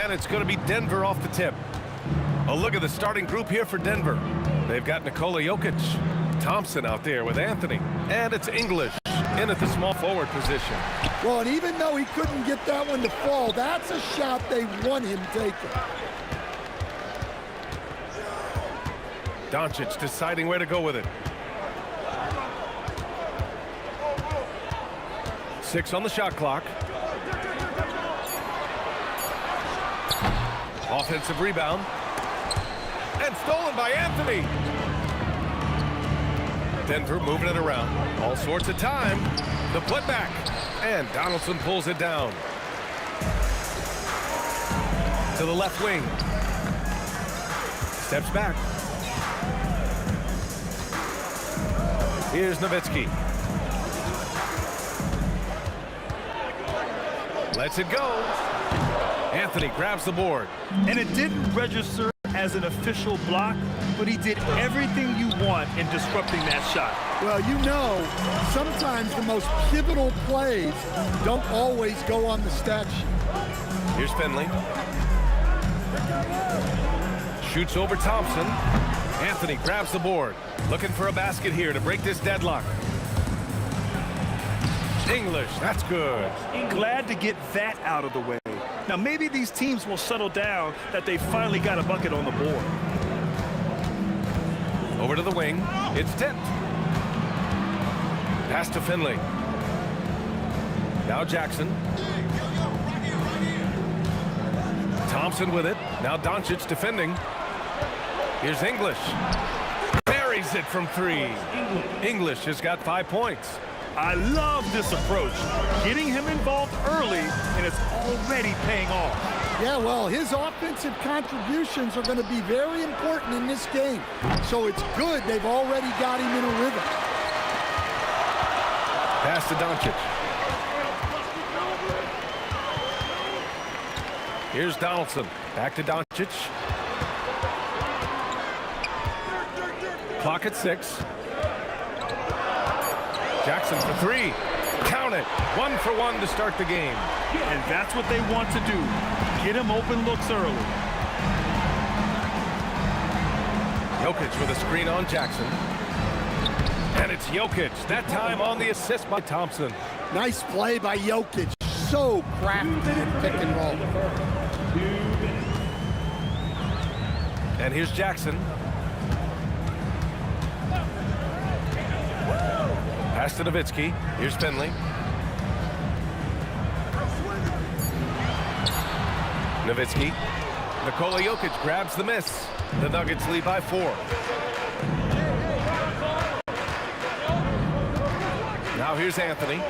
And it's going to be Denver off the tip. A look at the starting group here for Denver. They've got Nikola Jokic, Thompson out there with Anthony, and it's English in at the small forward position. Well, and even though he couldn't get that one to fall, that's a shot they want him taking. Doncic deciding where to go with it. 6 on the shot clock. Offensive rebound. And stolen by Anthony. Denver moving it around. All sorts of time. The putback. And Donaldson pulls it down. To the left wing. Steps back. Here's Nowitzki. Lets it go. Anthony grabs the board. And it didn't register as an official block, but he did everything you want in disrupting that shot. Well, you know, sometimes the most pivotal plays don't always go on the stat sheet. Here's Finley. Shoots over Thompson. Anthony grabs the board. Looking for a basket here to break this deadlock. English, that's good. Glad to get that out of the way. Now maybe these teams will settle down that they finally got a bucket on the board. Over to the wing. It's tipped. Pass to Finley. Now Jackson. Thompson with it. Now Doncic defending. Here's English. Buries it from 3. English has got 5 points. I love this approach. Getting him involved early, and it's already paying off. Yeah, well, his offensive contributions are going to be very important in this game. So it's good they've already got him in a rhythm. Pass to Doncic. Here's Donaldson. Back to Doncic. Clock at 6. Jackson for 3. Count it. 1 for 1 to start the game. And that's what they want to do. Get him open looks early. Jokic with a screen on Jackson. And it's Jokic. That time on the assist by Thompson. Nice play by Jokic. So crafty in pick and roll. And here's Jackson. Pass to Nowitzki. Here's Finley. Nowitzki. Nikola Jokic grabs the miss. The Nuggets lead by 4. Now here's Anthony.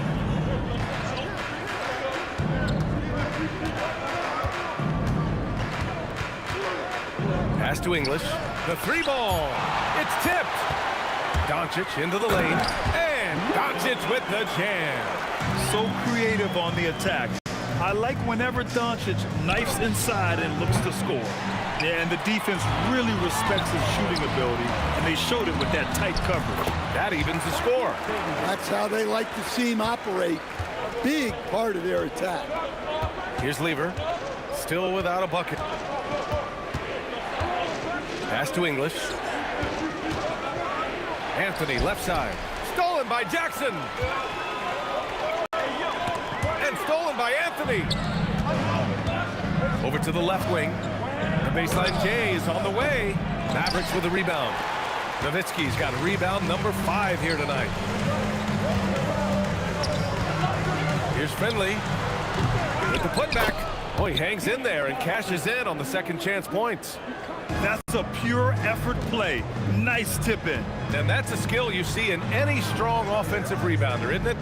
Pass to English. The 3-ball. It's tipped. Doncic into the lane. And Doncic with the jam. So creative on the attack. I like whenever Doncic knifes inside and looks to score. Yeah, and the defense really respects his shooting ability, and they showed it with that tight coverage. That evens the score. That's how they like to see him operate. Big part of their attack. Here's Lever. Still without a bucket. Pass to English. Anthony, left side. Stolen by Jackson. And stolen by Anthony. Over to the left wing. The baseline J is on the way. Mavericks with a rebound. Nowitzki's got rebound number 5 here tonight. Here's Finley with the putback. Oh, he hangs in there and cashes in on the second chance points. That's a pure effort play. Nice tip in. And that's a skill you see in any strong offensive rebounder, isn't it?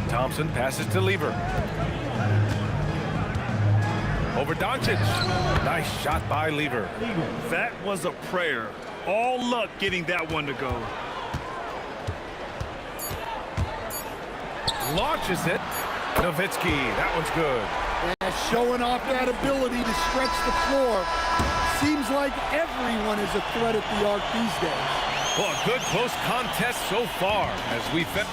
Thompson passes to Lever. Over Doncic. Nice shot by Lever. That was a prayer. All luck getting that one to go. Launches it. Nowitzki, that one's good. Yeah, showing off that ability to stretch the floor. Seems like everyone is a threat at the arc these days. Well, a good close contest so far as we fit.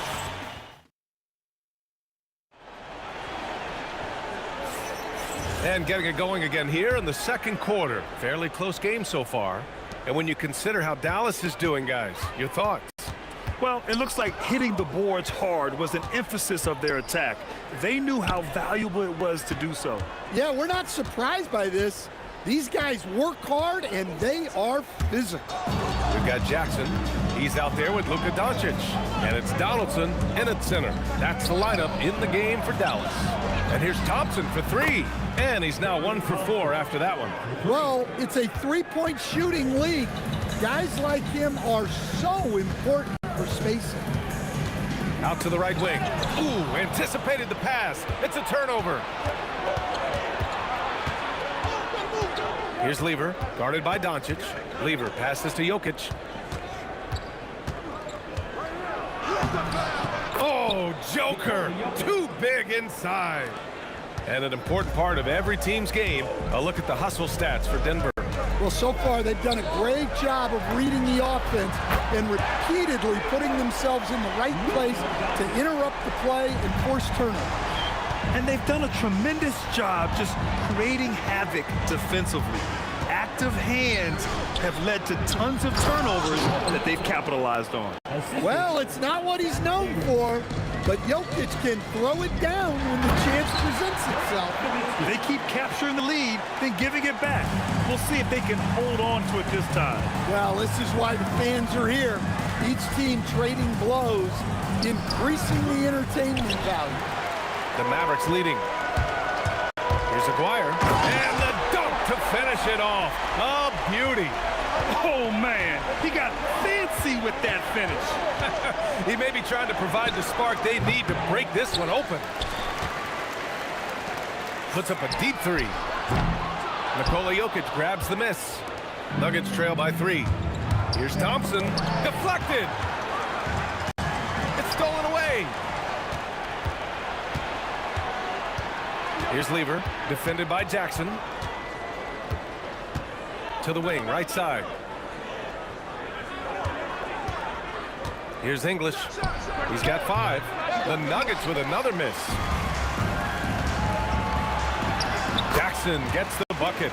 And getting it going again here in the second quarter. Fairly close game so far. And when you consider how Dallas is doing, guys, your thoughts? Well, it looks like hitting the boards hard was an emphasis of their attack. They knew how valuable it was to do so. Yeah, we're not surprised by this. These guys work hard, and they are physical. We've got Jackson. He's out there with Luka Doncic. And it's Donaldson in at center. That's the lineup in the game for Dallas. And here's Thompson for three. And he's now 1 for 4 after that one. Well, it's a three-point shooting league. Guys like him are so important for spacing. Out to the right wing. Ooh, anticipated the pass. It's a turnover. Here's Lever, guarded by Doncic. Lever passes to Jokic. Oh, Joker, too big inside. And an important part of every team's game, a look at the hustle stats for Denver. Well, so far they've done a great job of reading the offense and repeatedly putting themselves in the right place to interrupt the play and force turnovers. And they've done a tremendous job just creating havoc defensively. Active hands have led to tons of turnovers that they've capitalized on. Well, it's not what he's known for, but Jokic can throw it down when the chance presents itself. They keep capturing the lead, then giving it back. We'll see if they can hold on to it this time. Well, this is why the fans are here. Each team trading blows, increasing the entertainment value. The Mavericks leading. Here's Aguirre. And the dunk to finish it off. A beauty. Oh, man. He got fancy with that finish. He may be trying to provide the spark they need to break this one open. Puts up a deep three. Nikola Jokic grabs the miss. Nuggets trail by 3. Here's Thompson. Deflected. It's stolen away. Here's Lever, defended by Jackson. To the wing, right side. Here's English. He's got 5. The Nuggets with another miss. Jackson gets the bucket.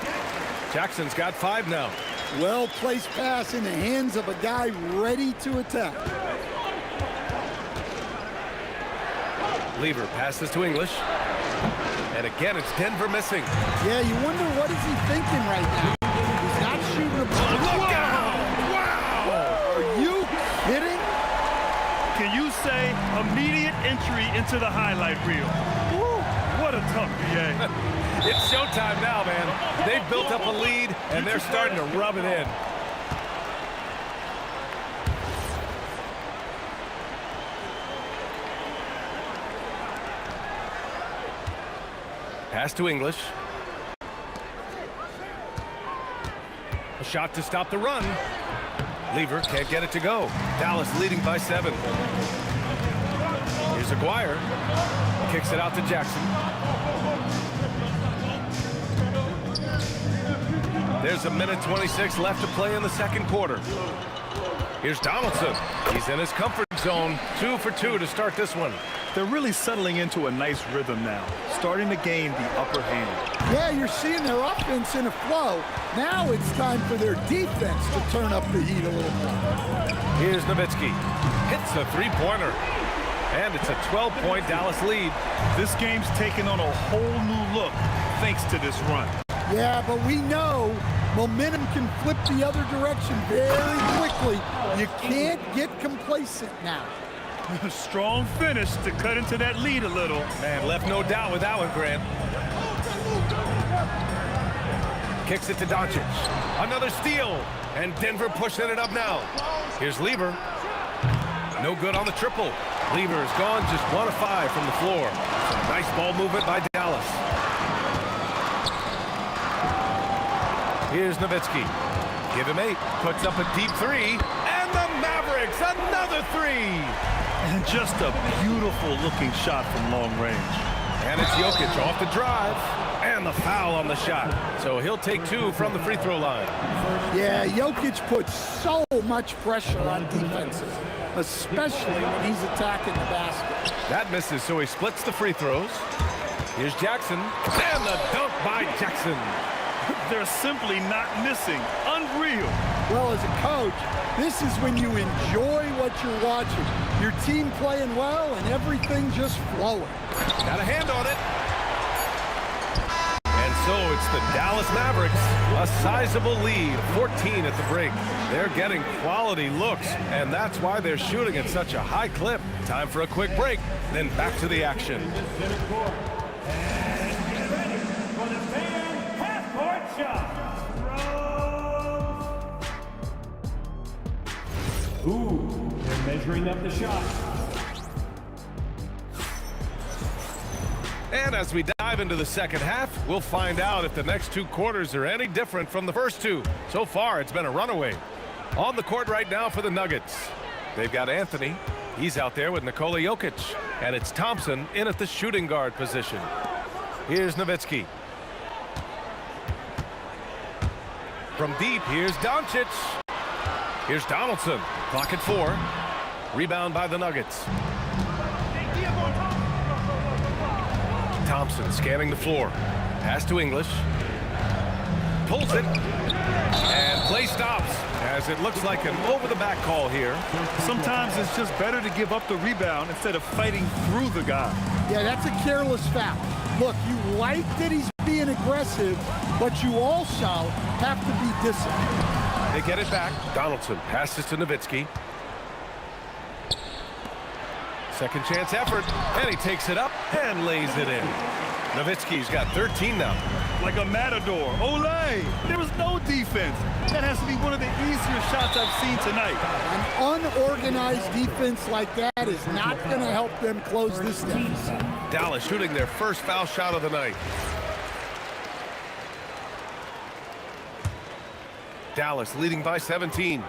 Jackson's got 5 now. Well-placed pass in the hands of a guy ready to attack. Lever passes to English. And again, it's Denver missing. Yeah, you wonder what is he thinking right now. He's not shooting the ball. Look out! Wow! Are you kidding? Can you say immediate entry into the highlight reel? Woo, what a tough BA. It's showtime now, man. They've built up a lead, and they're starting to rub it in. Pass to English. A shot to stop the run. Lever can't get it to go. Dallas leading by 7. Here's Aguirre. Kicks it out to Jackson. There's a minute 26 left to play in the second quarter. Here's Donaldson. He's in his comfort zone. 2 for 2 to start this one. They're really settling into a nice rhythm now, starting to gain the upper hand. Yeah, you're seeing their offense in a flow. Now it's time for their defense to turn up the heat a little more. Here's Nowitzki. Hits a three-pointer. And it's a 12-point Dallas lead. This game's taken on a whole new look thanks to this run. Yeah, but we know momentum can flip the other direction very quickly. You can't get complacent now. Strong finish to cut into that lead a little. Man, left no doubt with that one, Grant. Kicks it to Doncic. Another steal. And Denver pushing it up now. Here's Lever. No good on the triple. Lever is gone just 1 of 5 from the floor. Some nice ball movement by Dallas. Here's Nowitzki. Give him 8. Puts up a deep 3. And the Mavericks, another 3. And just a beautiful looking shot from long range. And it's Jokic off the drive. And the foul on the shot. So he'll take 2 from the free throw line. Yeah, Jokic puts so much pressure on defenses, especially when he's attacking the basket. That misses, so he splits the free throws. Here's Jackson, and the dunk by Jackson. They're simply not missing. Unreal. Well, as a coach, this is when you enjoy what you're watching. Your team playing well and everything just flowing. Got a hand on it. And so it's the Dallas Mavericks, a sizable lead, 14 at the break. They're getting quality looks, and that's why they're shooting at such a high clip. Time for a quick break, then back to the action. Ooh, they're measuring up the shot. And as we dive into the second half, we'll find out if the next 2 quarters are any different from the first 2. So far, it's been a runaway. On the court right now for the Nuggets. They've got Anthony. He's out there with Nikola Jokic. And it's Thompson in at the shooting guard position. Here's Nowitzki. From deep, here's Doncic. Here's Donaldson. Clock at 4. Rebound by the Nuggets. Thompson scanning the floor. Pass to English. Pulls it. And play stops as it looks like an over-the-back call here. Sometimes it's just better to give up the rebound instead of fighting through the guy. Yeah, that's a careless foul. Look, you like that he's being aggressive, but you also have to be disciplined. They get it back. Donaldson passes to Nowitzki. Second chance effort, and he takes it up and lays it in. Nowitzki's got 13 now. Like a matador. Olay! There was no defense. That has to be one of the easier shots I've seen tonight. An unorganized defense like that is not going to help them close this deficit. Dallas shooting their first foul shot of the night. Dallas leading by 17.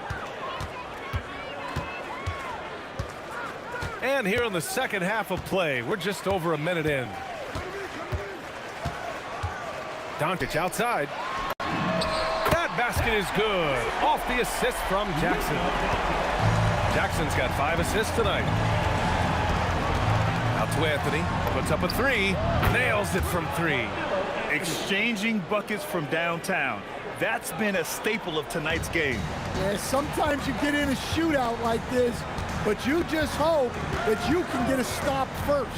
And here in the second half of play, we're just over a minute in. Doncic outside. That basket is good. Off the assist from Jackson. Jackson's got 5 assists tonight. Out to Anthony. Puts up a 3. Nails it from 3. Exchanging buckets from downtown. That's been a staple of tonight's game. Yeah, sometimes you get in a shootout like this, but you just hope that you can get a stop first.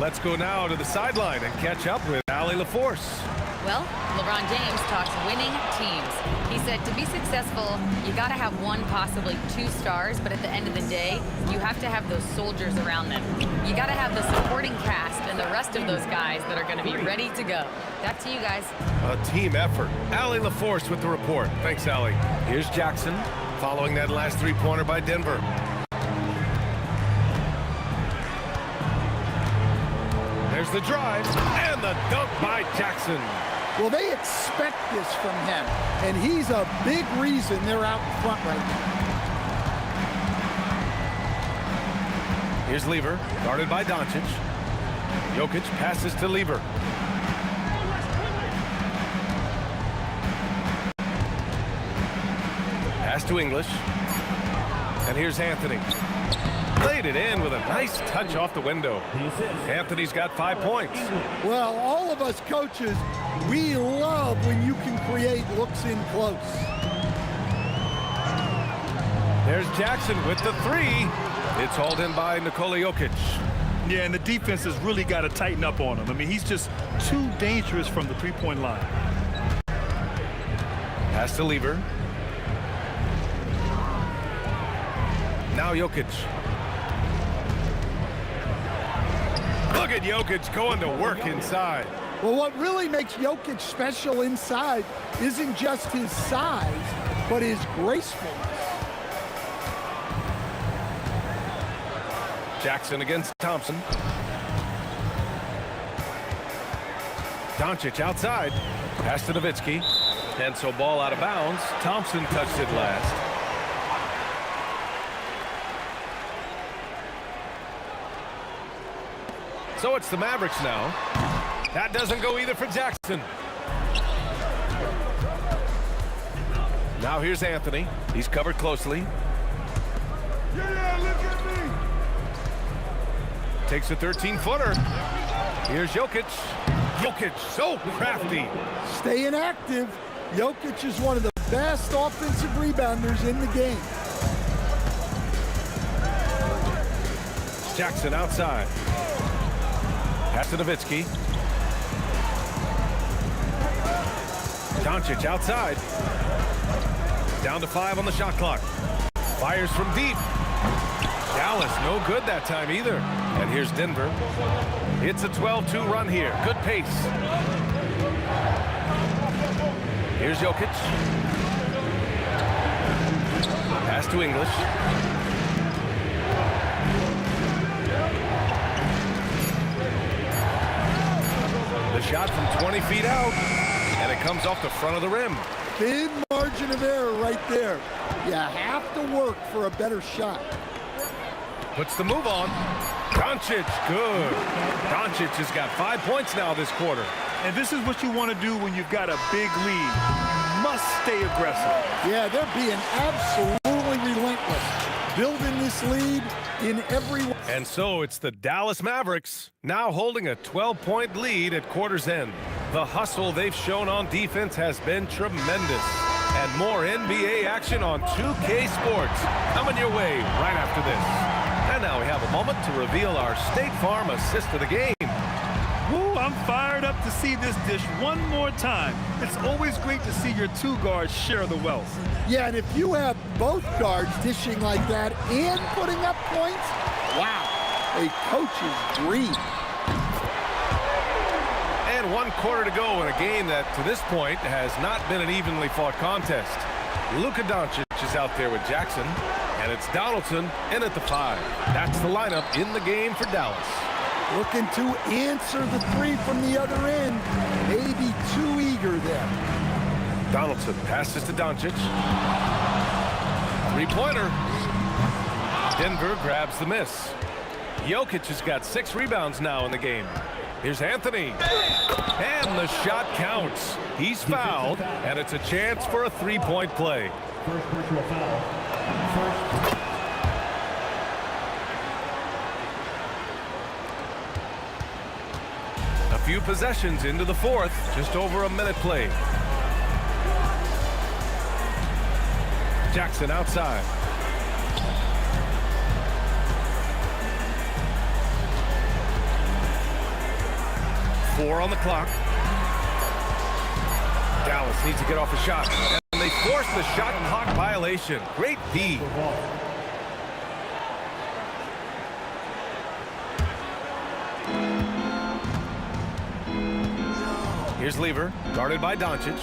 Let's go now to the sideline and catch up with Allie LaForce. Well, LeBron James talks winning teams. He said to be successful, you got to have 1, possibly 2 stars, but at the end of the day, you have to have those soldiers around them. You got to have the supporting cast and the rest of those guys that are going to be ready to go. Back to you guys. A team effort. Allie LaForce with the report. Thanks, Allie. Here's Jackson following that last 3-pointer by Denver. There's the drive and the dunk by Jackson. Well, they expect this from him, and he's a big reason they're out in front right now. Here's Lever, guarded by Doncic. Jokic passes to Lever. Pass to English. And here's Anthony. Laid it in with a nice touch off the window. Anthony's got 5 points. Well, all of us coaches, we love when you can create looks in close. There's Jackson with the 3. It's hauled in by Nikola Jokic. Yeah, and the defense has really got to tighten up on him. I mean, he's just too dangerous from the 3-point line. Pass to Lever. Now Jokic. Look at Jokic going to work inside. Well, what really makes Jokic special inside isn't just his size, but his gracefulness. Jackson against Thompson. Doncic outside. Pass to Nowitzki. And so ball out of bounds. Thompson touched it last. So it's the Mavericks now. That doesn't go either for Jackson. Now here's Anthony. He's covered closely. Yeah, look at me. Takes a 13-footer. Here's Jokic. Jokic, so crafty. Staying active. Jokic is one of the best offensive rebounders in the game. Jackson outside. Pass to Nowitzki. Doncic outside. Down to 5 on the shot clock. Fires from deep. Dallas no good that time either. And here's Denver. It's a 12-2 run here. Good pace. Here's Jokic. Pass to English. The shot from 20 feet out. And it comes off the front of the rim. Thin margin of error right there. You have to work for a better shot. Puts the move on. Doncic, good. Doncic has got 5 points now this quarter. And this is what you want to do when you've got a big lead. You must stay aggressive. Yeah, they're being absolutely relentless. Building this lead in every way. And so it's the Dallas Mavericks now holding a 12-point lead at quarter's end. The hustle they've shown on defense has been tremendous. And more NBA action on 2K Sports coming your way right after this. And now we have a moment to reveal our State Farm assist of the game. Woo, I'm fired up to see this dish one more time. It's always great to see your two guards share the wealth. Yeah, and if you have both guards dishing like that and putting up points, wow, a coach's dream. And 1 quarter to go in a game that, to this point, has not been an evenly fought contest. Luka Doncic is out there with Jackson, and it's Donaldson in at the 5. That's the lineup in the game for Dallas. Looking to answer the 3 from the other end. Maybe too eager there. Donaldson passes to Doncic. 3-pointer. Denver grabs the miss. Jokic has got 6 rebounds now in the game. Here's Anthony. And the shot counts. He's fouled, and it's a chance for a 3-point play. First personal foul. A few possessions into the 4th, just over a minute played. Jackson outside. Four on the clock. Dallas needs to get off a shot. And they force the shot clock violation. Great D. Here's Lever, guarded by Doncic.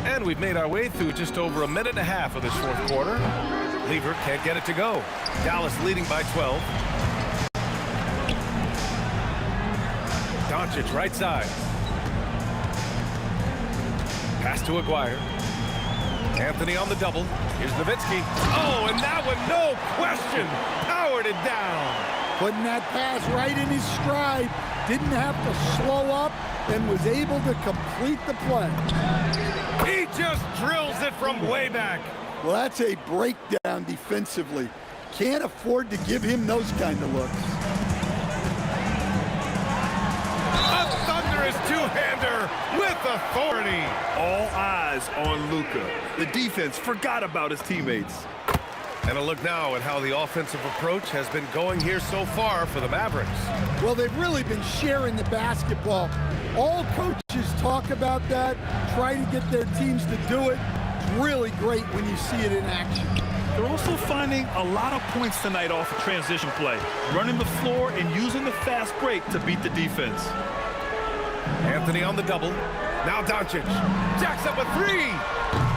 And we've made our way through just over a minute and a half of this 4th quarter. Lever can't get it to go. Dallas leading by 12. Doncic right side. Pass to Aguirre. Anthony on the double. Here's Nowitzki. Oh, and that one, no question, powered it down. Putting that pass right in his stride. Didn't have to slow up and was able to complete the play. He just drills it from way back. Well, that's a breakdown defensively. Can't afford to give him those kind of looks. A thunderous two-hander with authority. All eyes on Luka. The defense forgot about his teammates. And a look now at how the offensive approach has been going here so far for the Mavericks. Well, they've really been sharing the basketball. All coaches talk about that, try to get their teams to do it. It's really great when you see it in action. They're also finding a lot of points tonight off of transition play, running the floor and using the fast break to beat the defense. Anthony on the double. Now Doncic. Jacks up a 3.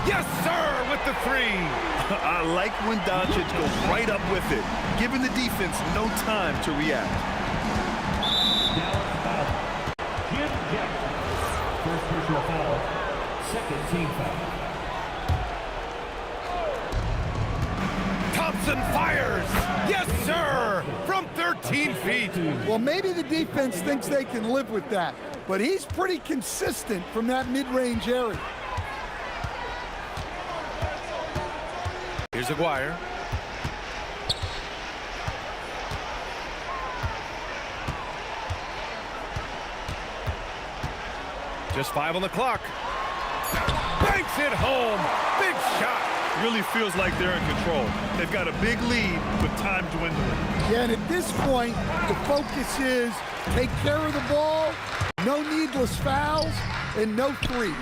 Yes, sir, with the 3. I like when Doncic goes right up with it, giving the defense no time to react. Dallas foul. Jim Jackson. First personal foul. Second team foul. Thompson fires. Yes, sir, from 13 feet. Well, maybe the defense thinks they can live with that, but he's pretty consistent from that mid-range area. Here's Aguirre. Just 5 on the clock. Banks it home. Big shot. Really feels like they're in control. They've got a big lead, but time dwindling. Yeah, and at this point, the focus is take care of the ball, no needless fouls, and no threes.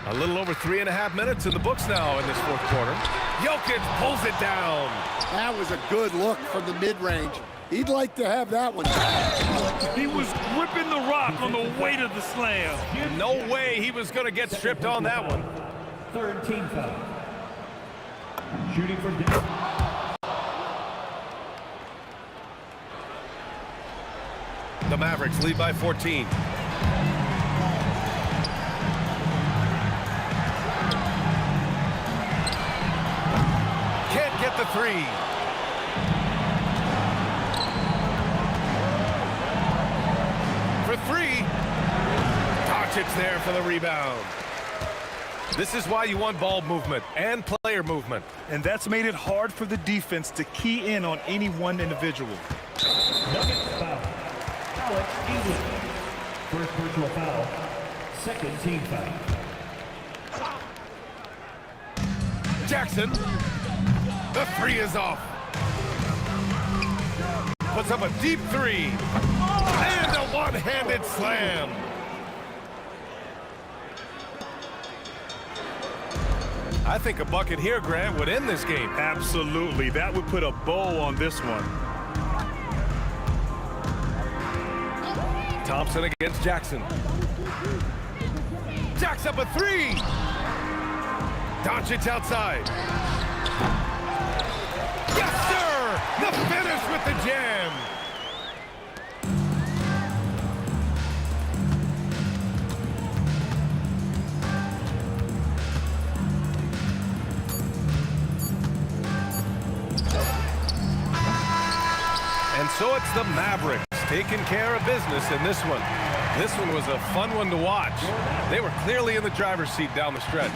A little over 3.5 minutes in the books now in this fourth quarter. Jokic pulls it down. That was a good look from the mid-range. He'd like to have that one. He was gripping the rock on the weight of the slam. No way he was going to get stripped on that one. Third team foul. Shooting for Denver. The Mavericks lead by 14. Can't get the three. For three. Doncic there for the rebound. This is why you want ball movement and player movement. And that's made it hard for the defense to key in on any one individual. Nuggets foul. Alex English. First personal foul. Second team foul. Jackson. The three is off. Puts up a deep three. And a one-handed slam. I think a bucket here, Grant, would end this game. Absolutely. That would put a bow on this one. Thompson against Jackson. Jacks up a three. Doncic outside. Yes, sir! The finish with the jam. And so it's the Mavericks taking care of business in this one. This one was a fun one to watch. They were clearly in the driver's seat down the stretch.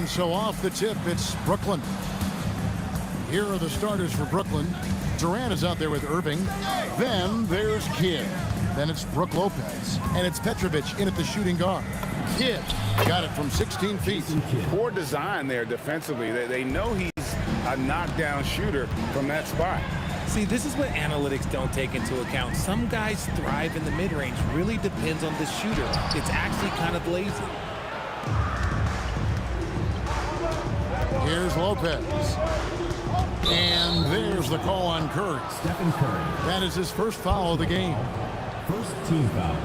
And so off the tip, it's Brooklyn. Here are the starters for Brooklyn. Durant is out there with Irving. Then there's Kidd. Then it's Brook Lopez. And it's Petrovic in at the shooting guard. Kidd got it from 16 feet. Poor design there defensively. They know he's a knockdown shooter from that spot. See, this is what analytics don't take into account. Some guys thrive in the mid-range. Really depends on the shooter. It's actually kind of lazy. Here's Lopez. And there's the call on Curry. Stephen Curry. That is his first foul of the game. First team foul.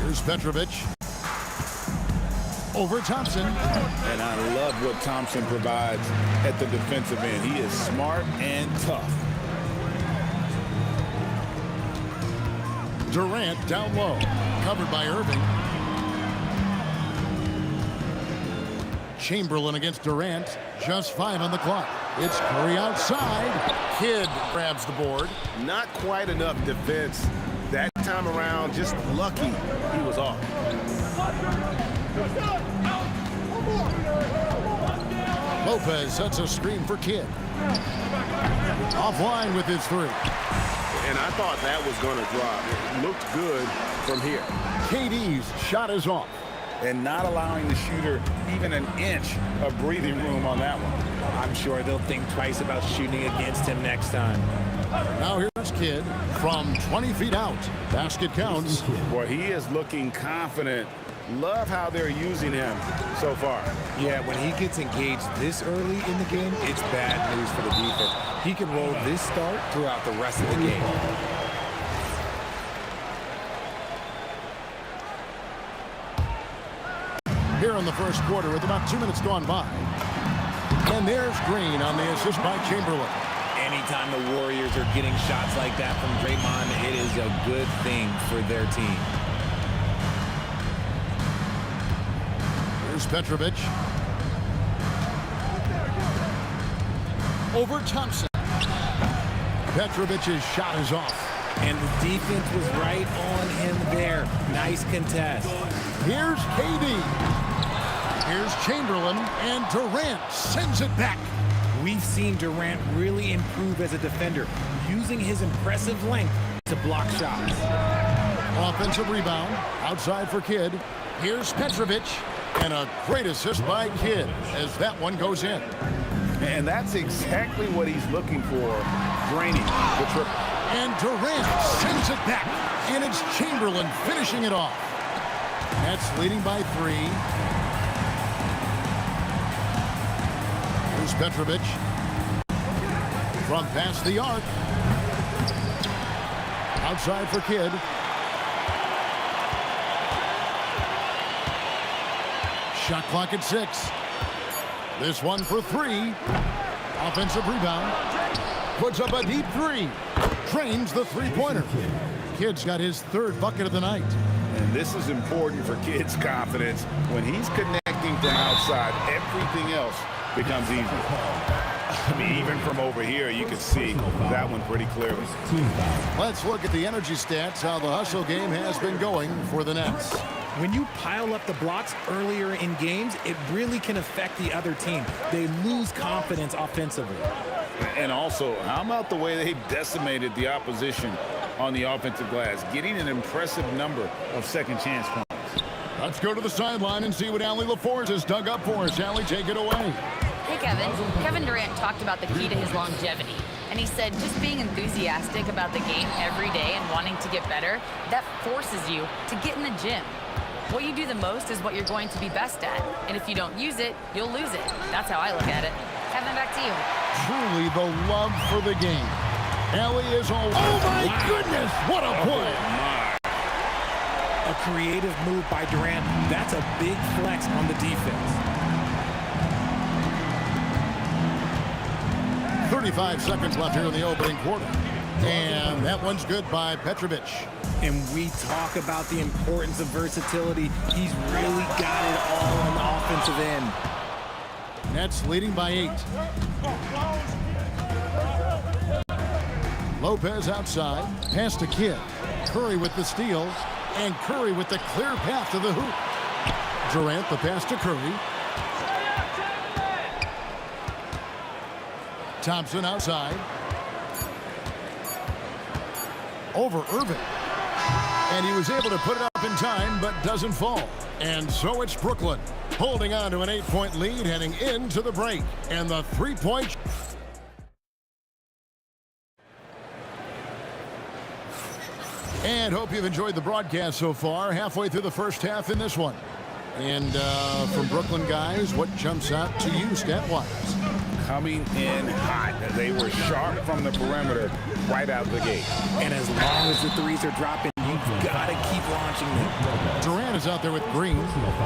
Here's Petrovic. Over Thompson. And I love what Thompson provides at the defensive end. He is smart and tough. Durant down low. Covered by Irving. Chamberlain against Durant. Just 5 on the clock. It's Curry outside. Kidd grabs the board. Not quite enough defense that time around. Just lucky he was off. Lopez sets a screen for Kidd. Offline with his 3. And I thought that was going to drop. It looked good from here. KD's shot is off. And not allowing the shooter even an inch of breathing room on that one. I'm sure they'll think twice about shooting against him next time. Now here's Kidd from 20 feet out. Basket counts. Boy, he is looking confident. Love how they're using him so far. Yeah, when he gets engaged this early in the game, it's bad news for the defense. He can roll this start throughout the rest of the game. Here in the first quarter with about 2 minutes gone by. And there's Green on the assist by Chamberlain. Anytime the Warriors are getting shots like that from Draymond, it is a good thing for their team. Here's Petrovic. Over Thompson. Petrovic's shot is off. And the defense was right on him there. Nice contest. Here's KD. Here's Chamberlain, and Durant sends it back. We've seen Durant really improve as a defender, using his impressive length to block shots. Offensive rebound, outside for Kidd. Here's Petrovic, and a great assist by Kidd as that one goes in. And that's exactly what he's looking for, draining the triple. And Durant sends it back, and it's Chamberlain finishing it off. Nets leading by 3. Here's Petrovic from past the arc. Outside for Kidd. Shot clock at 6. This one for 3. Offensive rebound. Puts up a deep 3. Trains the three-pointer. Kidd's got his 3rd bucket of the night. And this is important for Kidd's confidence. When he's connecting from outside, everything else becomes easy. I mean, even from over here, you can see that one pretty clearly. Let's look at the energy stats, how the hustle game has been going for the Nets. When you pile up the blocks earlier in games, it really can affect the other team. They lose confidence offensively. And also, how about the way they decimated the opposition on the offensive glass, getting an impressive number of second chance points. Let's go to the sideline and see what Allie LaForce has dug up for us. Allie, take it away. Hey, Kevin. Kevin Durant talked about the key to his longevity. And he said just being enthusiastic about the game every day and wanting to get better, that forces you to get in the gym. What you do the most is what you're going to be best at. And if you don't use it, you'll lose it. That's how I look at it. Kevin, back to you. Truly the love for the game. Allie is all... Oh, my goodness! What a play! A creative move by Durant. That's a big flex on the defense. 35 seconds left here in the opening quarter. And that one's good by Petrovic. And we talk about the importance of versatility. He's really got it all on the offensive end. Nets leading by 8. Lopez outside. Pass to Kidd. Curry with the steal. And Curry with the clear path to the hoop. Durant the pass to Curry. Thompson outside. Over Irving. And he was able to put it up in time, but doesn't fall. And so it's Brooklyn holding on to an 8-point lead heading into the break. And the three-point. And hope you've enjoyed the broadcast so far. Halfway through the first half in this one. And from Brooklyn guys, what jumps out to you stat-wise? Coming in hot. They were sharp from the perimeter right out the gate. And as long as the threes are dropping, you've got to keep launching them. Durant is out there with Green.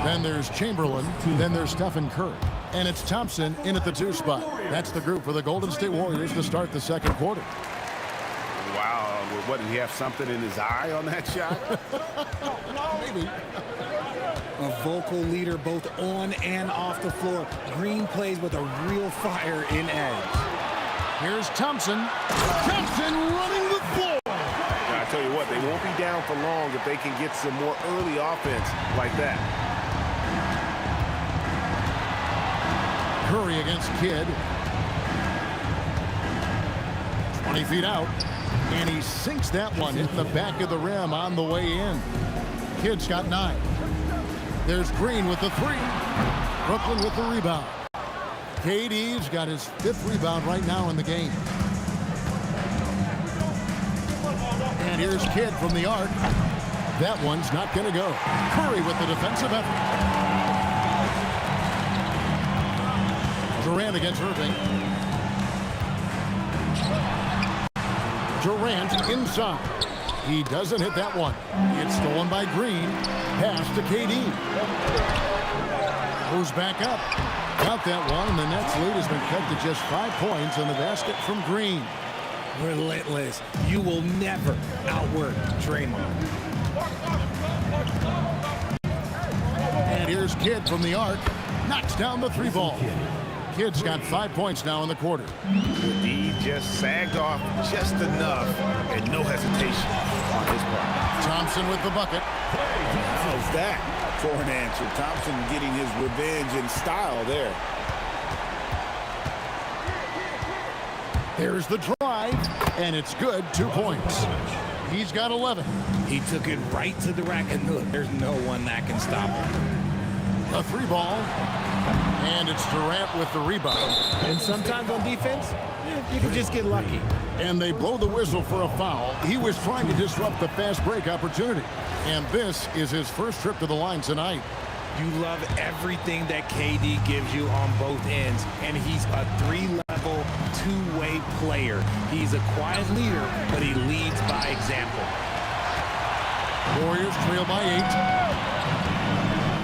Then there's Chamberlain. Then there's Stephen Curry. And it's Thompson in at the 2 spot. That's the group for the Golden State Warriors to start the second quarter. Wow. What, did he have something in his eye on that shot? Maybe. A vocal leader both on and off the floor. Green plays with a real fire in edge. Here's Thompson. Thompson running the floor. I tell you what, they won't be down for long if they can get some more early offense like that. Curry against Kidd. 20 feet out. And he sinks that one, hitting the back of the rim on the way in. Kidd's got 9. There's Green with the 3. Brooklyn with the rebound. KD's got his 5th rebound right now in the game. And here's Kidd from the arc. That one's not going to go. Curry with the defensive effort. Durant against Irving. Durant inside. He doesn't hit that one. It's stolen by Green. Pass to KD. Goes back up. Got that one, and the Nets lead has been cut to just 5 points on the basket from Green. Relentless. You will never outwork Draymond. And here's Kidd from the arc. Knocks down the 3 ball. Kidd's got 5 points now in the quarter. He just sagged off just enough and no hesitation on his part. Thompson with the bucket. How's that for an answer? Thompson getting his revenge in style there. There's the drive, and it's good. 2 points. He's got 11. He took it right to the rack, and look, there's no one that can stop him. A 3 ball. And it's Durant with the rebound. And sometimes on defense, you can just get lucky. And they blow the whistle for a foul. He was trying to disrupt the fast break opportunity. And this is his first trip to the line tonight. You love everything that KD gives you on both ends. And he's a 3-level, 2-way player. He's a quiet leader, but he leads by example. Warriors trail by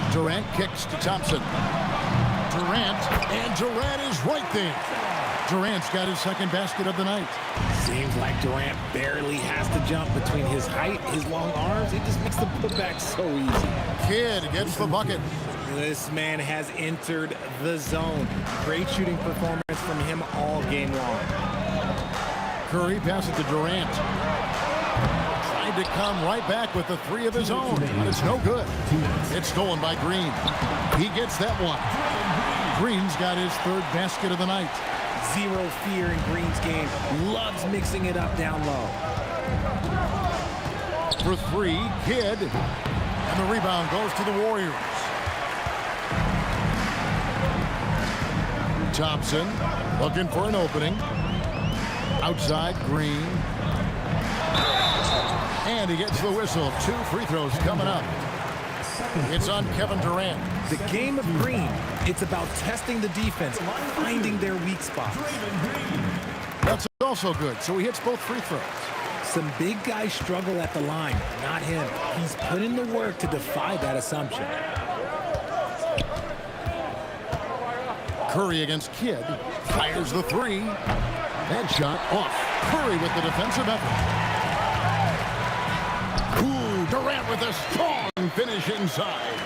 8. Durant kicks to Thompson. Durant, and Durant is right there. Durant's got his second basket of the night. Seems like Durant barely has to jump between his height, his long arms. He just makes the putback so easy. Kidd gets the bucket. This man has entered the zone. Great shooting performance from him all game long. Curry passes to Durant. Tried to come right back with the 3 of his own, but it's no good. It's stolen by Green. He gets that one. Green's got his 3rd basket of the night. Zero fear in Green's game. Loves mixing it up down low. For 3, Kidd. And the rebound goes to the Warriors. Thompson looking for an opening. Outside, Green. And he gets the whistle. 2 free throws coming up. It's on Kevin Durant. The game of Green, it's about testing the defense, finding their weak spots. That's also good, so he hits both free throws. Some big guys struggle at the line, not him. He's put in the work to defy that assumption. Curry against Kidd. Fires the 3. That shot off. Curry with the defensive effort. Ooh, Durant with a strong finish inside.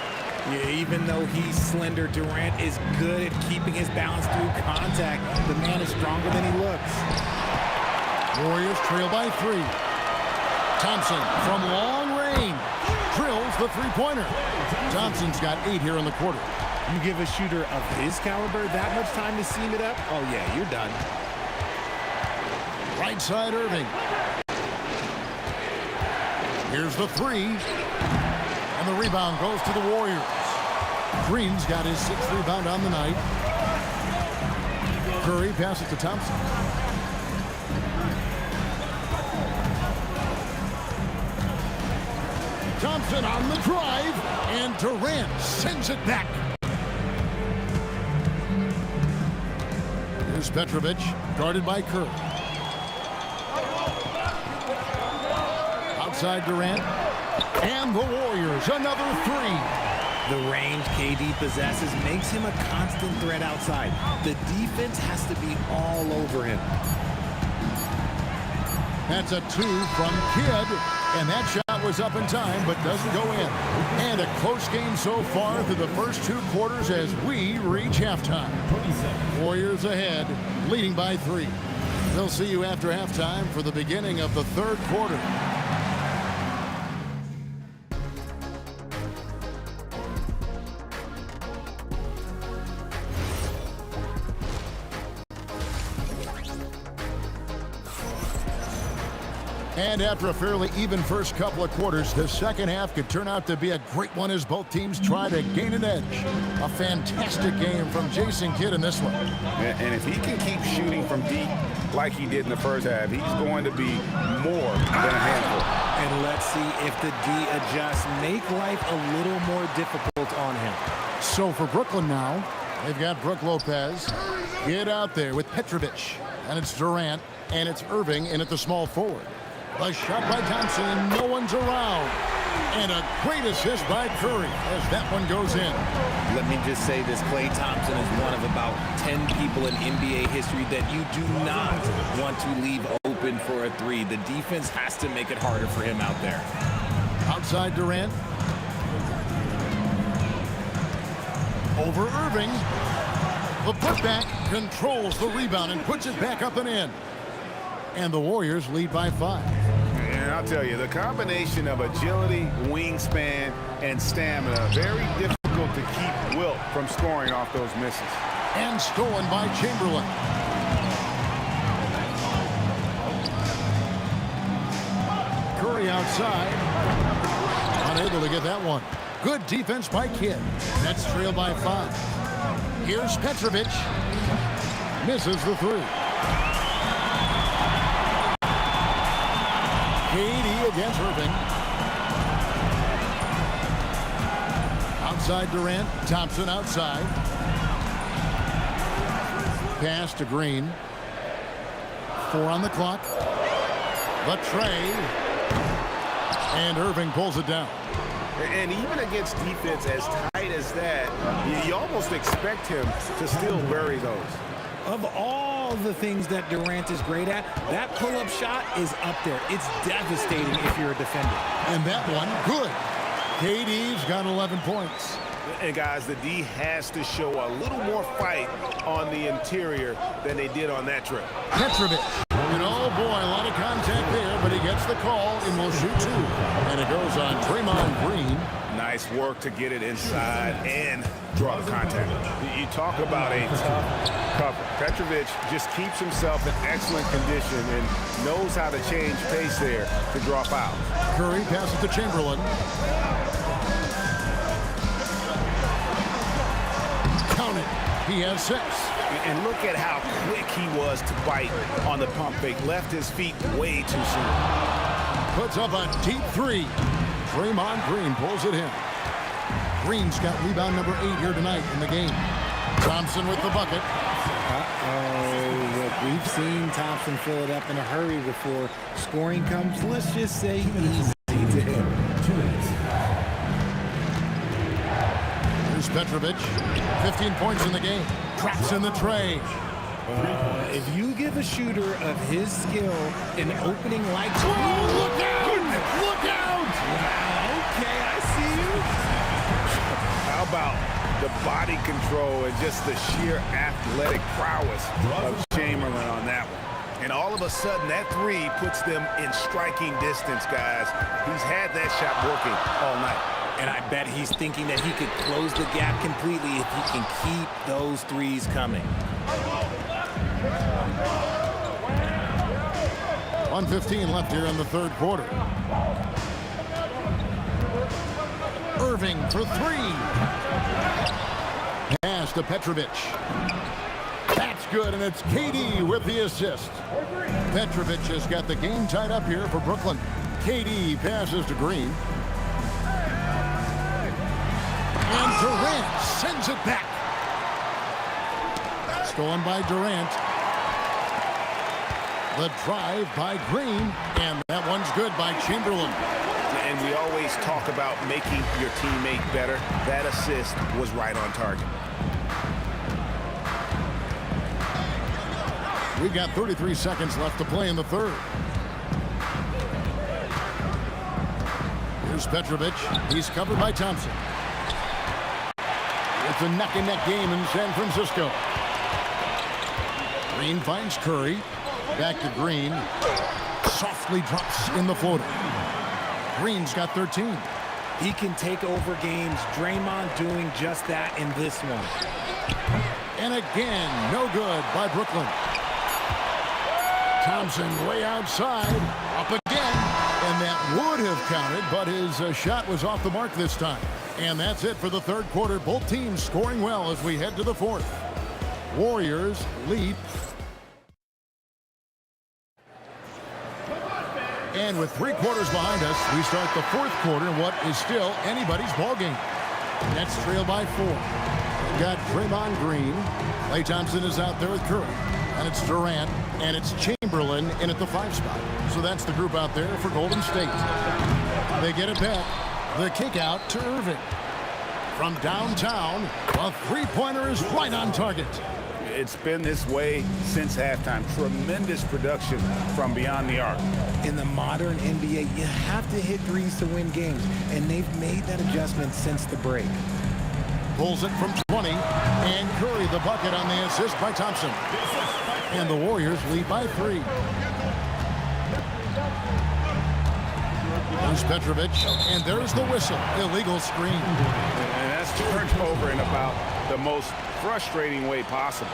Yeah, even though he's slender, Durant is good at keeping his balance through contact. The man is stronger than he looks. Warriors trail by 3. Thompson from long range. drills the three-pointer. Thompson's got 8 here in the quarter. You give a shooter of his caliber that much time to seam it up, oh yeah, you're done. Right side, Irving. Here's the three. And the rebound goes to the Warriors. Green's got his 6th rebound on the night. Curry passes to Thompson. Thompson on the drive, and Durant sends it back. Here's Petrovic, guarded by Curry. Outside Durant, and the Warriors, another three. The range KD possesses makes him a constant threat outside. The defense has to be all over him. That's a 2 from Kidd, and that shot was up in time but doesn't go in. And a close game so far through the first 2 quarters as we reach halftime. Warriors ahead, leading by 3. They'll see you after halftime for the beginning of the 3rd quarter. And after a fairly even first couple of quarters, the second half could turn out to be a great one as both teams try to gain an edge. A fantastic game from Jason Kidd in this one. And if he can keep shooting from deep like he did in the first half, he's going to be more than a handful. And let's see if the D adjusts, make life a little more difficult on him. So for Brooklyn now, they've got Brook Lopez. Get out there with Petrovic. And it's Durant, and it's Irving in at the small forward. A shot by Thompson, and no one's around. And a great assist by Curry as that one goes in. Let me just say this, Klay Thompson is one of about 10 people in NBA history that you do not want to leave open for a 3. The defense has to make it harder for him out there. Outside Durant. Over Irving. The putback controls the rebound and puts it back up and in. And the Warriors lead by 5. And I'll tell you, the combination of agility, wingspan, and stamina, very difficult to keep Wilt from scoring off those misses. And stolen by Chamberlain. Curry outside. Unable to get that one. Good defense by Kidd. That's trailed by 5. Here's Petrovic. Misses the 3. KD against Irving. Outside Durant. Thompson outside. Pass to Green. 4 on the clock. The tray. And Irving pulls it down. And even against defense as tight as that, you almost expect him to still bury those. Of all the things that Durant is great at, that pull-up shot is up there. It's devastating if you're a defender. And that one, good. KD's got 11 points. And guys, the D has to show a little more fight on the interior than they did on that trip. Petrovic. And oh boy, a lot of contact there, but he gets the call and will shoot 2. And it goes on Draymond Green. Nice work to get it inside and draw the contact. You talk about a tough cover. Petrovic just keeps himself in excellent condition and knows how to change pace there to draw fouls. Curry passes to Chamberlain. Count it. He has 6. And look at how quick he was to bite on the pump fake. Left his feet way too soon. Puts up a deep 3. Draymond Green pulls it in. Green's got rebound number 8 here tonight in the game. Thompson with the bucket. Look, we've seen Thompson fill it up in a hurry before scoring comes, let's just say, easy to him. Here's Petrovic. 15 points in the game. Traps in the tray. If you give a shooter of his skill an opening like... Oh, look out! Look out! Okay, I see you. How about the body control and just the sheer athletic prowess of Chamberlain on that one? And all of a sudden, that three puts them in striking distance, guys. He's had that shot working all night. And I bet he's thinking that he could close the gap completely if he can keep those threes coming. 1:15 left here in the third quarter. Irving for three. Pass to Petrovic. That's good, and it's KD with the assist. Petrovic has got the game tied up here for Brooklyn. KD passes to Green. And Durant sends it back. Stolen by Durant. The drive by Green, and that one's good by Chamberlain. And we always talk about making your teammate better. That assist was right on target. We've got 33 seconds left to play in the third. Here's Petrovic. He's covered by Thompson. It's a neck-and-neck game in San Francisco. Green finds Curry. Back to Green. Softly drops in the floater. Green's got 13. He can take over games. Draymond doing just that in this one. And again, no good by Brooklyn. Thompson way outside. Up again. And that would have counted, but his shot was off the mark this time. And that's it for the third quarter. Both teams scoring well as we head to the fourth. Warriors lead. And with 3 quarters behind us, we start the fourth quarter in what is still anybody's ballgame. Nets trail by 4. We've got Draymond Green. Klay Thompson is out there with Curry. And it's Durant. And it's Chamberlain in at the 5 spot. So that's the group out there for Golden State. They get it back. The kick out to Irving. From downtown, a three-pointer is right on target. It's been this way since halftime. Tremendous production from beyond the arc. In the modern NBA, you have to hit threes to win games, and they've made that adjustment since the break. Pulls it from 20, and Curry the bucket on the assist by Thompson. And the Warriors lead by 3. There's Petrovic, and there's the whistle. Illegal screen. And that's turned over in about the most frustrating way possible.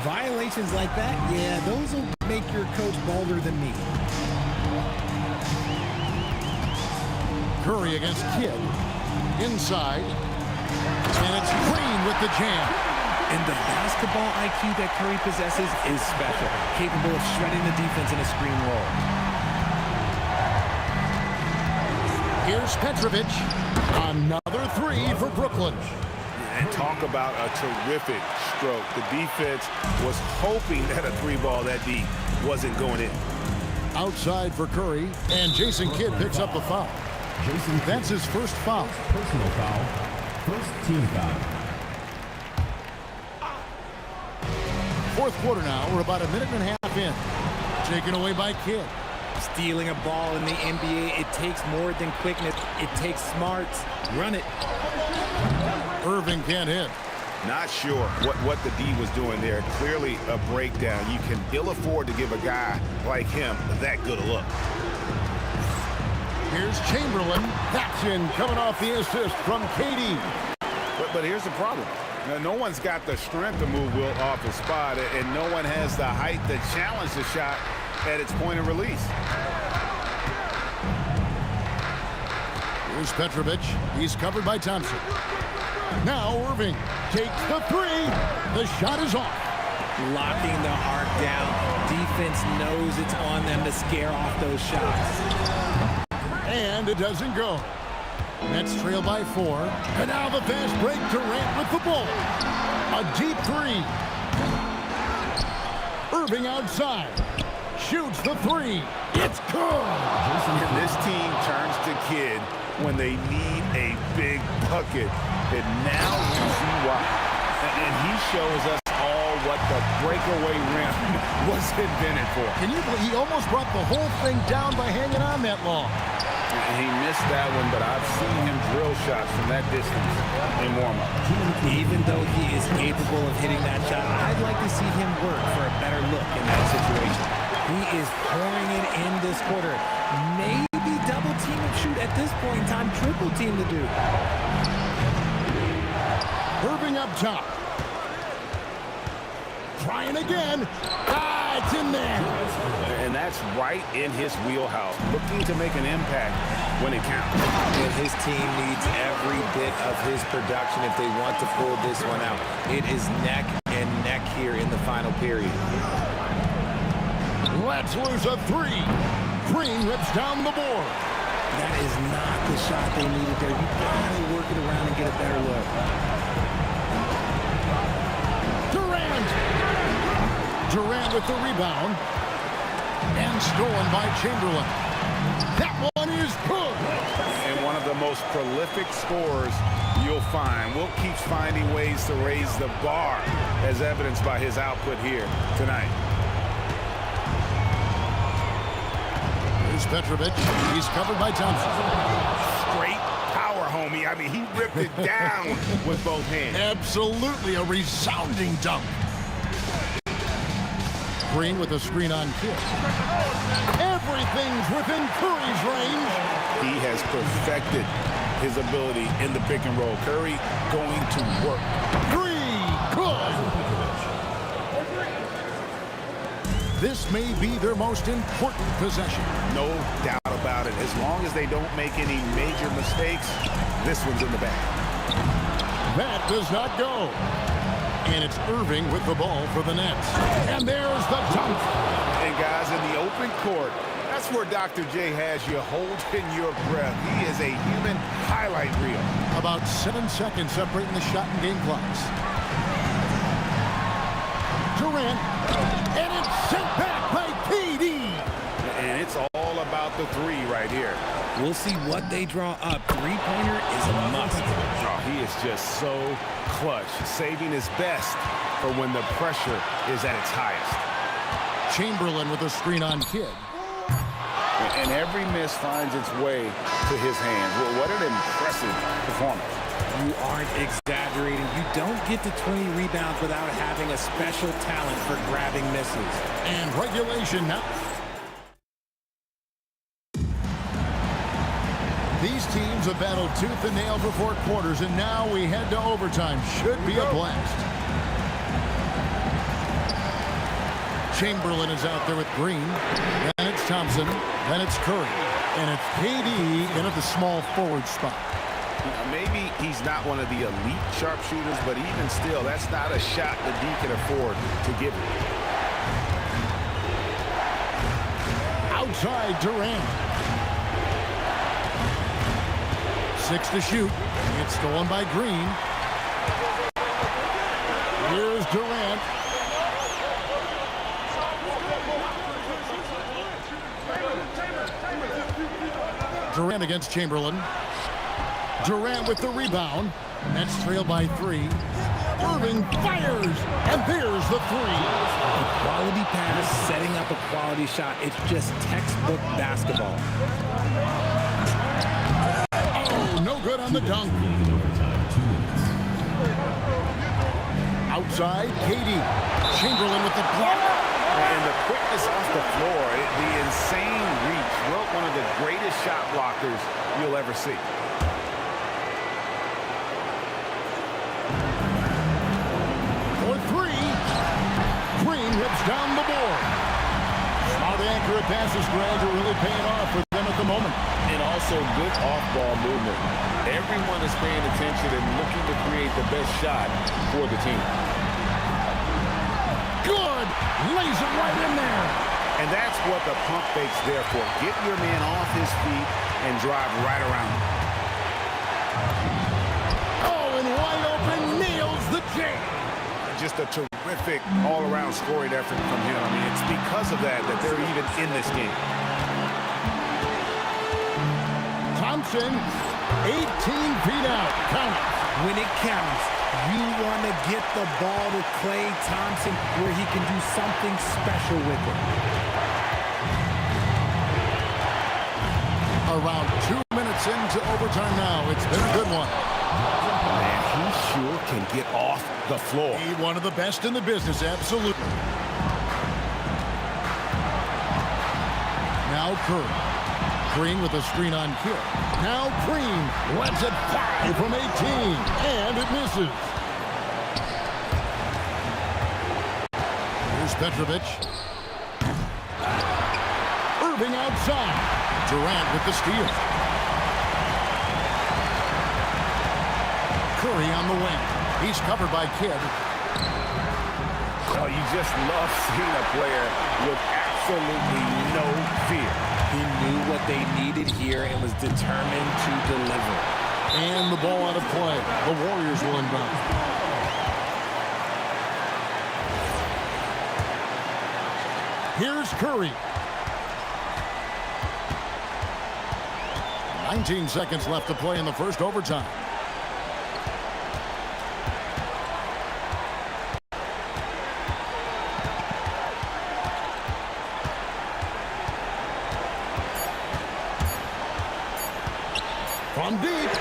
Violations like that, yeah, those will make your coach bolder than me. Curry against Kidd. Inside. And it's Green with the jam. And the basketball IQ that Curry possesses is special. Capable of shredding the defense in a screen roll. Here's Petrovic. Another 3 for Brooklyn. And talk about a terrific stroke. The defense was hoping that a 3-ball that deep wasn't going in. Outside for Curry, and Jason Kidd picks up the foul. That's his first foul. Personal foul. First team foul. Fourth quarter now. We're about a minute and a half in. Taken away by Kidd. Stealing a ball in the NBA, it takes more than quickness. It takes smarts. Run it. Irving can't hit. Not sure what the D was doing there. Clearly a breakdown. You can ill afford to give a guy like him that good a look. Here's Chamberlain. That's in, coming off the assist from KD. But here's the problem. No one's got the strength to move Will off his spot, and no one has the height to challenge the shot at its point of release. Here's Petrovic. He's covered by Thompson. Now Irving takes the 3. The shot is off. Locking the arc down. Defense knows it's on them to scare off those shots. And it doesn't go. Nets trail by 4. And now the fast break. Durant with the ball. A deep 3. Irving outside. Shoots the 3. It's good. And this team turns to Kidd when they need a big bucket. And now you see why. And he shows us all what the breakaway rim was invented for. Can you believe he almost brought the whole thing down by hanging on that long? He missed that one, but I've seen him drill shots from that distance in warm-up. Even though he is capable of hitting that shot, I'd like to see him work for a better look in that situation. He is pouring it in this quarter. Maybe double team and shoot at this point in time, triple team the dude. Irving up top. Trying again. It's in there. And that's right in his wheelhouse. Looking to make an impact when it counts. And his team needs every bit of his production if they want to pull this one out. It is neck and neck here in the final period. Let's lose a three. Green rips down the board. That is not the shot they needed there. You gotta work it around and get a better look. Durant with the rebound. And stolen by Chamberlain. That one is good. And one of the most prolific scorers you'll find. Wilt keeps finding ways to raise the bar, as evidenced by his output here tonight. Here's Petrovic. He's covered by Thompson. Straight power, homie. I mean, he ripped it down with both hands. Absolutely a resounding dunk. Green with a screen on Kidd. Everything's within Curry's range. He has perfected his ability in the pick and roll. Curry going to work. Three, good. This may be their most important possession. No doubt about it. As long as they don't make any major mistakes, this one's in the bag. That does not go. And it's Irving with the ball for the Nets. And there's the dunk. And guys, in the open court, that's where Dr. J has you holding your breath. He is a human highlight reel. About 7 seconds separating the shot and game clocks. Durant. And it's sent back by KD. And it's all about the three right here. We'll see what they draw up. Three-pointer is a must. Oh, he is just so clutch, saving his best for when the pressure is at its highest. Chamberlain with a screen on Kidd. And every miss finds its way to his hands. Well, what an impressive performance. You aren't exaggerating. You don't get to 20 rebounds without having a special talent for grabbing misses. And regulation now. These teams have battled tooth and nail for 4 quarters, and now we head to overtime. Should be a blast. Chamberlain is out there with Green. Then it's Thompson. Then it's Curry. And it's KD in at the small forward spot. Maybe he's not one of the elite sharpshooters, but even still, that's not a shot that he can afford to give him. Outside Durant. 6 to shoot. It's stolen by Green. Here's Durant. Durant against Chamberlain. Durant with the rebound. Nets trail by 3. Irving fires, and there's the 3. A quality pass, setting up a quality shot. It's just textbook basketball. No good on the dunk. Outside, KD. Chamberlain with the block. And the quickness off the floor, the insane reach. Well, one of the greatest shot blockers you'll ever see. For 3. Green whips down the board. Smart accurate passes, Greg, are really paying off for them at the moment. And also good off-ball movement. Everyone is paying attention and looking to create the best shot for the team. Good! Lays it right in there. And that's what the pump fake's there for. Get your man off his feet and drive right around him. Oh, and wide open, nails the jam. Just a terrific all-around scoring effort from him. I mean, it's because of that they're even in this game. Thompson, 18 feet out. Count it. When it counts, you want to get the ball to Klay Thompson where he can do something special with it. Around 2 minutes into overtime now. It's been a good one. Man, he sure can get off the floor. One of the best in the business, absolutely. Now Curry. Green with a screen on Kidd. Now Green lets it fly from 18, and it misses. Here's Petrovic. Irving outside. Durant with the steal. Curry on the wing. He's covered by Kidd. Oh, you just love seeing a player with absolutely no fear. He knew what they needed here and was determined to deliver. And the ball out of play. The Warriors will inbound. Here's Curry. 19 seconds left to play in the first overtime. From deep.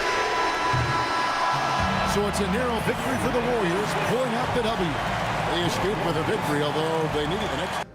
So it's a narrow victory for the Warriors, pulling out the W. They escaped with a victory, although they needed the next.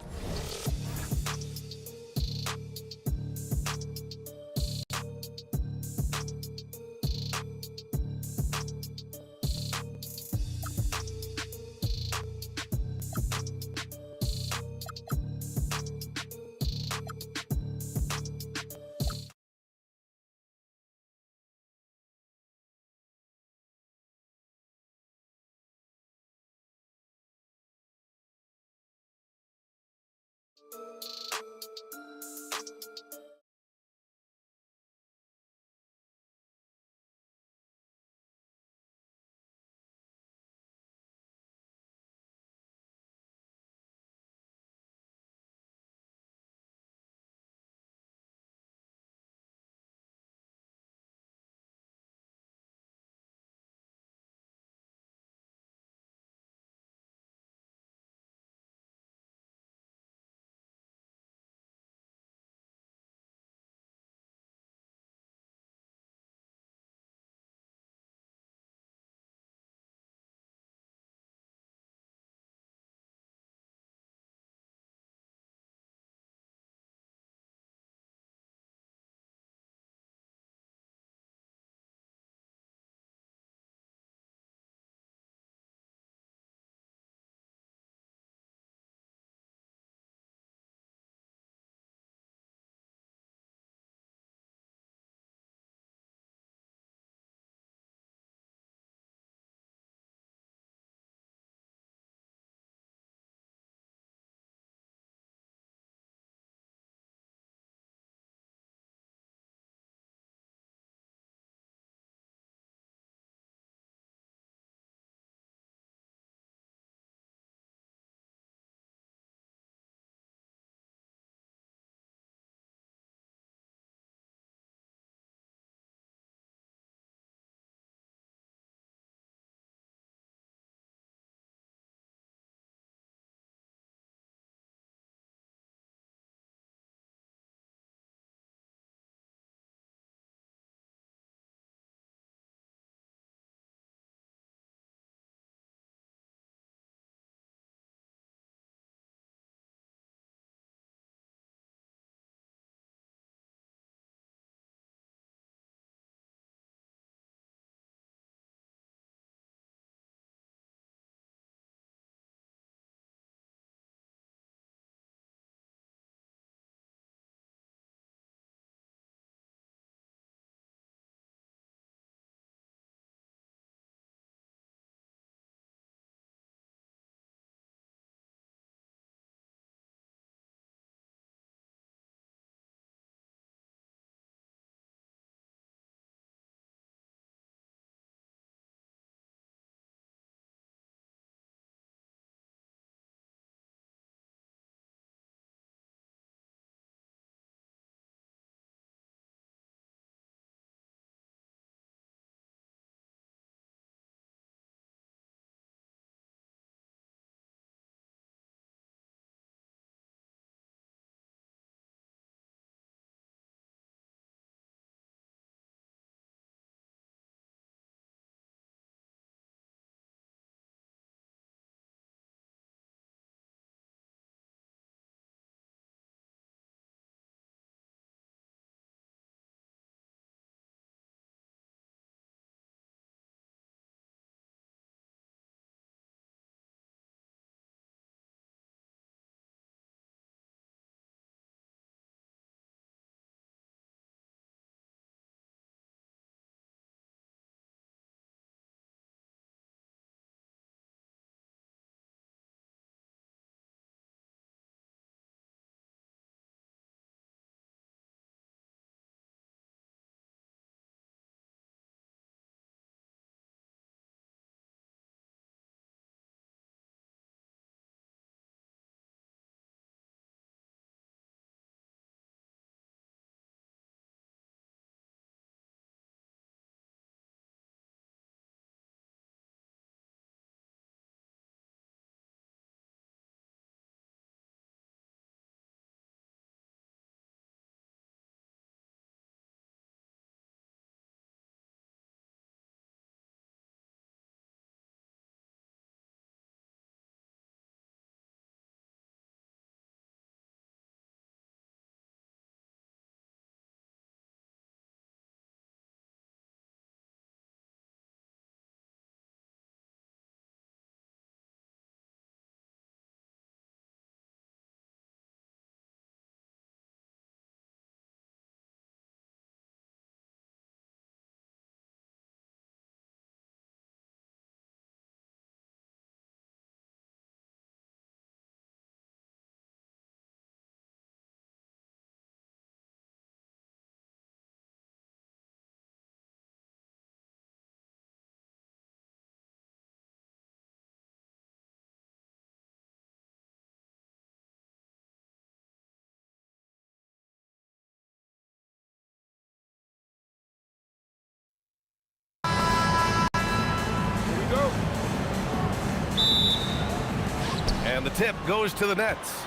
tip goes to the nets.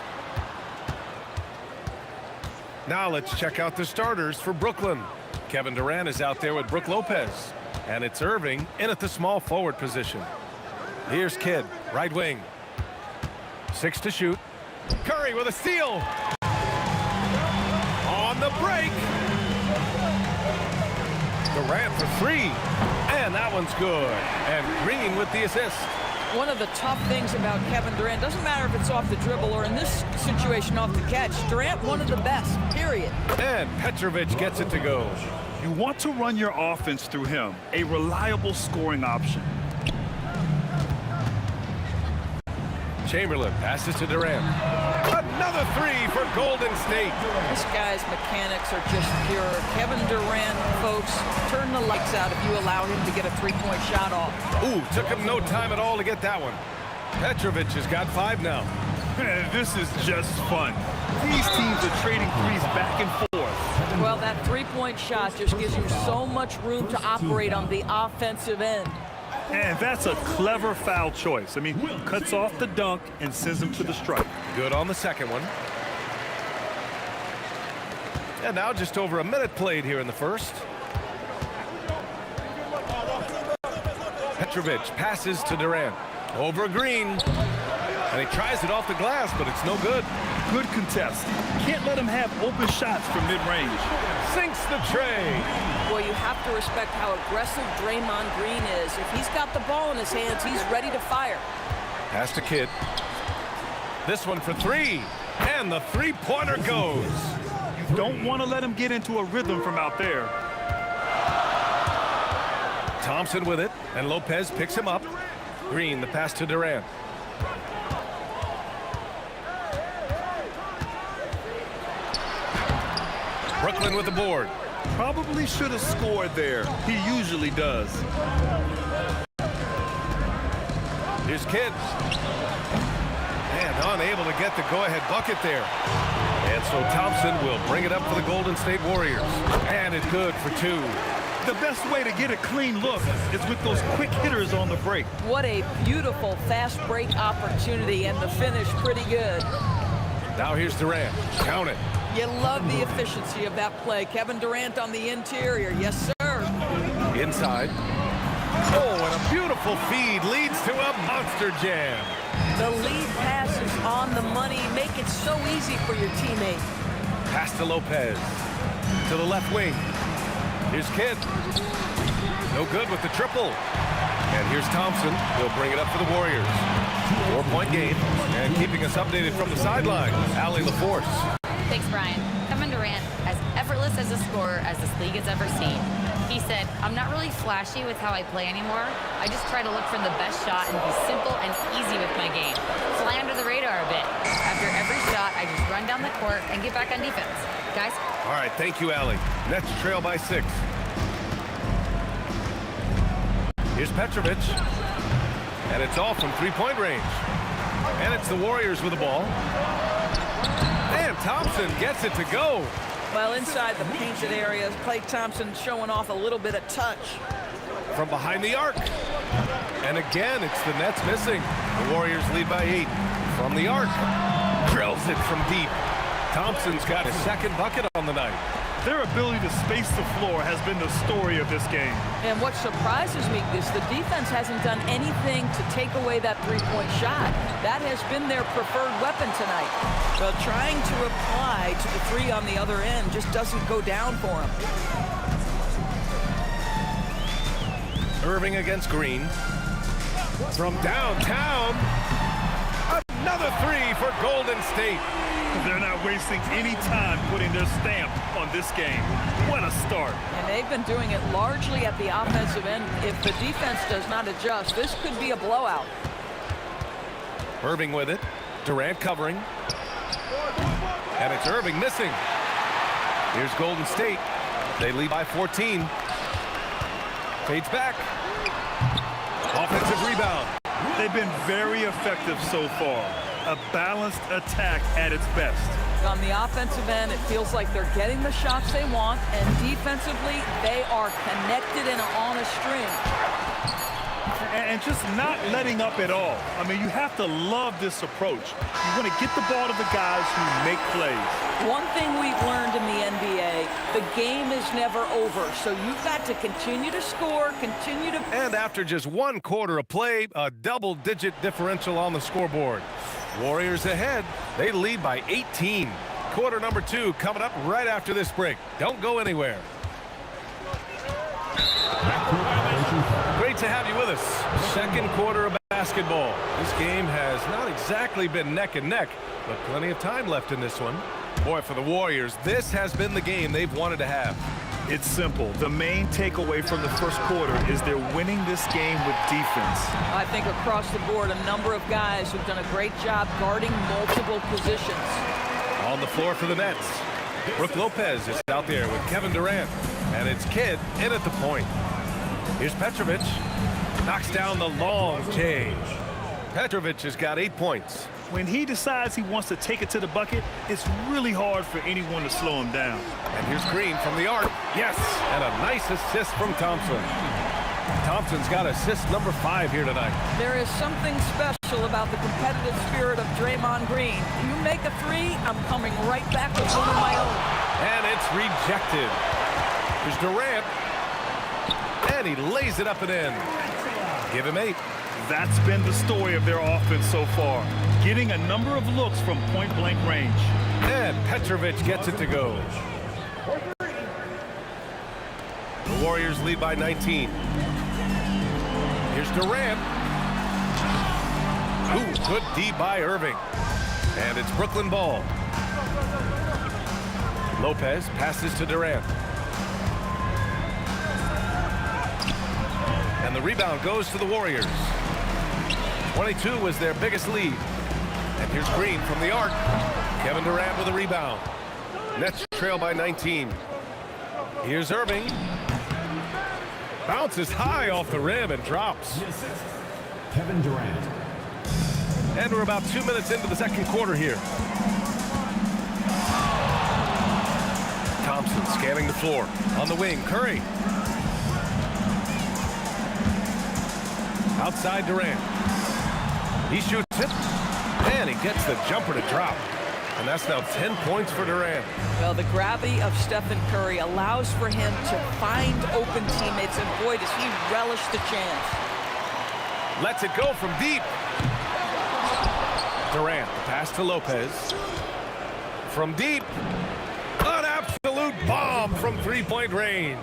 Now let's check out the starters for Brooklyn. Kevin Durant is out there with Brook Lopez. And it's Irving in at the small forward position. Here's Kidd, right wing. 6 to shoot. Curry with a steal. On the break. Durant for 3. And that one's good. And Green with the assist. One of the tough things about Kevin Durant, doesn't matter if it's off the dribble or in this situation off the catch, Durant one of the best, period. And Petrovic gets it to go. You want to run your offense through him, a reliable scoring option. Chamberlain passes to Durant. Another 3 for Golden State. This guy's mechanics are just pure. Kevin Durant, folks, turn the lights out if you allow him to get a three-point shot off. Ooh, took him no time at all to get that one. Petrovic has got 5 now. This is just fun. These teams are trading threes back and forth. Well, that three-point shot just gives you so much room to operate on the offensive end. And that's a clever foul choice. I mean, cuts off the dunk and sends him to the stripe. Good on the second one. And now just over a minute played here in the first. Petrovic passes to Durant. Over Green. And he tries it off the glass, but it's no good. Good contest. Can't let him have open shots from mid-range. Sinks the tray. Well, you have to respect how aggressive Draymond Green is. If he's got the ball in his hands, he's ready to fire. Pass to Kidd. This one for 3. And the three-pointer goes. You don't want to let him get into a rhythm from out there. Thompson with it, and Lopez picks him up. Green, the pass to Durant. Brooklyn with the board. Probably should have scored there. He usually does. Here's Kidd. And unable to get the go-ahead bucket there. And so Thompson will bring it up for the Golden State Warriors. And it's good for 2. The best way to get a clean look is with those quick hitters on the break. What a beautiful fast break opportunity, and the finish pretty good. Now here's Durant. Count it. You love the efficiency of that play. Kevin Durant on the interior. Yes, sir. Inside. Oh, and a beautiful feed leads to a monster jam. The lead pass is on the money. Make it so easy for your teammate. Pass to Lopez. To the left wing. Here's Kidd. No good with the triple. And here's Thompson. He'll bring it up for the Warriors. 4-point game. And keeping us updated from the sideline, Allie LaForce. Thanks, Brian. Kevin Durant, as effortless as a scorer as this league has ever seen. He said, "I'm not really flashy with how I play anymore. I just try to look for the best shot and be simple and easy with my game. Fly under the radar a bit. After every shot, I just run down the court and get back on defense." Guys? All right, thank you, Allie. Nets trail by 6. Here's Petrovic. And it's all from three-point range. And it's the Warriors with the ball. And Thompson gets it to go. Well, inside the painted area, Klay Thompson showing off a little bit of touch. From behind the arc. And again, it's the Nets missing. The Warriors lead by 8. From the arc. Drills it from deep. Thompson's got his second bucket on the night. Their ability to space the floor has been the story of this game. And what surprises me is the defense hasn't done anything to take away that three-point shot. That has been their preferred weapon tonight. But trying to reply to the three on the other end just doesn't go down for them. Irving against Green. From downtown. Another 3 for Golden State. They're not wasting any time putting their stamp on this game. What a start. And they've been doing it largely at the offensive end. If the defense does not adjust, this could be a blowout. Irving with it. Durant covering. And it's Irving missing. Here's Golden State. They lead by 14. Fades back. Offensive rebound. They've been very effective so far. A balanced attack at its best. On the offensive end, it feels like they're getting the shots they want, and defensively, they are connected and on a string. and just not letting up at all. I mean, you have to love this approach. You want to get the ball to the guys who make plays. One thing we've learned in the NBA, the game is never over. So you've got to continue to score, continue to... And after just 1 quarter of play, a double-digit differential on the scoreboard. Warriors ahead. They lead by 18. Quarter number 2 coming up right after this break. Don't go anywhere. Great to have you with us. Second quarter of basketball. This game has not exactly been neck and neck, but plenty of time left in this one. Boy, for the Warriors, this has been the game they've wanted to have. It's simple. The main takeaway from the first quarter is they're winning this game with defense. I think across the board, a number of guys who've done a great job guarding multiple positions. On the floor for the Nets, Brook Lopez is out there with Kevin Durant, and it's Kidd in at the point. Here's Petrovic, knocks down the long J. Petrovic has got 8 points. When he decides he wants to take it to the bucket, it's really hard for anyone to slow him down. And here's Green from the arc. Yes, and a nice assist from Thompson. Thompson's got assist number 5 here tonight. There is something special about the competitive spirit of Draymond Green. You make a 3, I'm coming right back with one of my own. And it's rejected. Here's Durant. And he lays it up and in. Give him 8. That's been the story of their offense so far, getting a number of looks from point-blank range. And Petrovic gets it to go. The Warriors lead by 19. Here's Durant. Ooh, good D by Irving. And it's Brooklyn ball. Lopez passes to Durant. And the rebound goes to the Warriors. 22 was their biggest lead. And here's Green from the arc. Kevin Durant with a rebound. Nets trail by 19. Here's Irving. Bounces high off the rim and drops. Kevin Durant. And we're about 2 minutes into the second quarter here. Thompson scanning the floor. On the wing, Curry. Outside Durant. He shoots it, and he gets the jumper to drop. And that's now 10 points for Durant. Well, the gravity of Stephen Curry allows for him to find open teammates, and boy, does he relish the chance. Lets it go from deep. Durant, the pass to Lopez. From deep, an absolute bomb from three-point range.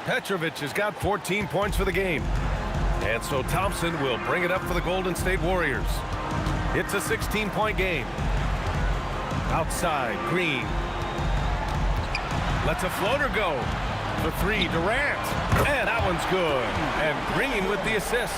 Petrovic has got 14 points for the game. And so Thompson will bring it up for the Golden State Warriors. It's a 16-point game. Outside, Green. Lets a floater go. For 3, Durant. And that one's good. And Green with the assist.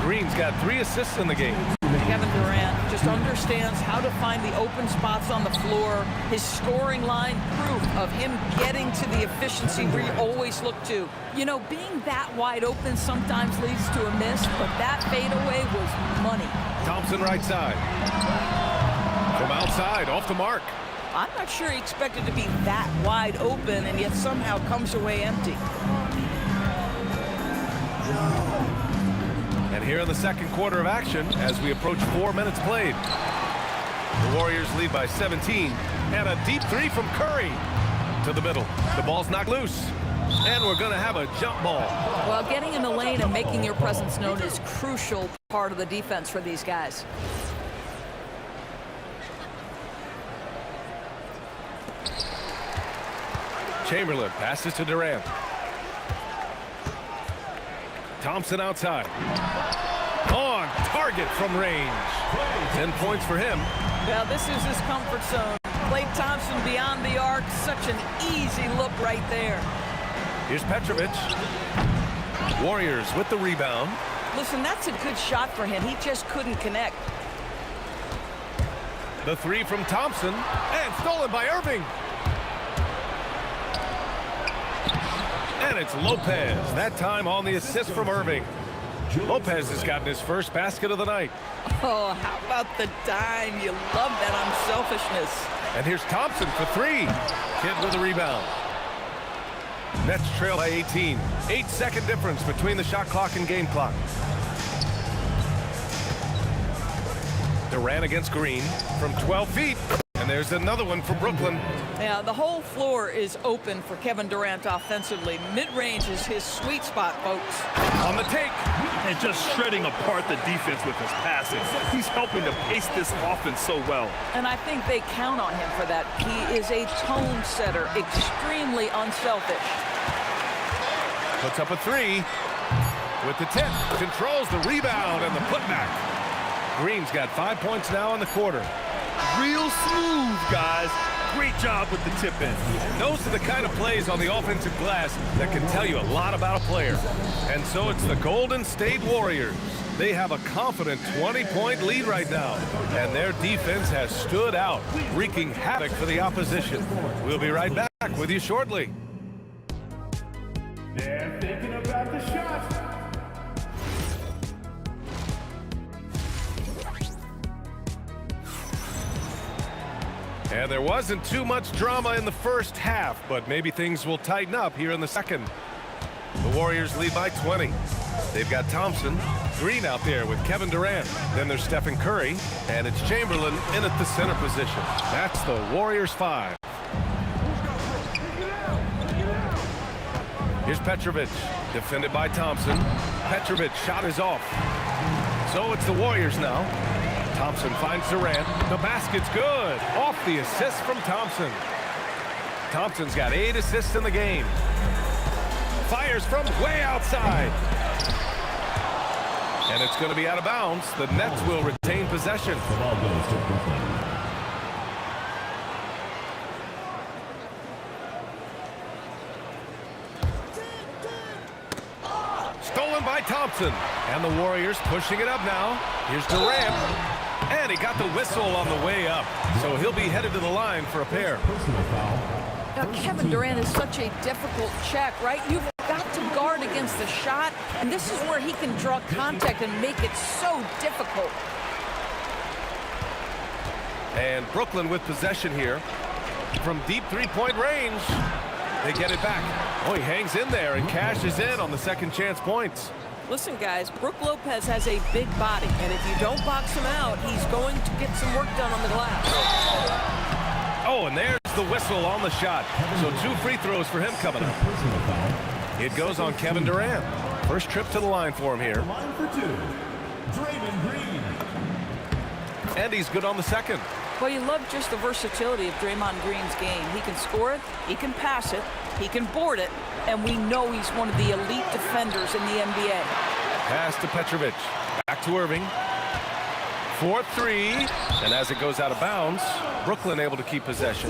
Green's got 3 assists in the game. Kevin Durant just understands how to find the open spots on the floor. His scoring line, proof of him getting to the efficiency we always look to. You know, being that wide open sometimes leads to a miss, but that fadeaway was money. Thompson right side. From outside, off the mark. I'm not sure he expected to be that wide open, and yet somehow comes away empty. And here in the second quarter of action, as we approach 4 minutes played. The Warriors lead by 17. And a deep 3 from Curry. To the middle. The ball's knocked loose. And we're going to have a jump ball. Well, getting in the lane and making your presence known is crucial part of the defense for these guys. Chamberlain passes to Durant. Thompson outside. On target from range. 10 points for him. Well, this is his comfort zone. Klay Thompson beyond the arc. Such an easy look right there. Here's Petrovic. Warriors with the rebound. Listen, that's a good shot for him. He just couldn't connect. The 3 from Thompson. And stolen by Irving. And it's Lopez, that time on the assist from Irving. Lopez has gotten his first basket of the night. Oh, how about the dime? You love that unselfishness. And here's Thompson for 3. Kidd with a rebound. Nets trail by 18. 8-second difference between the shot clock and game clock. Durant against Green from 12 feet. And there's another one for Brooklyn. Yeah, the whole floor is open for Kevin Durant offensively. Mid-range is his sweet spot, folks. On the take. And just shredding apart the defense with his passing. He's helping to pace this offense so well. And I think they count on him for that. He is a tone setter, extremely unselfish. Puts up a three with the tip. Controls the rebound and the putback. Green's got 5 points now in the quarter. Real smooth, guys. Great job with the tip in. Those are the kind of plays on the offensive glass that can tell you a lot about a player. And so it's the Golden State Warriors. They have a confident 20-point lead right now. And their defense has stood out, wreaking havoc for the opposition. We'll be right back with you shortly. They're thinking about the shot. And there wasn't too much drama in the first half, but maybe things will tighten up here in the second. The Warriors lead by 20. They've got Thompson, Green out there with Kevin Durant. Then there's Stephen Curry, and it's Chamberlain in at the center position. That's the Warriors 5. Here's Petrovic, defended by Thompson. Petrovic shot is off. So it's the Warriors now. Thompson finds Durant. The basket's good. Off the assist from Thompson. Thompson's got 8 assists in the game. Fires from way outside. And it's going to be out of bounds. The Nets will retain possession. The ball goes to Brooklyn. Stolen by Thompson. And the Warriors pushing it up now. Here's Durant. And he got the whistle on the way up. So he'll be headed to the line for a pair. Personal foul. Now, Kevin Durant is such a difficult check, right? You've got to guard against the shot, and this is where he can draw contact and make it so difficult. And Brooklyn with possession here from deep three-point range. They get it back. Oh, he hangs in there and cashes in on the second chance points. Listen, guys, Brook Lopez has a big body, and if you don't box him out, he's going to get some work done on the glass. Oh, and there's the whistle on the shot. So 2 free throws for him coming up. Personal foul. It goes on Kevin Durant. First trip to the line for him here. Line for 2. Draymond Green. And he's good on the second. Well, you love just the versatility of Draymond Green's game. He can score it, he can pass it, he can board it, and we know he's one of the elite defenders in the NBA. Pass to Petrovic. Back to Irving. 4-3. And as it goes out of bounds, Brooklyn able to keep possession.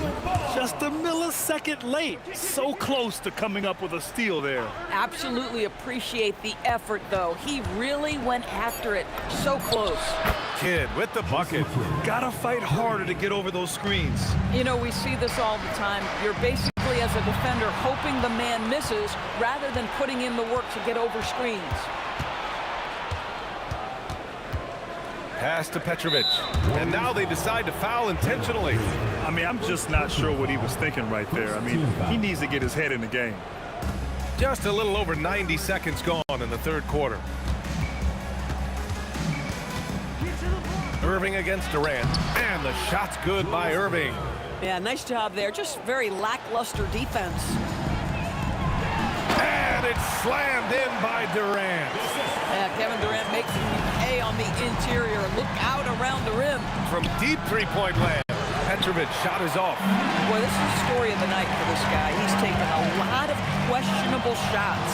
Just a millisecond late. So close to coming up with a steal there. Absolutely appreciate the effort, though. He really went after it. So close. Kidd with the bucket. Gotta fight harder to get over those screens. You know, we see this all the time. You're basically, as a defender, hoping the man misses rather than putting in the work to get over screens. Pass to Petrovic. And now they decide to foul intentionally. I mean, I'm just not sure what he was thinking right there. I mean, he needs to get his head in the game. Just a little over 90 seconds gone in the third quarter. Irving against Durant. And the shot's good by Irving. Yeah, nice job there. Just very lackluster defense. And it's slammed in by Durant. Yeah, Kevin Durant makes him pay on the interior. Look out around the rim. From deep three-point land, Petrovic shot is off. Boy, this is the story of the night for this guy. He's taken a lot of questionable shots.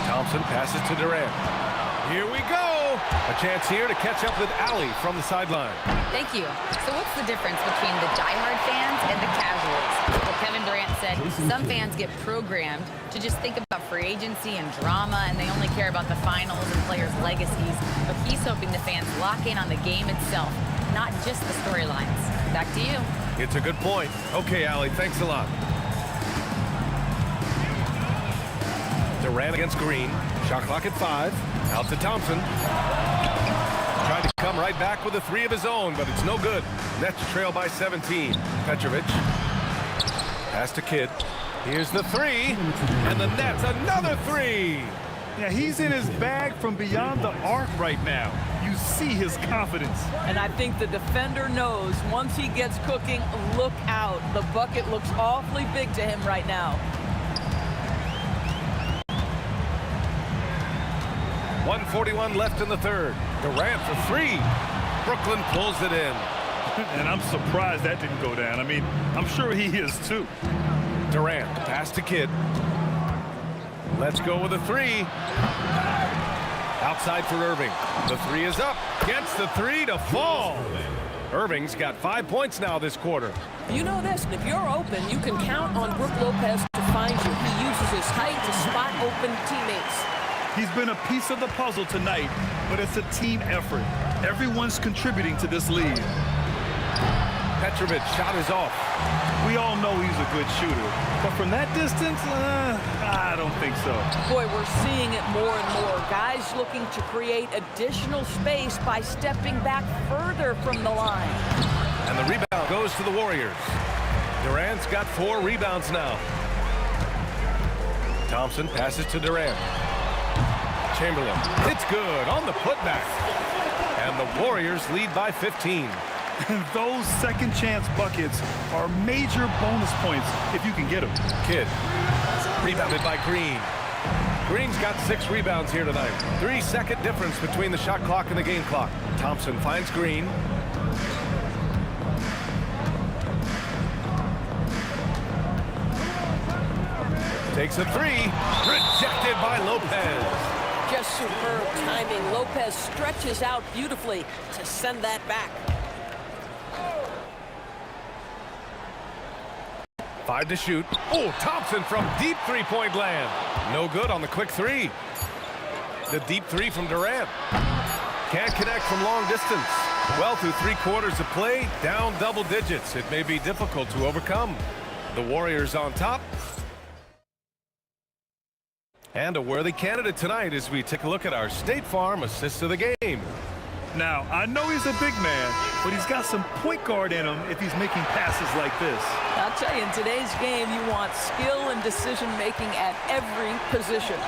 Thompson passes to Durant. Here we go. A chance here to catch up with Allie from the sideline. Thank you. So what's the difference between the diehard fans and the casuals? Well, Kevin Durant said some fans get programmed to just think about free agency and drama, and they only care about the finals and players' legacies. But he's hoping the fans lock in on the game itself, not just the storylines. Back to you. It's a good point. Okay, Allie, thanks a lot. Durant against Green. Shot clock at 5. Out to Thompson. Tried to come right back with a 3 of his own, but it's no good. Nets trail by 17. Petrovic. Pass to Kidd. Here's the three, and the net's another three. Yeah, he's in his bag from beyond the arc right now. You see his confidence. And I think the defender knows once he gets cooking, look out. The bucket looks awfully big to him right now. 1:41 left in the third. Durant for three. Brooklyn pulls it in. And I'm surprised that didn't go down. I mean, I'm sure he is too. Durant, pass to Kidd. Let's go with a three. Outside for Irving. The three is up. Gets the three to fall. Irving's got 5 points now this quarter. You know this, and if you're open, you can count on Brook Lopez to find you. He uses his height to spot open teammates. He's been a piece of the puzzle tonight, but it's a team effort. Everyone's contributing to this lead. Petrovic shot is off. We all know he's a good shooter, but from that distance, I don't think so. Boy, we're seeing it more and more. Guys looking to create additional space by stepping back further from the line. And the rebound goes to the Warriors. Durant's got 4 rebounds now. Thompson passes to Durant. Chamberlain, it's good on the putback. And the Warriors lead by 15. And those second chance buckets are major bonus points if you can get them. Kidd, rebounded by Green. Green's got 6 rebounds here tonight. 3-second difference between the shot clock and the game clock. Thompson finds Green. Takes a three. Rejected by Lopez. Just superb timing. Lopez stretches out beautifully to send that back. 5 to shoot. Oh, Thompson from deep three-point land. No good on the quick three. The deep three from Durant. Can't connect from long distance. Well, through 3 quarters of play, down double digits. It may be difficult to overcome. The Warriors on top. And a worthy candidate tonight as we take a look at our State Farm assists of the game. Now, I know he's a big man, but he's got some point guard in him if he's making passes like this. I'll tell you, in today's game, you want skill and decision-making at every position.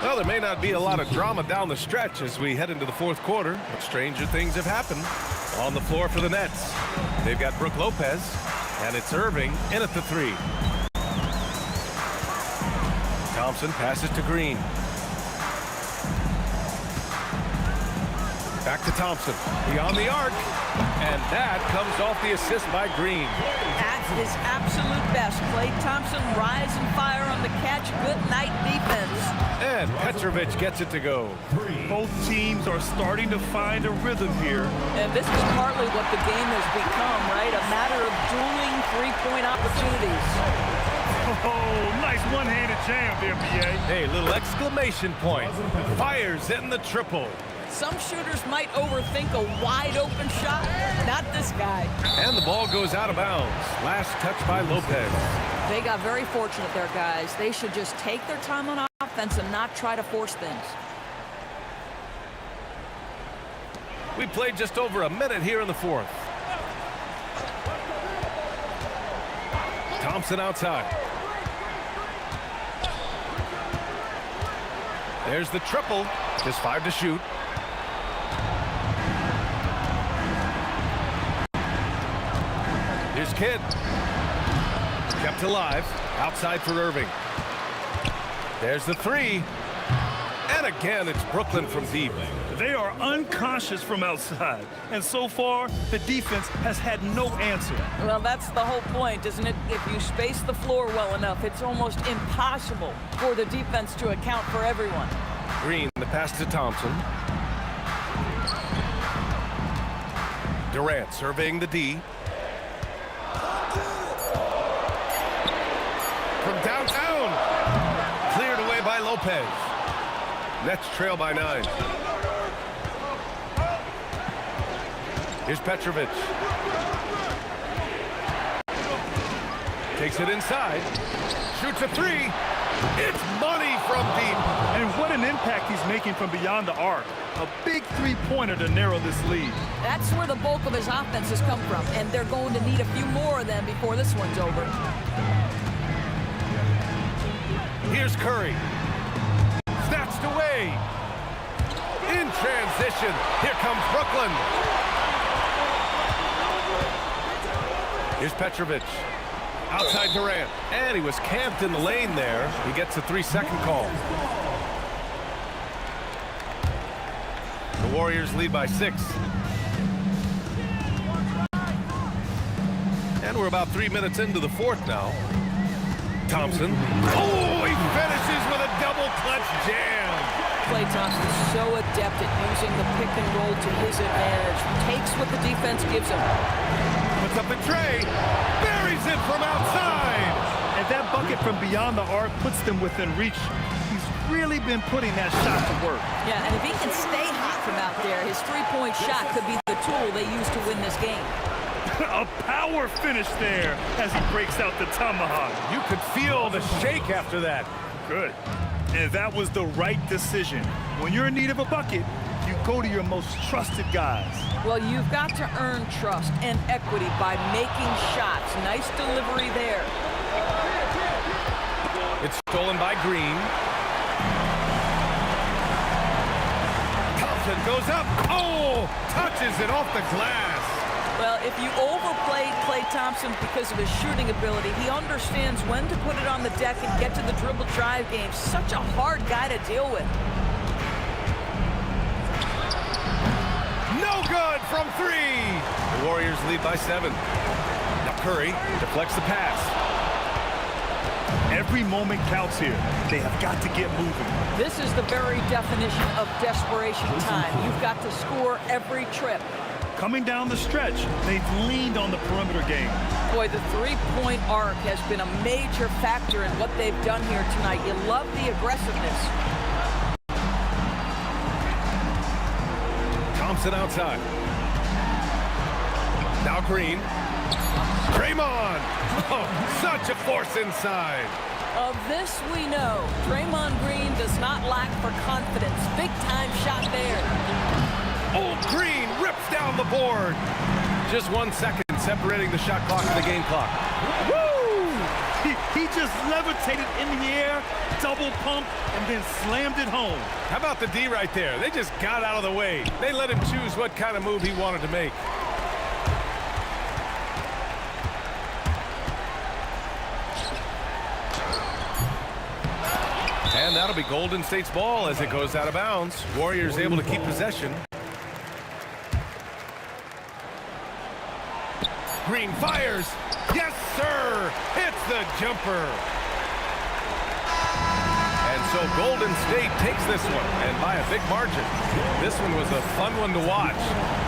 Well, there may not be a lot of drama down the stretch as we head into the 4th quarter, but stranger things have happened. On the floor for the Nets, they've got Brook Lopez, and it's Irving in at the 3. Thompson passes to Green. Back to Thompson, beyond the arc, and that comes off the assist by Green. At his absolute best, Klay Thompson rise and fire on the catch. Good night defense. And Petrovic gets it to go. Both teams are starting to find a rhythm here. And this is partly what the game has become, right? A matter of dueling three-point opportunities. Oh, nice one-handed jam there, BA. Hey, little exclamation point. Fires in the triple. Some shooters might overthink a wide-open shot. Not this guy. And the ball goes out of bounds. Last touch by Lopez. They got very fortunate there, guys. They should just take their time on offense and not try to force things. We played just over a minute here in the 4th. Thompson outside. There's the triple. Just 5 to shoot. Here's Kidd. Kept alive. Outside for Irving. There's the 3. And again, it's Brooklyn from deep. They are unconscious from outside. And so far, the defense has had no answer. Well, that's the whole point, isn't it? If you space the floor well enough, it's almost impossible for the defense to account for everyone. Green, the pass to Thompson. Durant surveying the D. From downtown. Cleared away by Lopez. Nets trail by 9. Here's Petrovic. Takes it inside. Shoots a 3. It's money from deep. And what an impact he's making from beyond the arc. A big three-pointer to narrow this lead. That's where the bulk of his offense has come from, and they're going to need a few more of them before this one's over. Here's Curry. Snatched away. In transition, here comes Brooklyn. Here's Petrovic. Outside Durant. And he was camped in the lane there. He gets a 3-second call. The Warriors lead by 6. And we're about 3 minutes into the fourth now. Thompson. Oh, he finishes with a double clutch jam. Klay Thompson is so adept at using the pick and roll to his advantage. Takes what the defense gives him. Puts up the tray. Buries it from outside. And that bucket from beyond the arc puts them within reach. He's really been putting that shot to work. Yeah, and if he can stay hot from out there, his three-point shot could be the tool they use to win this game. A power finish there as he breaks out the tomahawk. You could feel the shake after that. Good. And that was the right decision. When you're in need of a bucket, you go to your most trusted guys. Well, you've got to earn trust and equity by making shots. Nice delivery there. It's stolen by Green. Thompson goes up. Oh, touches it off the glass. Well, if you overplayed Klay Thompson because of his shooting ability, he understands when to put it on the deck and get to the dribble drive game. Such a hard guy to deal with. No good from 3. The Warriors lead by 7. Now Curry deflects the pass. Every moment counts here. They have got to get moving. This is the very definition of desperation time. You've got to score every trip. Coming down the stretch, they've leaned on the perimeter game. Boy, the three-point arc has been a major factor in what they've done here tonight. You love the aggressiveness. Thompson outside. Now Green. Draymond. Oh, such a force inside. Of this we know. Draymond Green does not lack for confidence. Big-time shot there. Old Green rips down the board. Just 1 second separating the shot clock and the game clock. Woo! He just levitated in the air, double pump, and then slammed it home. How about the D right there? They just got out of the way. They let him choose what kind of move he wanted to make. And that'll be Golden State's ball as it goes out of bounds. Warriors able to keep possession. Green fires. Yes, sir. Hits the jumper. And so Golden State takes this one, and by a big margin. This one was a fun one to watch.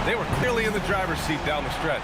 They were clearly in the driver's seat down the stretch.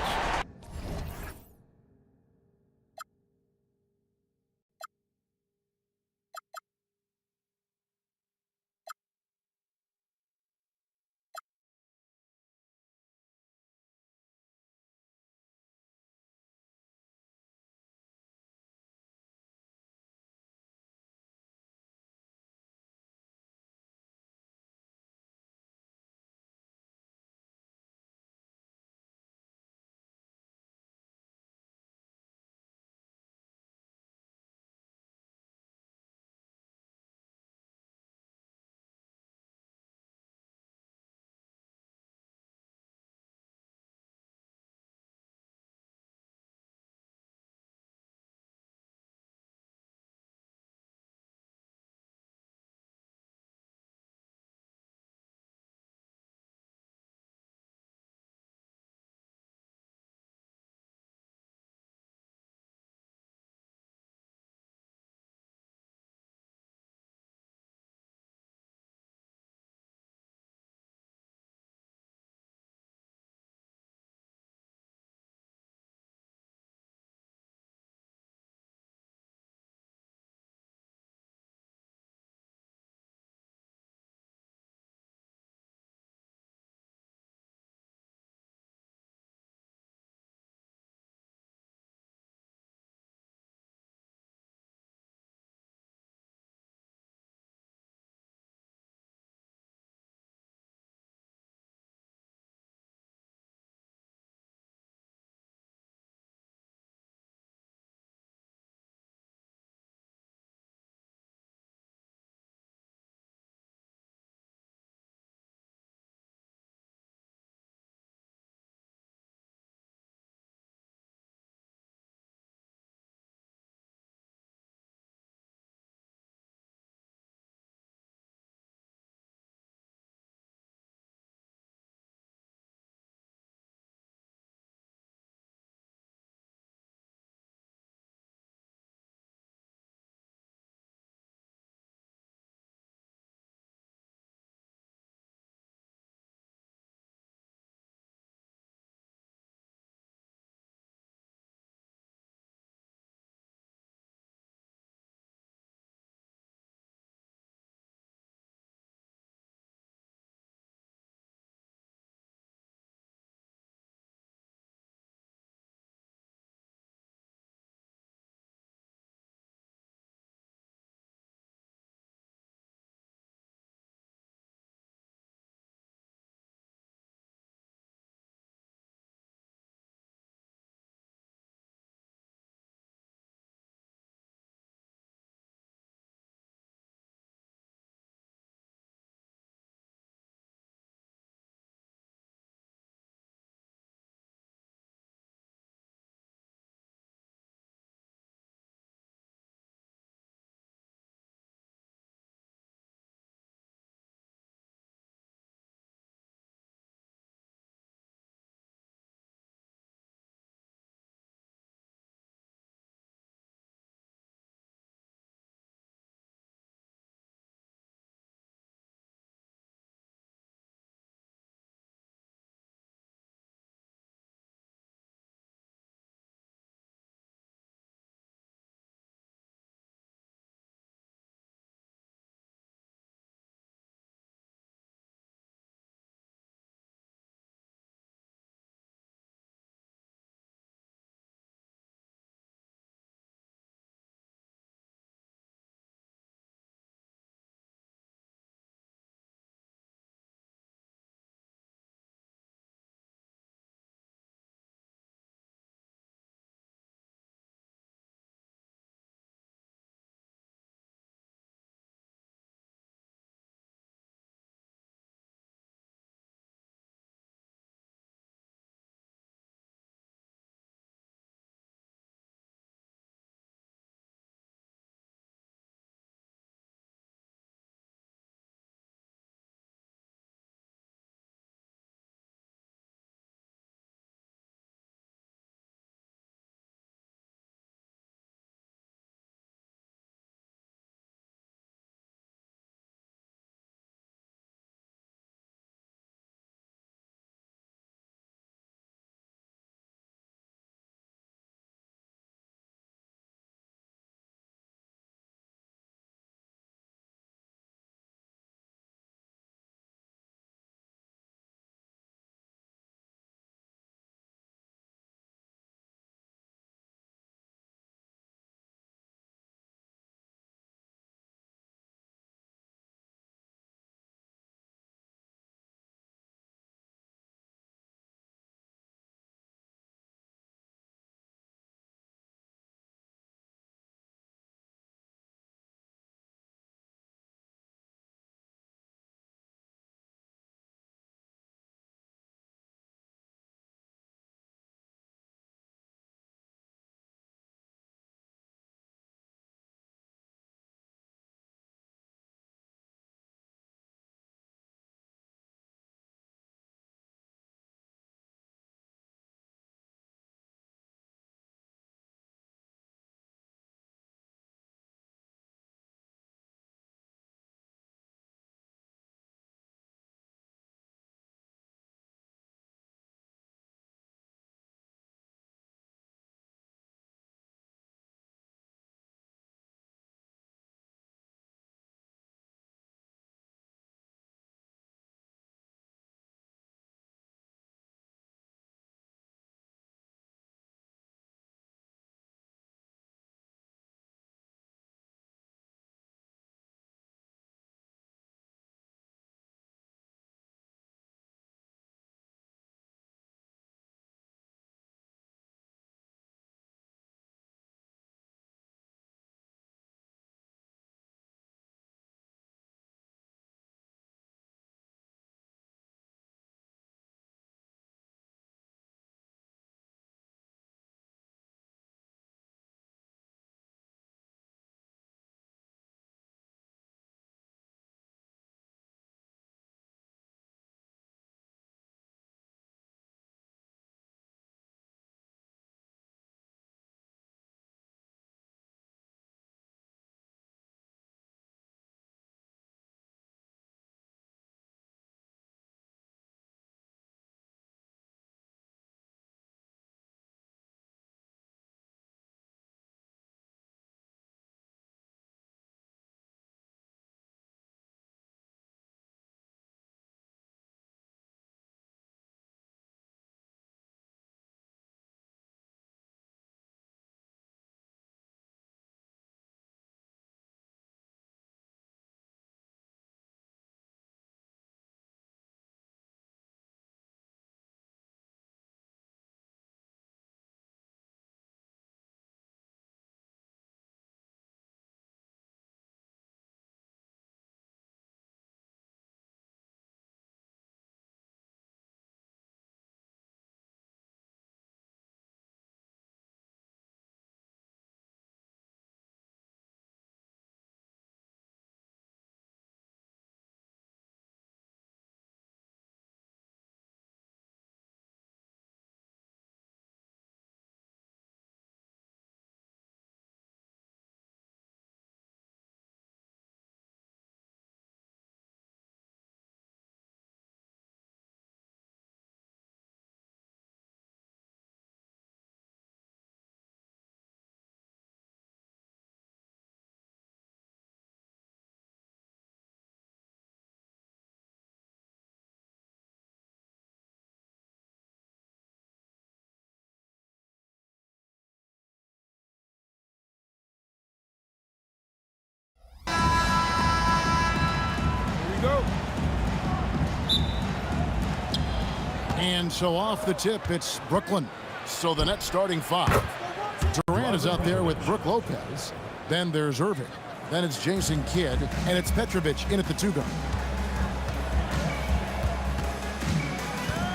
And so off the tip, it's Brooklyn. So the net starting 5. Durant is out there with Brook Lopez. Then there's Irving. Then it's Jason Kidd. And it's Petrovic in at the 2-guard.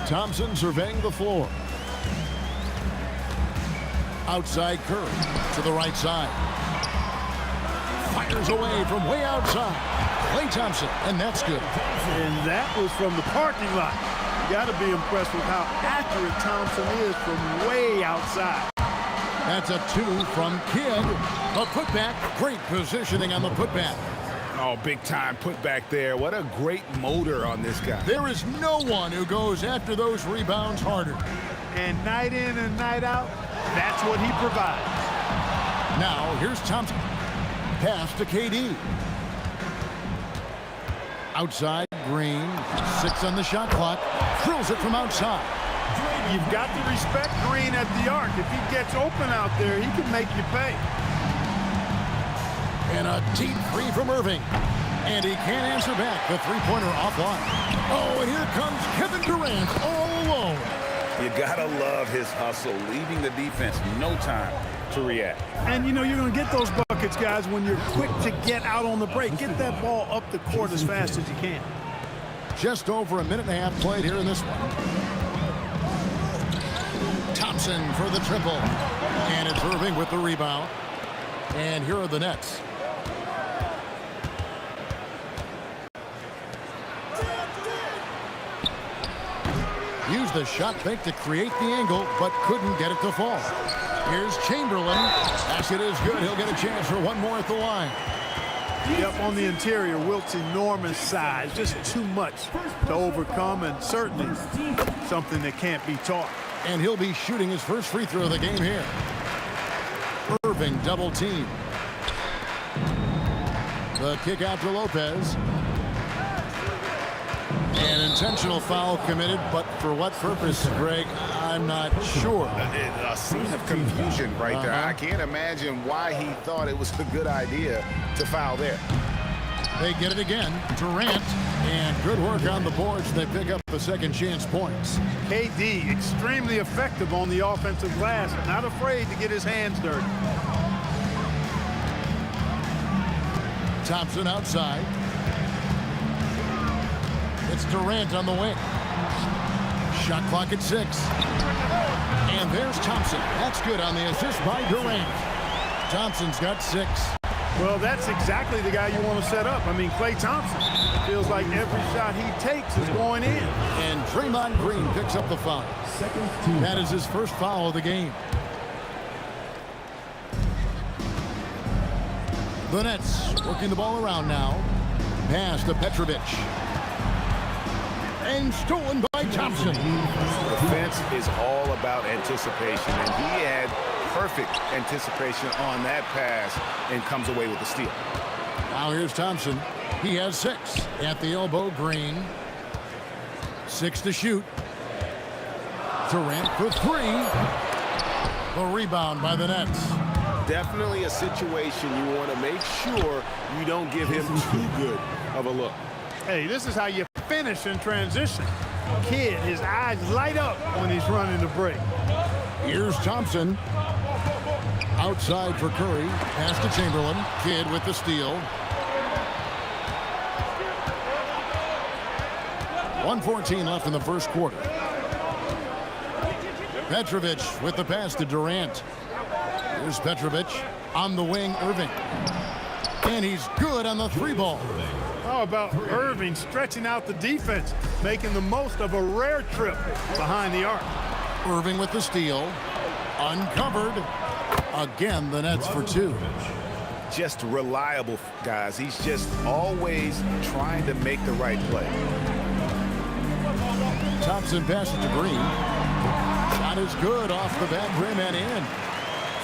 Thompson surveying the floor. Outside Curry to the right side. Fires away from way outside. Klay Thompson, and that's good. And that was from the parking lot. You got to be impressed with how accurate Thompson is from way outside. That's a 2 from Kidd. A putback. Great positioning on the putback. Oh, big time putback there. What a great motor on this guy. There is no one who goes after those rebounds harder. And night in and night out, that's what he provides. Now, here's Thompson. Pass to KD. Outside, Green. 6 on the shot clock. Drills it from outside. You've got to respect Green at the arc. If he gets open out there, he can make you pay. And a deep 3 from Irving. And he can't answer back. The three-pointer offline. Oh, and here comes Kevin Durant all alone. You gotta love his hustle, leaving the defense no time to react. And you know you're going to get those buckets, guys, when you're quick to get out on the break. Get that ball up the court as fast as you can. Just over a minute and a half played here in this one. Thompson for the triple. And it's Irving with the rebound. And here are the Nets. Used the shot fake to create the angle, but couldn't get it to fall. Here's Chamberlain. Basket is good. He'll get a chance for one more at the line. Yep, on the interior, Wilt's enormous size. Just too much to overcome, and certainly something that can't be taught. And he'll be shooting his first free throw of the game here. Irving double team. The kick out to Lopez. An intentional foul committed, but for what purpose, Greg? I'm not sure. A scene of confusion right there. I can't imagine why he thought it was a good idea to foul there. They get it again. Durant, and good work on the boards. They pick up the second chance points. KD, extremely effective on the offensive glass. Not afraid to get his hands dirty. Thompson outside. It's Durant on the wing. Shot clock at 6. And there's Thompson. That's good on the assist by Durant. Thompson's got 6. Well, that's exactly the guy you want to set up. I mean, Klay Thompson feels like every shot he takes is going in. And Draymond Green picks up the foul. That is his first foul of the game. The Nets working the ball around now. Pass to Petrovic. And stolen by Thompson. Defense is all about anticipation, and he had perfect anticipation on that pass and comes away with the steal. Now here's Thompson. He has 6 at the elbow. Green. 6 to shoot. Durant for 3. The rebound by the Nets. Definitely a situation you want to make sure you don't give him too good of a look. Hey, this is how you finish in transition. Kid, his eyes light up when he's running the break. Here's Thompson. Outside for Curry. Pass to Chamberlain. Kidd with the steal. 1:14 left in the first quarter. Petrovic with the pass to Durant. Here's Petrovic on the wing. Irving. And he's good on the 3-ball. How about Irving stretching out the defense, making the most of a rare trip behind the arc. Irving with the steal. Uncovered. Again, the Nets for 2. Just reliable, guys. He's just always trying to make the right play. Thompson passes to Green. Shot is good off the back rim and in.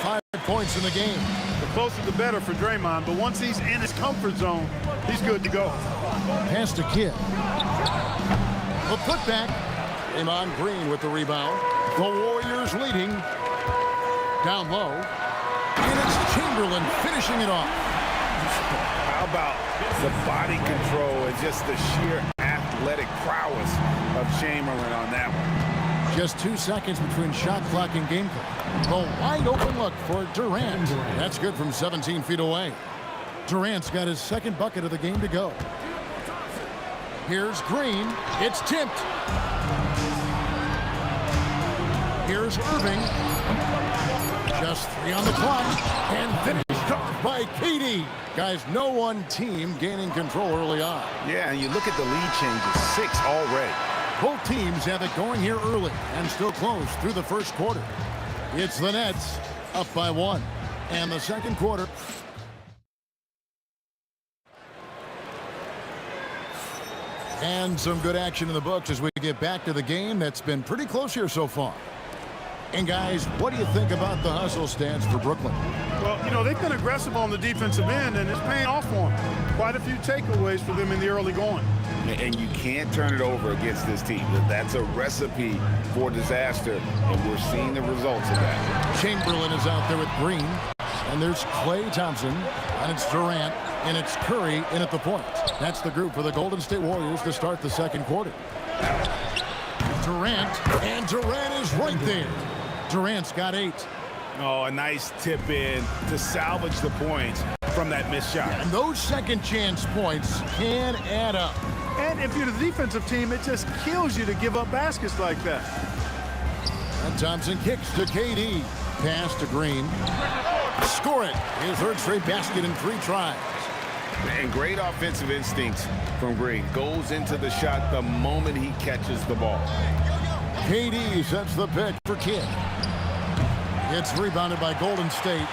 5 points in the game. The closer the better for Draymond, but once he's in his comfort zone, he's good to go. Pass to Kidd. The putback. Draymond Green with the rebound. The Warriors leading. Down low. And it's Chamberlain finishing it off. How about the body control and just the sheer athletic prowess of Chamberlain on that one? Just 2 seconds between shot clock and game clock. The wide open look for Durant. That's good from 17 feet away. Durant's got his second bucket of the game to go. Here's Green. It's tipped. Here's Irving. Just 3 on the clock. And finished off by KD. Guys, no one team gaining control early on. Yeah, and you look at the lead changes. 6 already. Both teams have it going here early and still close through the first quarter. It's the Nets up by 1. And the second quarter. And some good action in the books as we get back to the game that's been pretty close here so far. And guys, what do you think about the hustle stance for Brooklyn? Well, you know, they've been aggressive on the defensive end, and it's paying off for them. Quite a few takeaways for them in the early going. And you can't turn it over against this team. That's a recipe for disaster, and we're seeing the results of that. Chamberlain is out there with Green, and there's Klay Thompson, and it's Durant, and it's Curry in at the point. That's the group for the Golden State Warriors to start the second quarter. Durant, and Durant is right there. Durant's got 8. Oh, a nice tip in to salvage the points from that missed shot. And those second chance points can add up. And if you're the defensive team, it just kills you to give up baskets like that. And Thompson kicks to KD. Pass to Green. Score it. His third straight basket in 3 tries. And great offensive instincts from Green. Goes into the shot the moment he catches the ball. KD sets the pick for Kidd. It's rebounded by Golden State.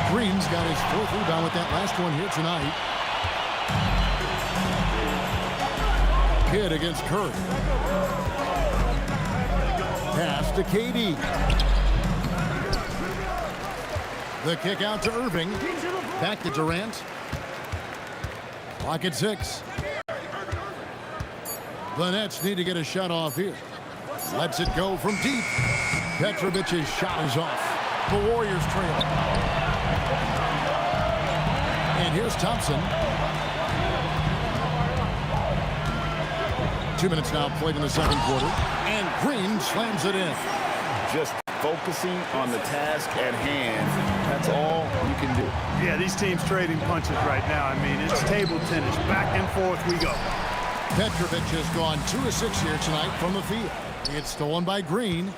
Green's got his 4th rebound with that last one here tonight. Kidd against Curry. Pass to KD. The kick out to Irving. Back to Durant. Clock at 6. The Nets need to get a shot off here. Lets it go from deep. Petrovic's shot is off. The Warriors trail. And here's Thompson. 2 minutes now played in the second quarter. And Green slams it in. Just focusing on the task at hand. That's all you can do. Yeah, these teams trading punches right now. I mean, it's table tennis. Back and forth we go. Petrovic has gone 2 of 6 here tonight from the field. It's stolen by Green.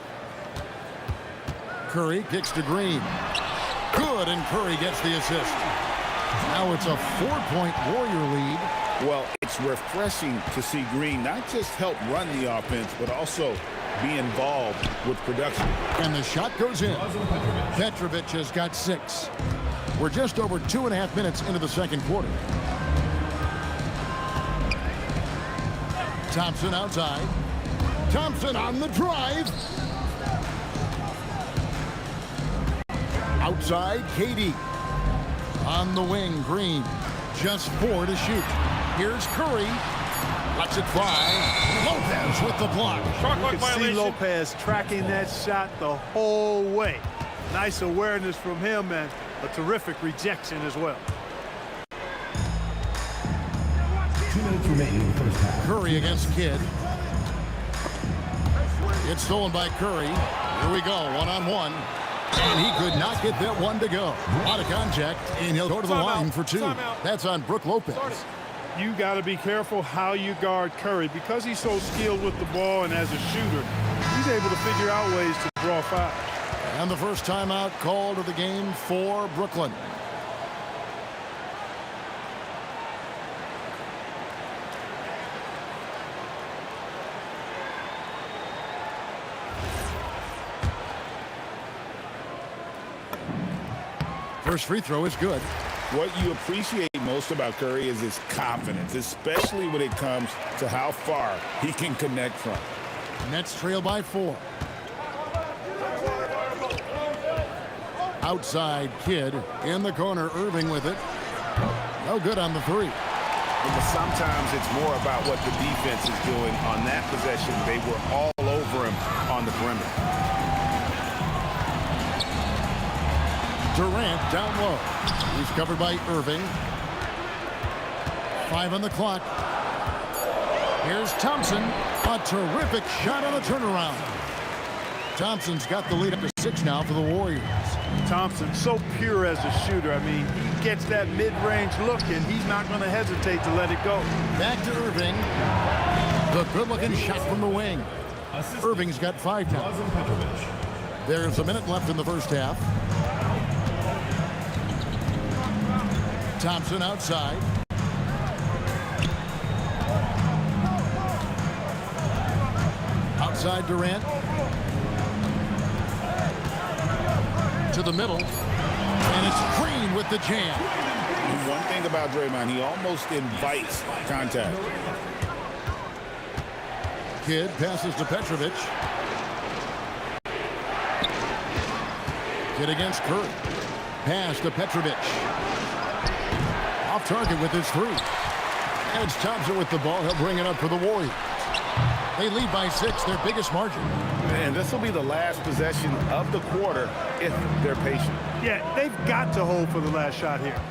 Curry kicks to Green. Good, and Curry gets the assist. Now it's a 4-point Warrior lead. Well, it's refreshing to see Green not just help run the offense, but also be involved with production. And the shot goes in. Petrovic has got 6. We're just over 2.5 minutes into the second quarter. Thompson outside. Thompson on the drive. Outside, KD. On the wing, Green. Just 4 to shoot. Here's Curry. Lets it fly. Lopez with the block. You can see Lopez tracking that shot the whole way. Nice awareness from him and a terrific rejection as well. 2 minutes remaining in the first half. Curry against Kidd. It's stolen by Curry. Here we go, one-on-one. And he could not get that one to go. Out of contact, and he'll go to the line for 2. That's on Brook Lopez. You got to be careful how you guard Curry. Because he's so skilled with the ball and as a shooter, he's able to figure out ways to draw fouls. And the first timeout called of the game for Brooklyn. First free throw is good. What you appreciate most about Curry is his confidence, especially when it comes to how far he can connect from. Nets trail by 4. Outside, Kidd in the corner. Irving with it. No good on the 3. But sometimes it's more about what the defense is doing on that possession. They were all over him on the perimeter. Durant down low. He's covered by Irving. 5 on the clock. Here's Thompson. A terrific shot on the turnaround. Thompson's got the lead up to 6 now for the Warriors. Thompson, so pure as a shooter. I mean, he gets that mid-range look, and he's not going to hesitate to let it go. Back to Irving. The good-looking shot from the wing. Irving's got 5 now. There's a minute left in the first half. Thompson outside. Outside Durant. To the middle. And it's Green with the jam. One thing about Draymond, he almost invites contact. Kidd passes to Petrovic. Kidd against Curry. Pass to Petrovic. Off target with his 3. And it's Thompson with the ball. He'll bring it up for the Warriors. They lead by 6, their biggest margin. And this will be the last possession of the quarter if they're patient. Yeah, they've got to hold for the last shot here.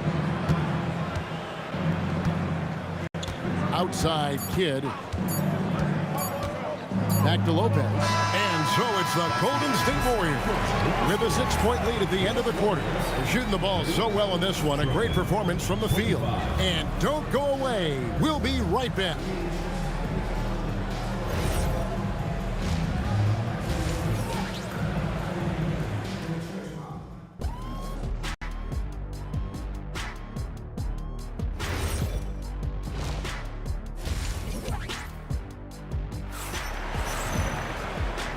Outside Kidd. Back to Lopez. And so it's the Golden State Warriors with a 6-point lead at the end of the quarter. They're shooting the ball so well in this one. A great performance from the field. And don't go away. We'll be right back.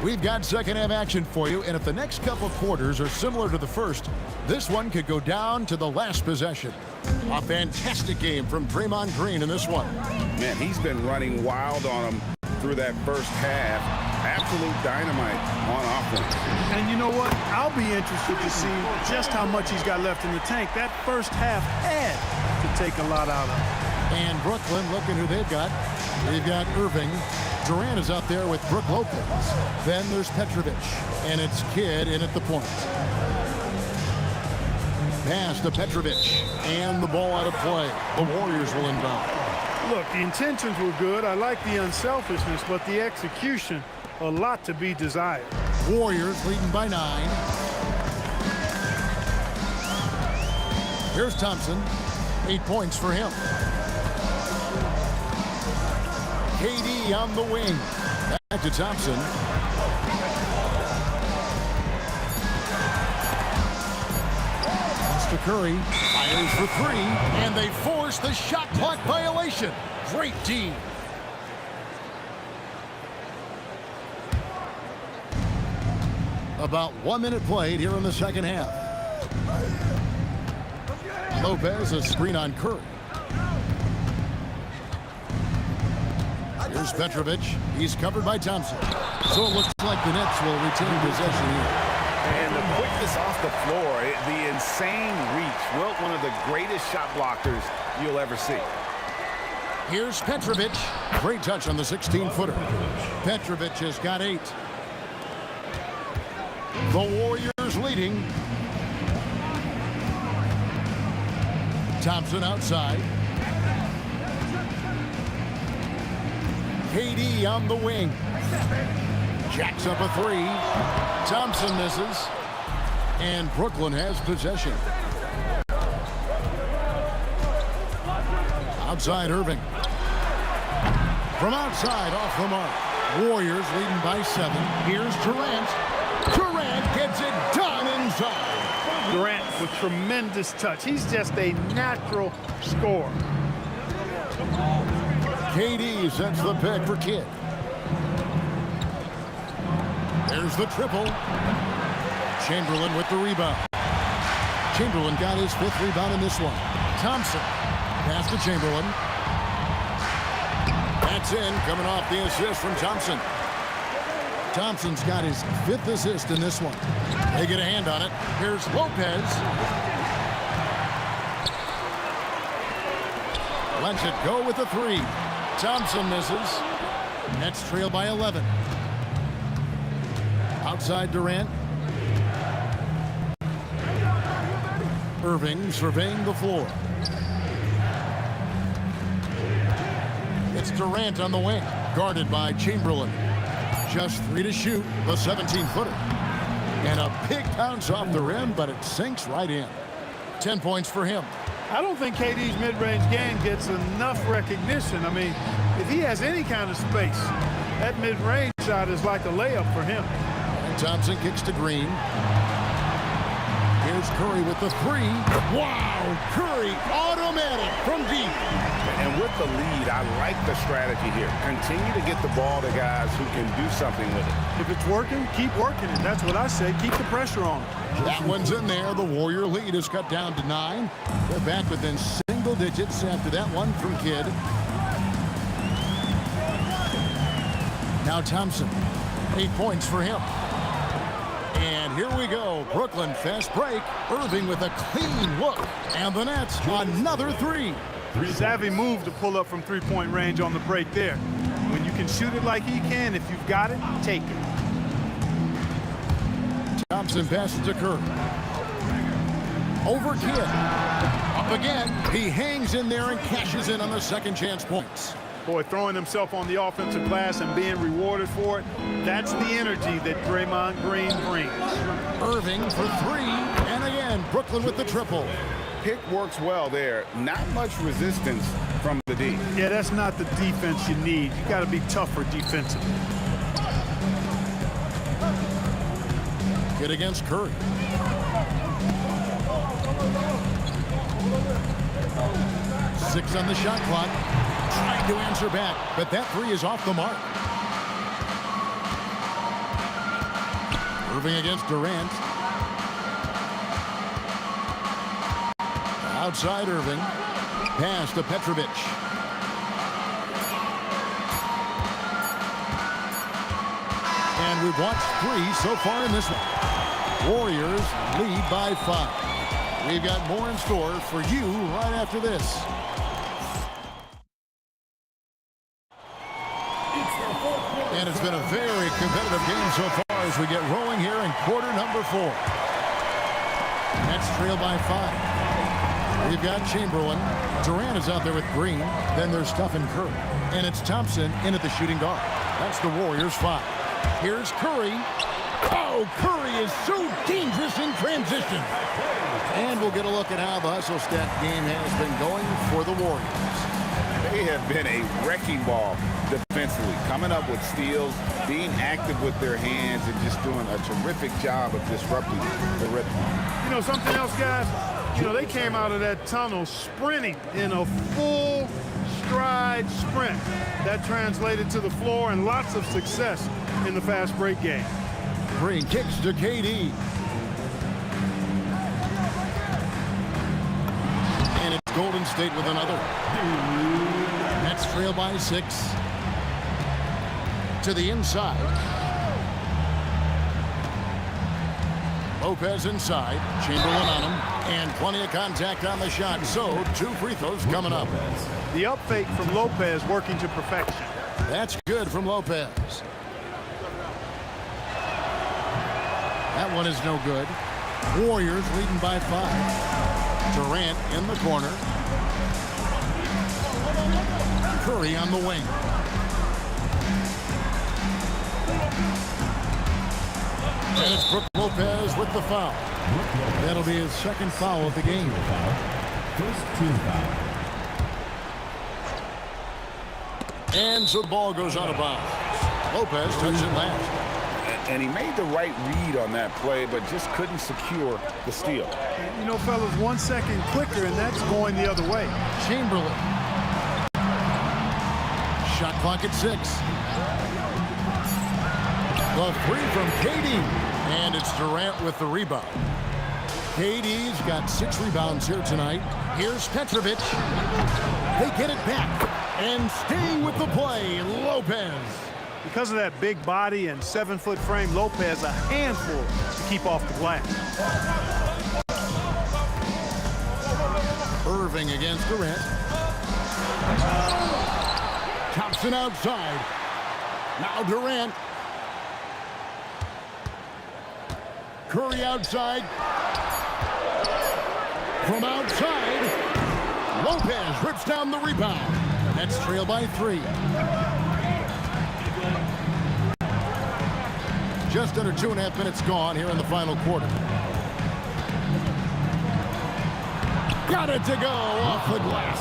We've got second half action for you, and if the next couple quarters are similar to the first, this one could go down to the last possession. A fantastic game from Draymond Green in this one. Man, he's been running wild on him through that first half. Absolute dynamite on offense. And you know what? I'll be interested to see just how much he's got left in the tank. That first half had to take a lot out of him. And Brooklyn, looking who they've got. They've got Irving. Durant is out there with Brook Lopez. Then there's Petrovic. And it's Kidd in at the point. Pass to Petrovic. And the ball out of play. The Warriors will inbound. Look, the intentions were good. I like the unselfishness, but the execution, a lot to be desired. Warriors leading by 9. Here's Thompson. 8 points for him. KD on the wing. Back to Thompson. Pass to Curry. Fires for 3. And they force the shot clock violation. Great D. About 1 minute played here in the second half. Lopez, a screen on Curry. Here's Petrovic. He's covered by Thompson. So it looks like the Nets will retain possession here. And the quickness off the floor, the insane reach. Well, one of the greatest shot blockers you'll ever see. Here's Petrovic. Great touch on the 16-footer. Petrovic has got 8. The Warriors leading. Thompson outside. KD on the wing. Jacks up a 3. Thompson misses. And Brooklyn has possession. Outside Irving. From outside off the mark. Warriors leading by 7. Here's Durant. Durant gets it done inside. Durant with tremendous touch. He's just a natural scorer. KD sets the pick for Kidd. There's the triple. Chamberlain with the rebound. Chamberlain got his 5th rebound in this one. Thompson. Pass to Chamberlain. That's in, coming off the assist from Thompson. Thompson's got his 5th assist in this one. They get a hand on it. Here's Lopez. Lets it go with the 3. Thompson misses. Nets trail by 11. Outside Durant. Irving surveying the floor. It's Durant on the wing, guarded by Chamberlain. Just 3 to shoot, the 17-footer. And a big bounce off the rim, but it sinks right in. 10 points for him. I don't think KD's mid-range game gets enough recognition. I mean, if he has any kind of space, that mid-range shot is like a layup for him. And Thompson kicks to Green. Here's Curry with the 3. Wow! Curry, automatic from deep. And with the lead, I like the strategy here. Continue to get the ball to guys who can do something with it. If it's working, keep working it. That's what I say. Keep the pressure on him. That one's in there. The Warrior lead is cut down to 9. They're back within single digits after that one from Kidd. Now Thompson, 8 points for him. And here we go. Brooklyn fast break. Irving with a clean look. And the Nets, another 3. Savvy move to pull up from three-point range on the break there. When you can shoot it like he can, if you've got it, take it. Thompson passes to Curry. Over Kidd. Up again. He hangs in there and cashes in on the second chance points. Boy, throwing himself on the offensive glass and being rewarded for it, that's the energy that Draymond Green brings. Irving for 3. And again, Brooklyn with the triple. Pick works well there. Not much resistance from the D. Yeah, that's not the defense you need. You got to be tougher defensively. Kidd against Curry. Six on the shot clock. Trying to answer back, but that 3 is off the mark. Irving against Durant. Outside Irving. Pass to Petrovic. And we've watched 3 so far in this one. Warriors lead by 5. We've got more in store for you right after this. And it's been a very competitive game so far as we get rolling here in quarter number 4. Nets trail by 5. We've got Chamberlain. Durant is out there with Green. Then there's Stephen Curry. And it's Thompson in at the shooting guard. That's the Warriors 5. Here's Curry. Oh, Curry is so dangerous in transition. And we'll get a look at how the hustle stat game has been going for the Warriors. They have been a wrecking ball defensively, coming up with steals, being active with their hands, and just doing a terrific job of disrupting the rhythm. You know something else, guys? You know, they came out of that tunnel sprinting in a full stride sprint. That translated to the floor and lots of success in the fast break game. Green kicks to KD. And it's Golden State with another. Nets trail by 6. To the inside. Lopez inside. Chamberlain on him. And plenty of contact on the shot. So 2 free throws coming up. The up fake from Lopez working to perfection. That's good from Lopez. That one is no good. Warriors leading by 5. Durant in the corner. Curry on the wing. And it's Brook Lopez with the foul. That'll be his second foul of the game. First team foul. And so the ball goes out of bounds. Lopez touches it last. And he made the right read on that play, but just couldn't secure the steal. You know, fellas, 1 second quicker, and that's going the other way. Chamberlain. Shot clock at 6. The 3 from KD. And it's Durant with the rebound. KD's got 6 rebounds here tonight. Here's Petrovic. They get it back. And staying with the play, Lopez. Because of that big body and 7-foot frame, Lopez a handful to keep off the glass. Irving against Durant. Thompson outside. Now Durant. Curry outside. From outside. Lopez rips down the rebound. Nets trail by 3. Just under 2.5 minutes gone here in the final quarter. Got it to go off the glass.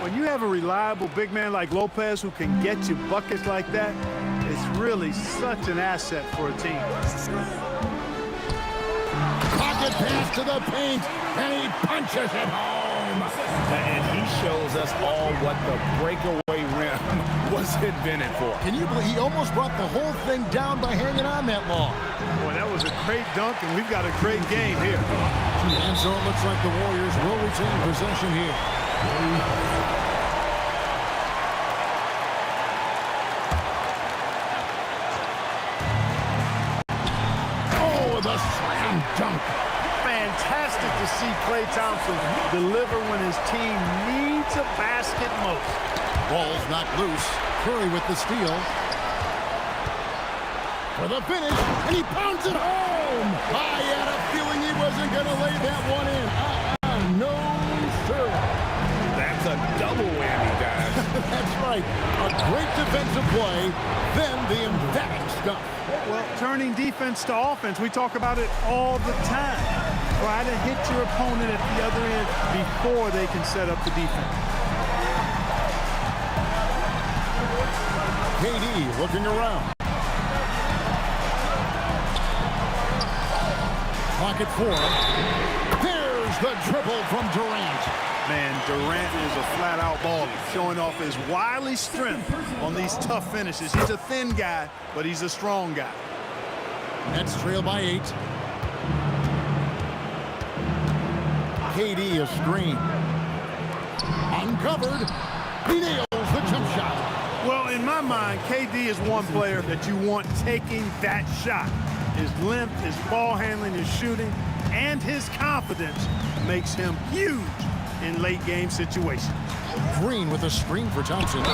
When you have a reliable big man like Lopez who can get you buckets like that, it's really such an asset for a team. Pocket pass to the paint, and he punches it home. And he shows us all what the breakaway rim was invented for. Can you believe he almost brought the whole thing down by hanging on that long? Boy, that was a great dunk, and we've got a great game here. And so it looks like the Warriors will retain possession here. Oh, the slam dunk. Fantastic to see Klay Thompson deliver when his team needs a basket most. Ball's knocked loose. Curry with the steal. For the finish, and he pounds it home. I had a feeling he wasn't going to lay that one in. No, sir. That's a double whammy, guys. That's right. A great defensive play, then the emphatic stuff. Well, turning defense to offense, we talk about it all the time. Try to hit your opponent at the other end before they can set up the defense. KD looking around. Pocket 4. There's the dribble from Durant. Man, Durant is a flat-out baller, showing off his wily strength on these tough finishes. He's a thin guy, but he's a strong guy. Nets trail by 8. KD a screen. Uncovered. He nails the jump shot. Well, in my mind, KD is one player that you want taking that shot. His length, his ball handling, his shooting, and his confidence makes him huge in late-game situations. Green with a screen for Thompson.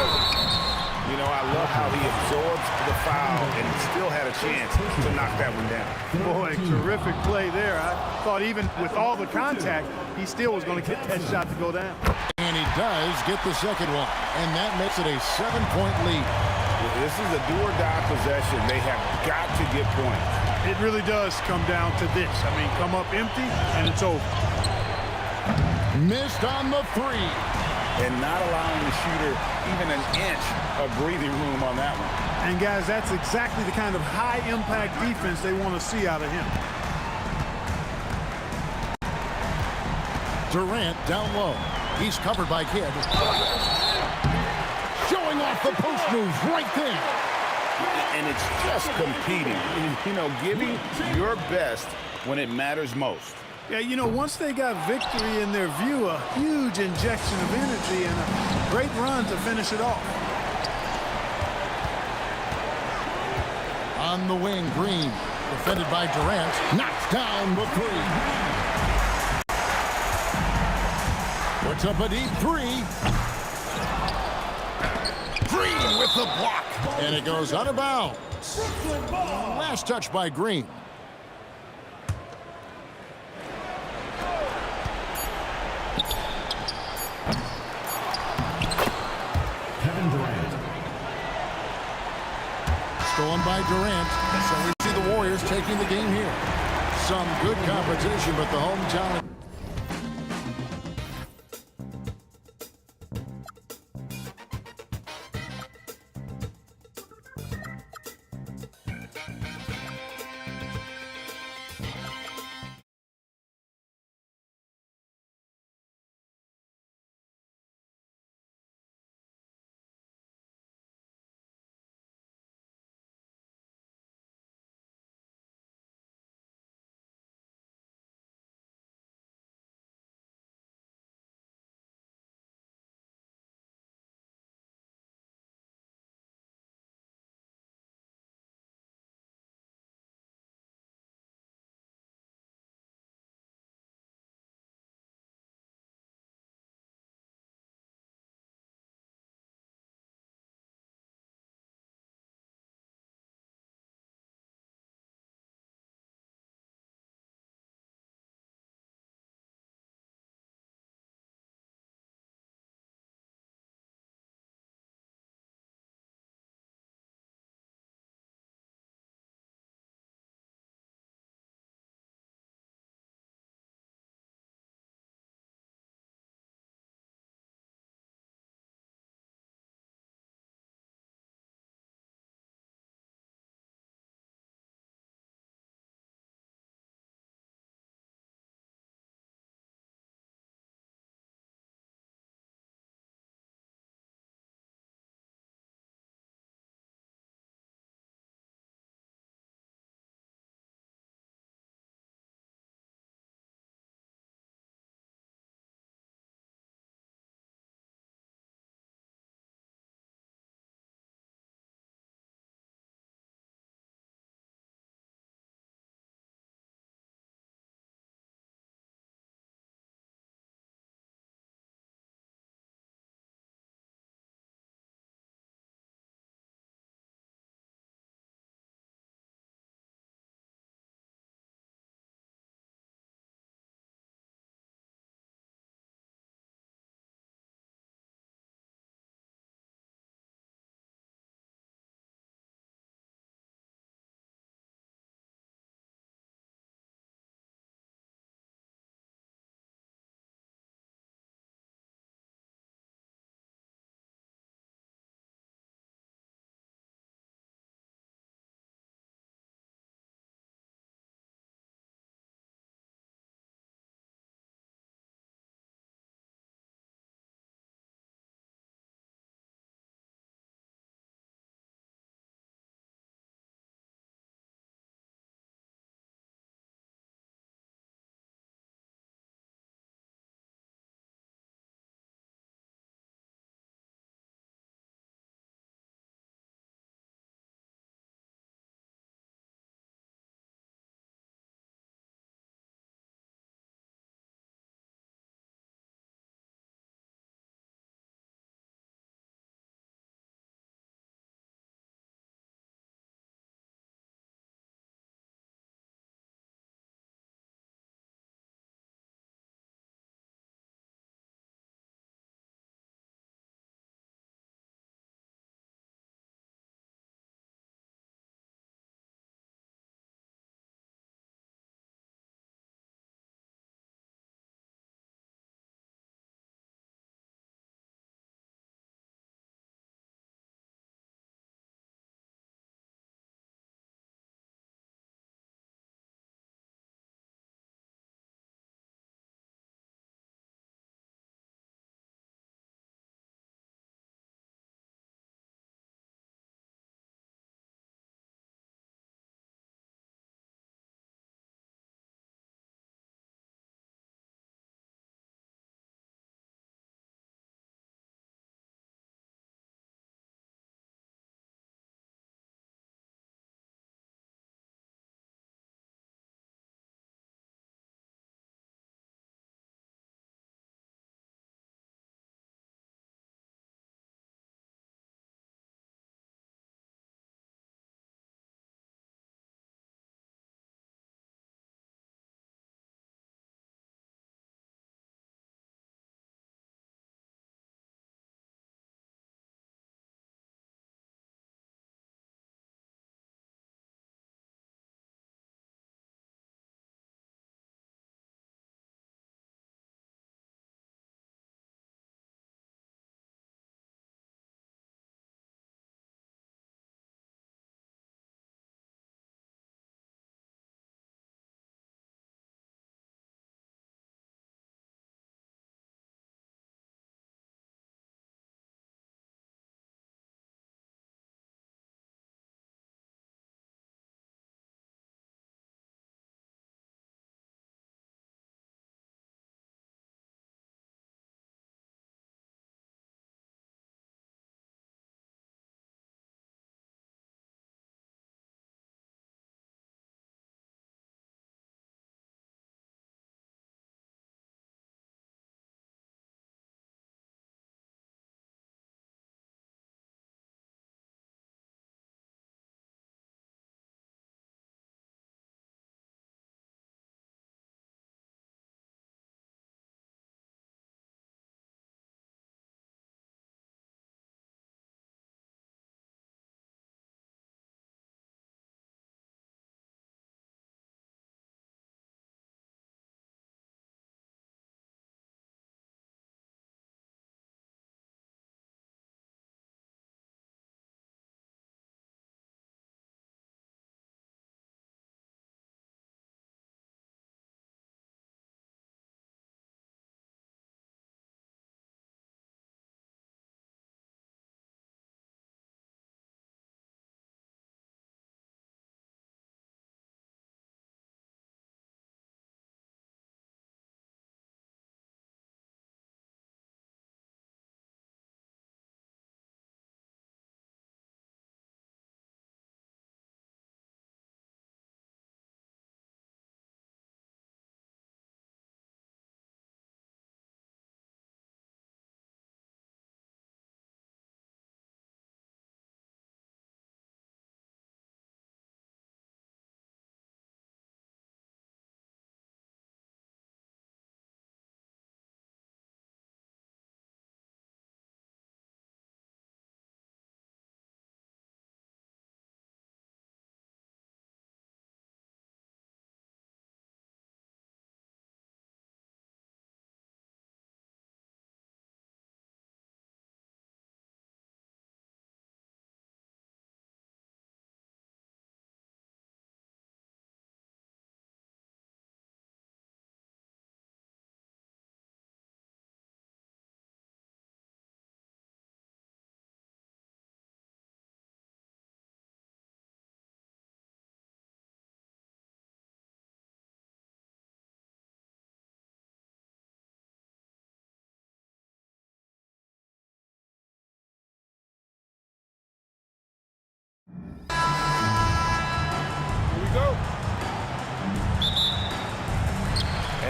You know, I love how he absorbs the foul and still had a chance to knock that one down. Boy, terrific play there. I thought even with all the contact, he still was going to get that shot to go down. And he does get the second one, and that makes it a 7-point lead. This is a do-or-die possession. They have got to get points. It really does come down to this. I mean, come up empty, and it's over. Missed on the 3. And not allowing the shooter even an inch of breathing room on that one. And, guys, that's exactly the kind of high-impact defense they want to see out of him. Durant down low. He's covered by Kidd. Showing off the post moves right there. And it's just competing. You know, giving your best when it matters most. Yeah, you know, once they got victory in their view, a huge injection of energy and a great run to finish it off. On the wing, Green, defended by Durant, knocks down the 3. Puts up a deep 3. Green with the block, and it goes out of bounds. Last touch by Green. Stolen by Durant. So we see the Warriors taking the game here. Some good competition, but the hometown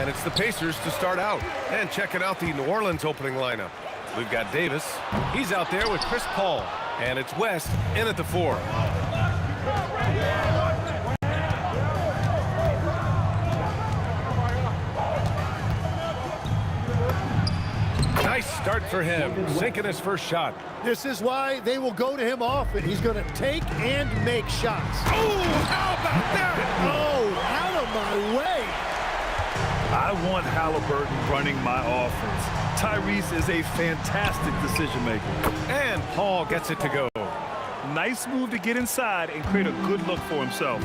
And it's the Pacers to start out. And checking out the New Orleans opening lineup. We've got Davis. He's out there with Chris Paul. And it's West in at the 4. Nice start for him, sinking his first shot. This is why they will go to him often. He's going to take and make shots. Oh, how about that? Oh, out of my way. I want Halliburton running my offense. Tyrese is a fantastic decision maker. And Paul gets it to go. Nice move to get inside and create a good look for himself.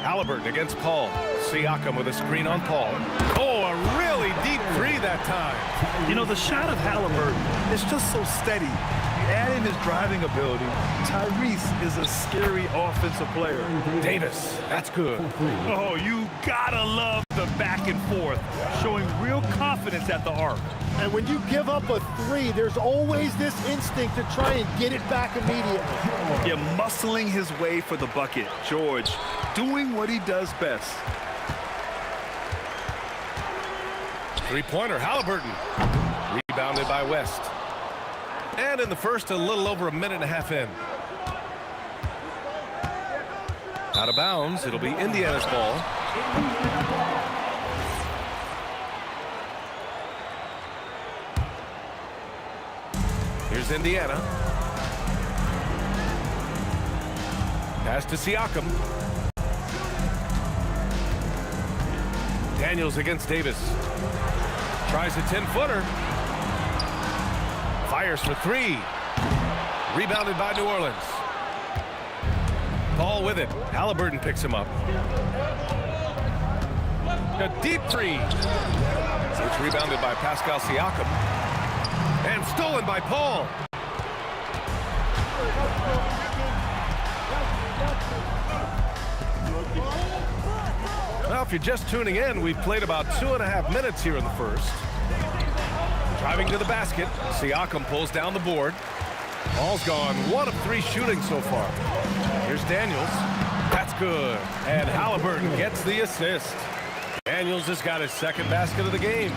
Halliburton against Paul. Siakam with a screen on Paul. Oh, a really deep 3 that time. You know, the shot of Halliburton is just so steady. You add in his driving ability, Tyrese is a scary offensive player. Davis, that's good. Oh, you gotta love the back and forth, showing real confidence at the arc. And when you give up a 3, there's always this instinct to try and get it back immediately. Yeah, muscling his way for the bucket. George doing what he does best. Three-pointer, Halliburton. Rebounded by West. And in the first, a little over a minute and a half in. Out of bounds, it'll be Indiana's ball. Here's Indiana. Pass to Siakam. Daniels against Davis. Tries a 10-footer. Fires for 3. Rebounded by New Orleans. Paul with it. Halliburton picks him up. A deep 3. It's rebounded by Pascal Siakam. And stolen by Paul. Well, if you're just tuning in, we've played about 2.5 minutes here in the first. Driving to the basket, Siakam pulls down the board. Ball's gone 1 of 3 shooting so far. Here's Daniels. That's good. And Halliburton gets the assist. Daniels has got his second basket of the game.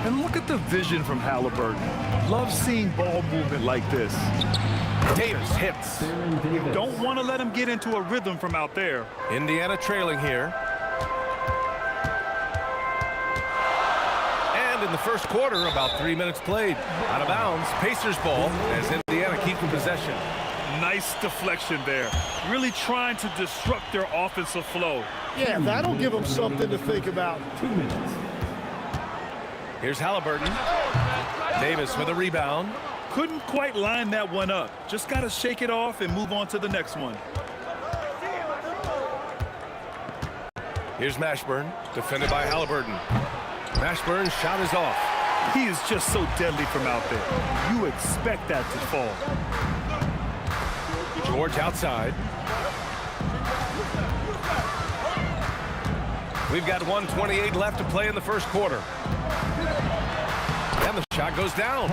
And look at the vision from Halliburton. Love seeing ball movement like this. Davis hits. You don't want to let him get into a rhythm from out there. Indiana trailing here. In the first quarter, about 3 minutes played. Out of bounds, Pacers ball as Indiana keeps possession. Nice deflection there. Really trying to disrupt their offensive flow. Yeah, that'll give them something to think about. 2 minutes. Here's Halliburton. Davis with a rebound. Couldn't quite line that one up. Just got to shake it off and move on to the next one. Here's Mashburn, defended by Halliburton. Mashburn's shot is off. He is just so deadly from out there. You expect that to fall. George outside. We've got 1:28 left to play in the first quarter. And the shot goes down.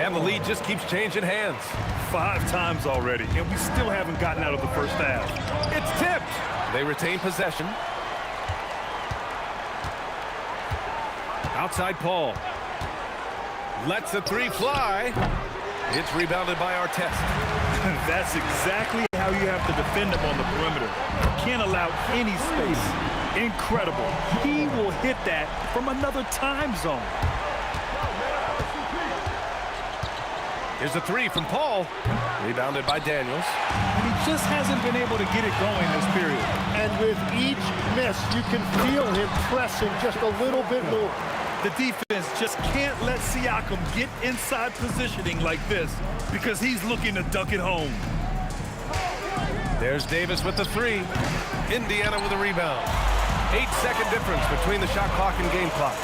And the lead just keeps changing hands. 5 times already, and we still haven't gotten out of the first half. It's tipped. They retain possession. Outside Paul. Lets the 3 fly. It's rebounded by Artest. That's exactly how you have to defend him on the perimeter. Can't allow any space. Incredible. He will hit that from another time zone. Here's a 3 from Paul. Rebounded by Daniels. And he just hasn't been able to get it going this period. And with each miss, you can feel him pressing just a little bit more. The defense just can't let Siakam get inside positioning like this because he's looking to duck it home. There's Davis with the 3. Indiana with a rebound. 8-second difference between the shot clock and game clock.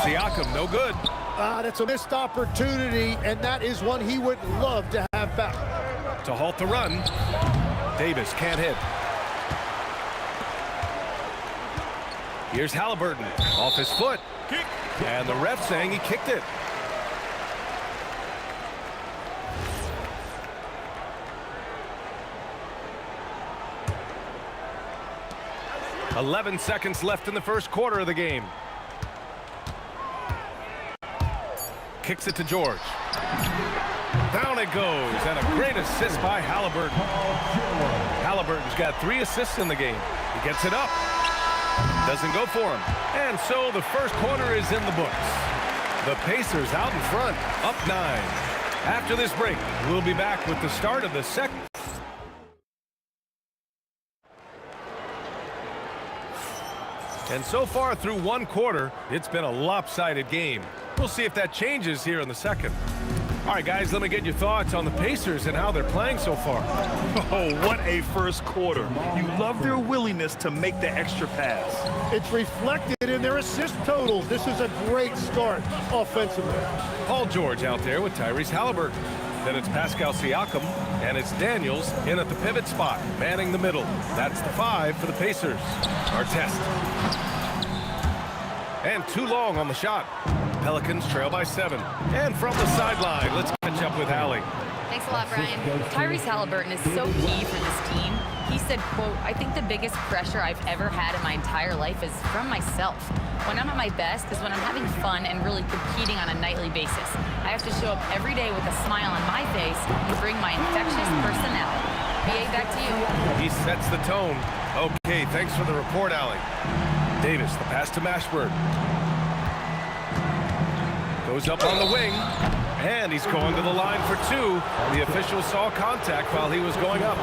Siakam, no good. That's a missed opportunity, and that is one he would love to have back. To halt the run, Davis can't hit. Here's Halliburton, off his foot. And the ref saying he kicked it. 11 seconds left in the first quarter of the game. Kicks it to George. Down it goes, and a great assist by Halliburton. Halliburton's got 3 assists in the game. He gets it up. Doesn't go for him. And so the first quarter is in the books. The Pacers out in front, up 9. After this break, we'll be back with the start of the second. And so far through one quarter, it's been a lopsided game. We'll see if that changes here in the second. All right, guys, let me get your thoughts on the Pacers and how they're playing so far. Oh, what a first quarter. You love their willingness to make the extra pass. It's reflected in their assist totals. This is a great start offensively. Paul George out there with Tyrese Halliburton. Then it's Pascal Siakam, and it's Daniels in at the pivot spot, manning the middle. That's the 5 for the Pacers. Artest. And too long on the shot. Pelicans trail by 7. And from the sideline, let's catch up with Allie. Thanks a lot, Brian. Tyrese Halliburton is so key for this team. He said, quote, "I think the biggest pressure I've ever had in my entire life is from myself. When I'm at my best is when I'm having fun and really competing on a nightly basis. I have to show up every day with a smile on my face and bring my infectious personality." BA, back to you. He sets the tone. Okay, thanks for the report, Allie. Davis, the pass to Mashburn. Goes up on the wing, and he's going to the line for 2. The official saw contact while he was going up.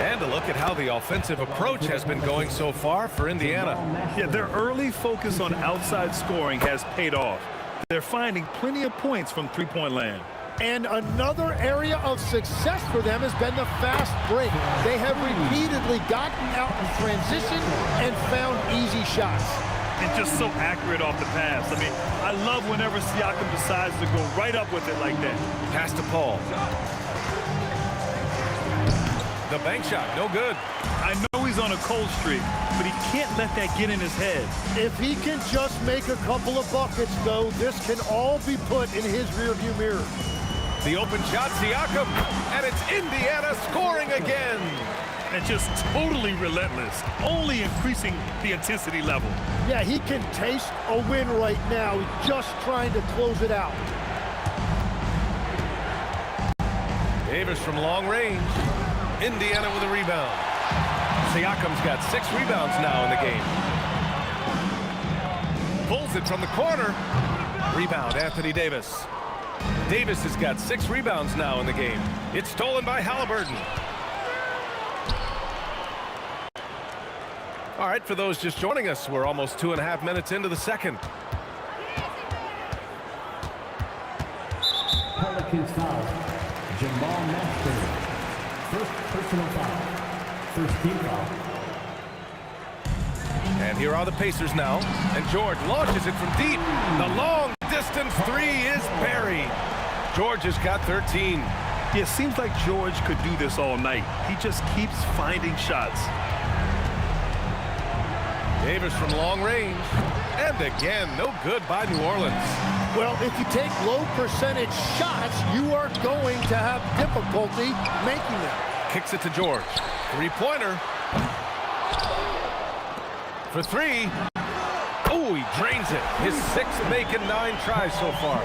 And a look at how the offensive approach has been going so far for Indiana. Yeah, their early focus on outside scoring has paid off. They're finding plenty of points from three-point land. And another area of success for them has been the fast break. They have repeatedly gotten out in transition and found easy shots. And just so accurate off the pass. I mean, I love whenever Siakam decides to go right up with it like that. Pass to Paul. The bank shot, no good. I know he's on a cold streak, but he can't let that get in his head. If he can just make a couple of buckets, though, this can all be put in his rearview mirror. The open shot, Siakam, and it's Indiana scoring again. And just totally relentless, only increasing the intensity level. Yeah, he can taste a win right now. He's just trying to close it out. Davis from long range. Indiana with a rebound. Siakam's got 6 rebounds now in the game. Pulls it from the corner. Rebound, Anthony Davis. Davis has got 6 rebounds now in the game. It's stolen by Halliburton. All right, for those just joining us, we're almost 2.5 minutes into the second. Pelicans foul. Jamal Mashburn. First personal foul. First team foul. And here are the Pacers now. And George launches it from deep. The long distance 3 is buried. George has got 13. Yeah, it seems like George could do this all night. He just keeps finding shots. Davis from long range. And again, no good by New Orleans. Well, if you take low percentage shots, you are going to have difficulty making them. Kicks it to George. 3-pointer. For 3. Oh, he drains it. His 6th make in 9 tries so far.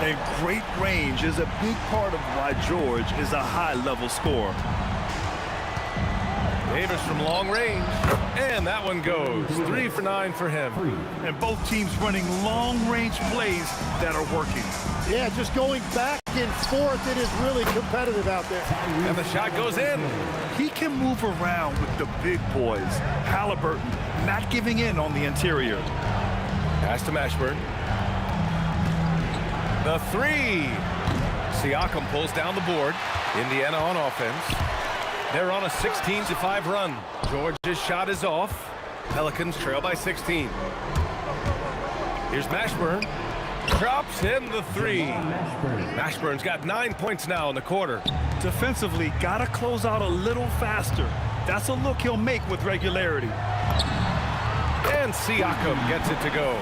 And great range is a big part of why George is a high-level scorer. Davis from long range. And that one goes. 3 for 9 for him. And both teams running long-range plays that are working. Yeah, just going back and forth, it is really competitive out there. And the shot goes in. He can move around with the big boys. Halliburton not giving in on the interior. Pass to Mashburn. The 3. Siakam pulls down the board. Indiana on offense. They're on a 16-5 run. George's shot is off. Pelicans trail by 16. Here's Mashburn. Drops in the 3. Mashburn's got 9 points now in the quarter. Defensively, got to close out a little faster. That's a look he'll make with regularity. And Siakam gets it to go.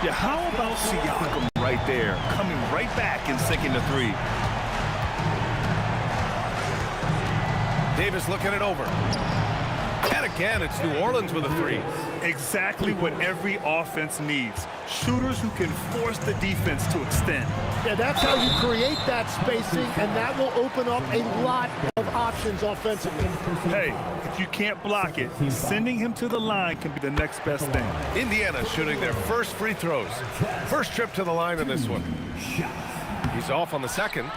Yeah, how about Siakam right there, coming right back and sinking the 3. Davis looking it over. And again, it's New Orleans with a three. Exactly what every offense needs. Shooters who can force the defense to extend. Yeah, that's how you create that spacing, and that will open up a lot of options offensively. Hey, if you can't block it, sending him to the line can be the next best thing. Indiana shooting their first free throws. First trip to the line in this one. He's off on the second.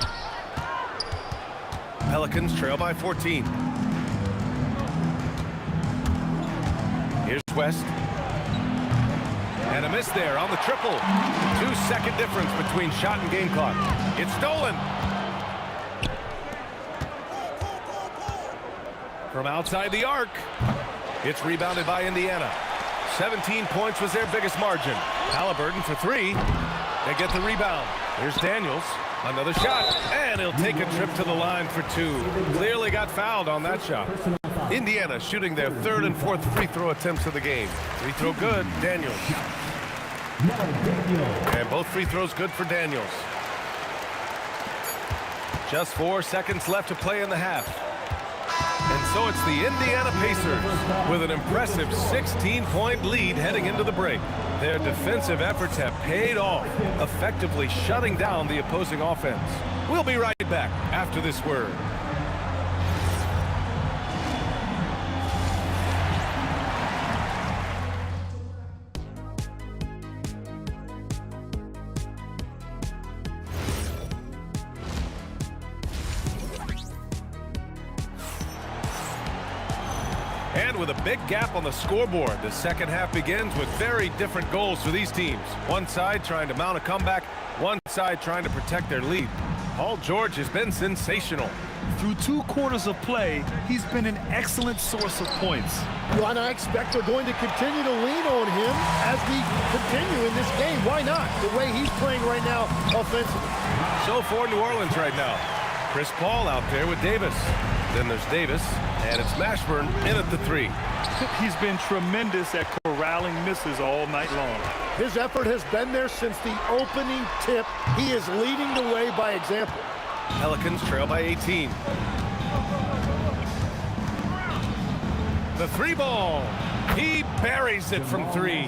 Pelicans trail by 14. Here's West. And a miss there on the triple. 2-second difference between shot and game clock. It's stolen. From outside the arc. It's rebounded by Indiana. 17 points was their biggest margin. Halliburton for three. They get the rebound. Here's Daniels. Another shot. And he'll take a trip to the line for two. Clearly got fouled on that shot. Indiana shooting their third and fourth free throw attempts of the game. Free throw good. Daniels. And both free throws good for Daniels. Just 4 seconds left to play in the half. And so it's the Indiana Pacers with an impressive 16-point lead heading into the break. Their defensive efforts have paid off, effectively shutting down the opposing offense. We'll be right back after this word. And with a big gap on the scoreboard, the second half begins with very different goals for these teams. One side trying to mount a comeback, one side trying to protect their lead. Paul George has been sensational. Through 2 quarters of play, he's been an excellent source of points. Well, and I expect they're going to continue to lean on him as we continue in this game. Why not? The way he's playing right now offensively. So for New Orleans right now, Chris Paul out there with Davis. Then there's Davis, and it's Mashburn in at the three. He's been tremendous at corralling misses all night long. His effort has been there since the opening tip. He is leading the way by example. Pelicans trail by 18. The three ball. He buries it from three.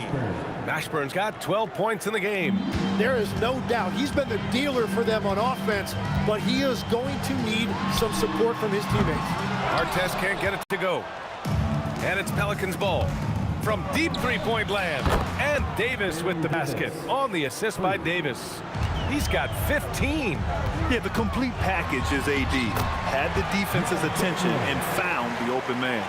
Mashburn's got 12 points in the game. There is no doubt he's been the dealer for them on offense, but he is going to need some support from his teammates. Artest can't get it to go. And it's Pelicans ball. From deep three-point land. And Davis with the basket on the assist by Davis. He's got 15. Yeah, the complete package is AD. Had the defense's attention and found the open man.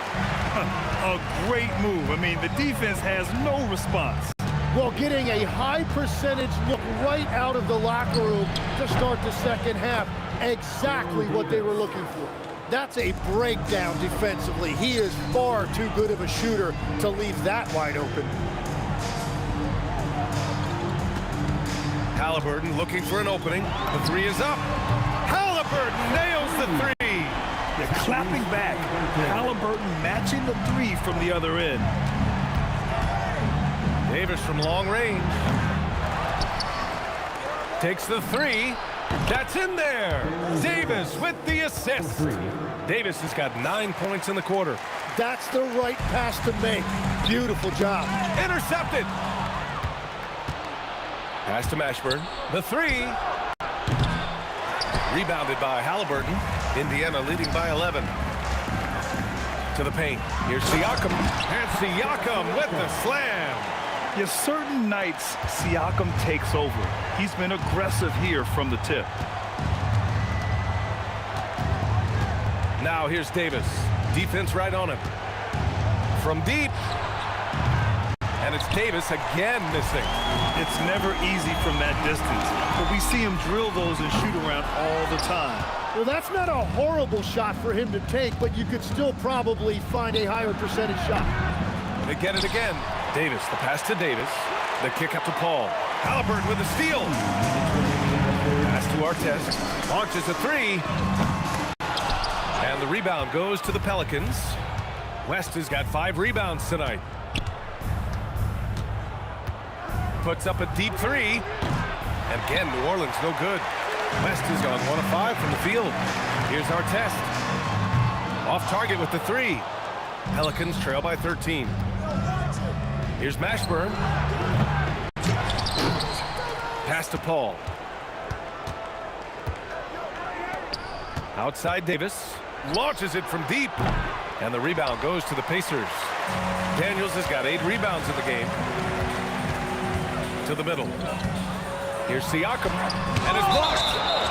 A great move. I mean, the defense has no response. Well, getting a high percentage look right out of the locker room to start the second half. Exactly what they were looking for. That's a breakdown defensively. He is far too good of a shooter to leave that wide open. Halliburton looking for an opening. The three is up. Halliburton nails the three. They're clapping back. Halliburton matching the three from the other end. Davis from long range. Takes the three. That's in there. Davis with the assist. Davis has got 9 points in the quarter. That's the right pass to make. Beautiful job. Intercepted. Pass to Mashburn. The three. Rebounded by Halliburton. Indiana leading by 11. To the paint. Here's Siakam. And Siakam with the slam. Yeah, certain nights, Siakam takes over. He's been aggressive here from the tip. Now here's Davis. Defense right on him. From deep. And it's Davis again missing. It's never easy from that distance, but we see him drill those and shoot around all the time. Well, that's not a horrible shot for him to take, but you could still probably find a higher percentage shot. They get it again. Davis, the pass to Davis. The kick up to Paul. Halliburton with the steal. Pass to Artest. Launches a three. And the rebound goes to the Pelicans. West has got 5 rebounds tonight. Puts up a deep three. And again, New Orleans no good. West has gone 1 of 5 from the field. Here's Artest. Off target with the three. Pelicans trail by 13. Here's Mashburn. Pass to Paul. Outside Davis. Launches it from deep. And the rebound goes to the Pacers. Daniels has got 8 rebounds in the game. To the middle. Here's Siakam. And it's blocked.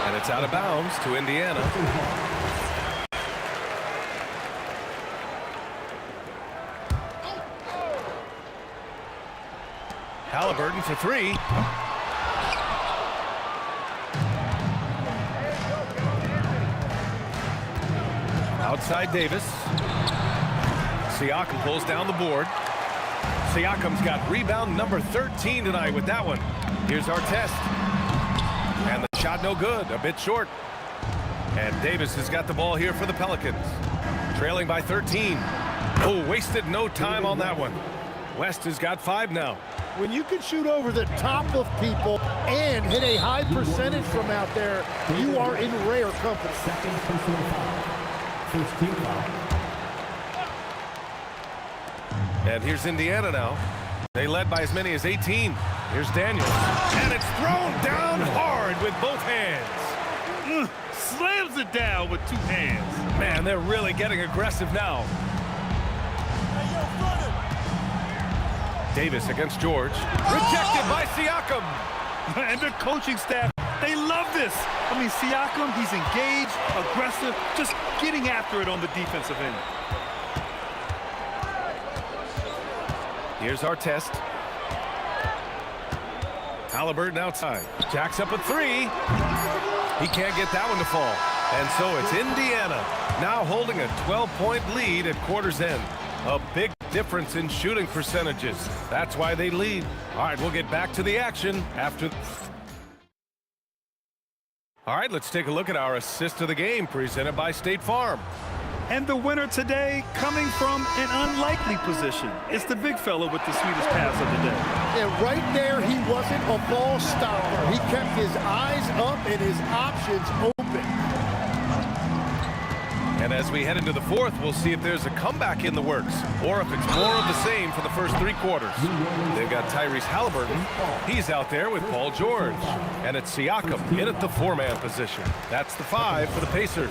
And it's out of bounds to Indiana. Halliburton for 3. Outside Davis. Siakam pulls down the board. Siakam's got rebound number 13 tonight with that one. Here's Artest. And the shot no good, a bit short. And Davis has got the ball here for the Pelicans. Trailing by 13. Oh, wasted no time on that one. West has got 5 now. When you can shoot over the top of people and hit a high percentage from out there, you are in rare company. Second personal foul. First team foul. And here's Indiana now. They led by as many as 18. Here's Daniels. And it's thrown down hard with both hands. Slams it down with 2 hands. Man, they're really getting aggressive now. Davis against George. Rejected by Siakam. And the coaching staff, they love this. I mean, Siakam, he's engaged, aggressive, just getting after it on the defensive end. Here's Artest. Halliburton outside. Jacks up a 3. He can't get that one to fall. And so it's Indiana now holding a 12-point lead at quarter's end. A big difference in shooting percentages. That's why they lead. All right, we'll get back to the action after. All right, let's take a look at our assist of the game presented by State Farm. And the winner today coming from an unlikely position. It's the big fella with the sweetest pass of the day. And right there, he wasn't a ball stopper. He kept his eyes up and his options open. And as we head into the fourth, we'll see if there's a comeback in the works or if it's more of the same for the first 3 quarters. They've got Tyrese Halliburton. He's out there with Paul George. And it's Siakam in at the 4-man position. That's the 5 for the Pacers.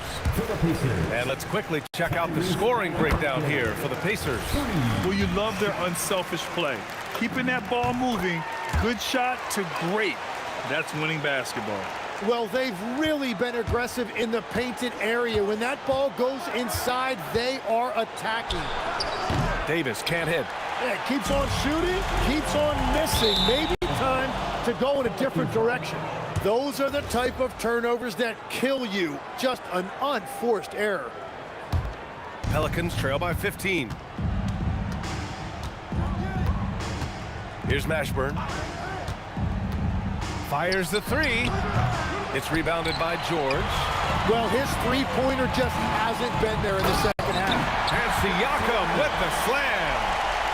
And let's quickly check out the scoring breakdown here for the Pacers. Well, you love their unselfish play. Keeping that ball moving, good shot to great. That's winning basketball. Well, they've really been aggressive in the painted area. When that ball goes inside, they are attacking. Davis can't hit. Yeah, keeps on shooting, keeps on missing. Maybe time to go in a different direction. Those are the type of turnovers that kill you. Just an unforced error. Pelicans trail by 15. Here's Mashburn. Fires the 3. It's rebounded by George. Well, his three-pointer just hasn't been there in the second half. And Siakam with the slam.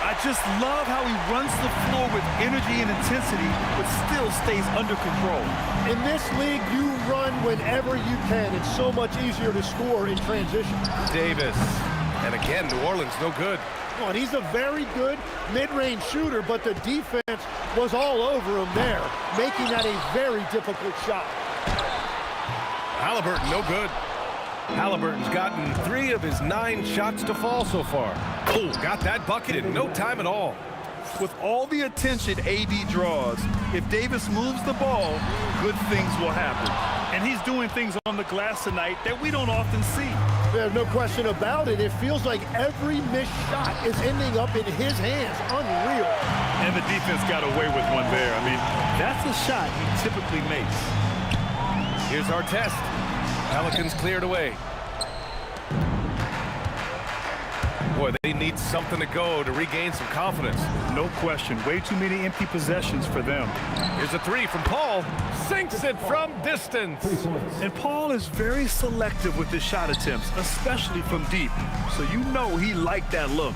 I just love how he runs the floor with energy and intensity, but still stays under control. In this league, you run whenever you can. It's so much easier to score in transition. Davis. And again, New Orleans no good. Oh, and he's a very good mid-range shooter, but the defense was all over him there, making that a very difficult shot. Halliburton no good. Halliburton's gotten 3 of his 9 shots to fall so far. Oh, got that bucket in no time at all. With all the attention AD draws, if Davis moves the ball, good things will happen. And he's doing things on the glass tonight that we don't often see. There's no question about it. It feels like every missed shot is ending up in his hands. Unreal. And the defense got away with one there. I mean, that's a shot he typically makes. Here's Artest. Pelicans cleared away. Boy, they need something to go to regain some confidence. No question. Way too many empty possessions for them. Here's a 3 from Paul. Sinks it from distance. And Paul is very selective with his shot attempts, especially from deep. So you know he liked that look.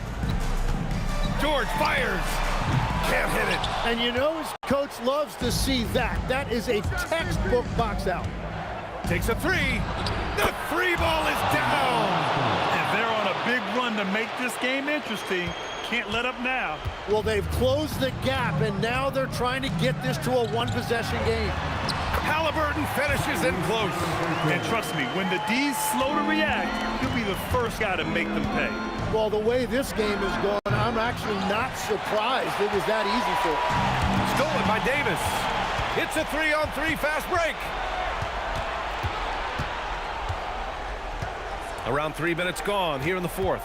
George fires. Can't hit it. And you know his coach loves to see that. That is a textbook box out. Takes a 3. The 3 ball is down. And they're on a big run to make make this game interesting. Can't let up now. Well, they've closed the gap, and now they're trying to get this to a one-possession game. Halliburton finishes in close. And trust me, when the D's slow to react, he'll be the first guy to make them pay. Well, the way this game is going, I'm actually not surprised it was that easy for him. Stolen by Davis. It's a 3-on-3 fast break. Around 3 minutes gone here in the fourth.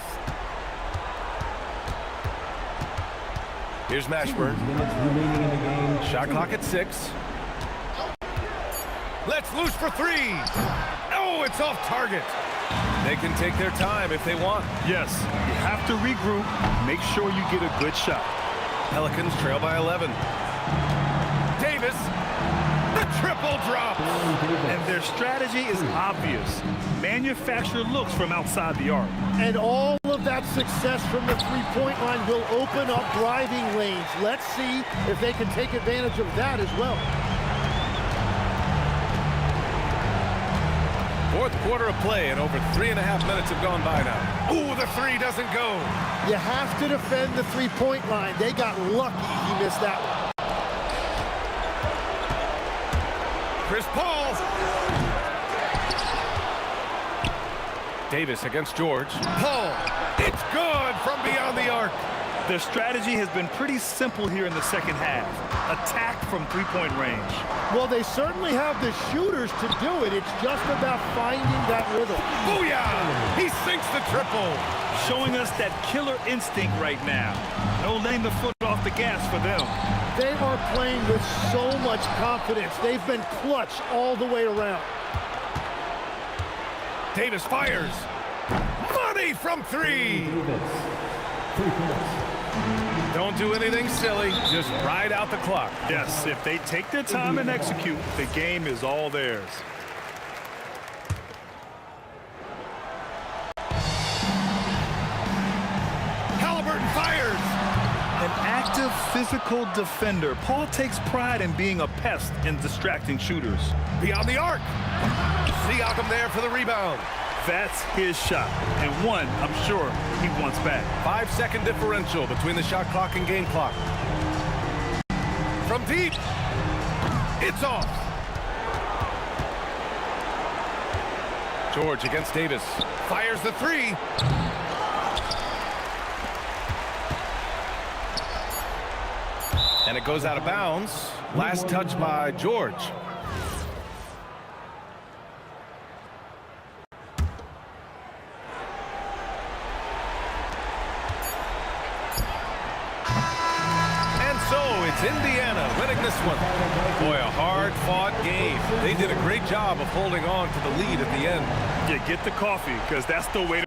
Here's Mashburn. Shot clock at 6. Let's loose for 3. Oh, it's off target. They can take their time if they want. Yes, you have to regroup. Make sure you get a good shot. Pelicans trail by 11. Davis, the triple drop. And their strategy is obvious. Manufacture looks from outside the arc. And all of that success from the three-point line will open up driving lanes. Let's see if they can take advantage of that as well. Fourth quarter of play, and over 3.5 minutes have gone by now. Ooh, the 3 doesn't go. You have to defend the three-point line. They got lucky he missed that one. Chris Paul. Davis against George. Paul. It's good from beyond the arc. Their strategy has been pretty simple here in the second half. Attack from three-point range. Well, they certainly have the shooters to do it. It's just about finding that rhythm. Booyah! He sinks the triple. Showing us that killer instinct right now. No letting the foot off the gas for them. They are playing with so much confidence. They've been clutch all the way around. Davis fires. Money from 3. Don't do anything silly. Just ride out the clock. Yes, if they take their time and execute, the game is all theirs. Halliburton fires. An active physical defender. Paul takes pride in being a pest and distracting shooters. Beyond the arc. Siakam there for the rebound. That's his shot, and one I'm sure he wants back. 5-second differential between the shot clock and game clock. From deep, it's off. George against Davis. Fires the 3. And it goes out of bounds. Last touch by George. Indiana winning this one. Boy, a hard-fought game. They did a great job of holding on to the lead at the end. Yeah, get the coffee, because that's the way to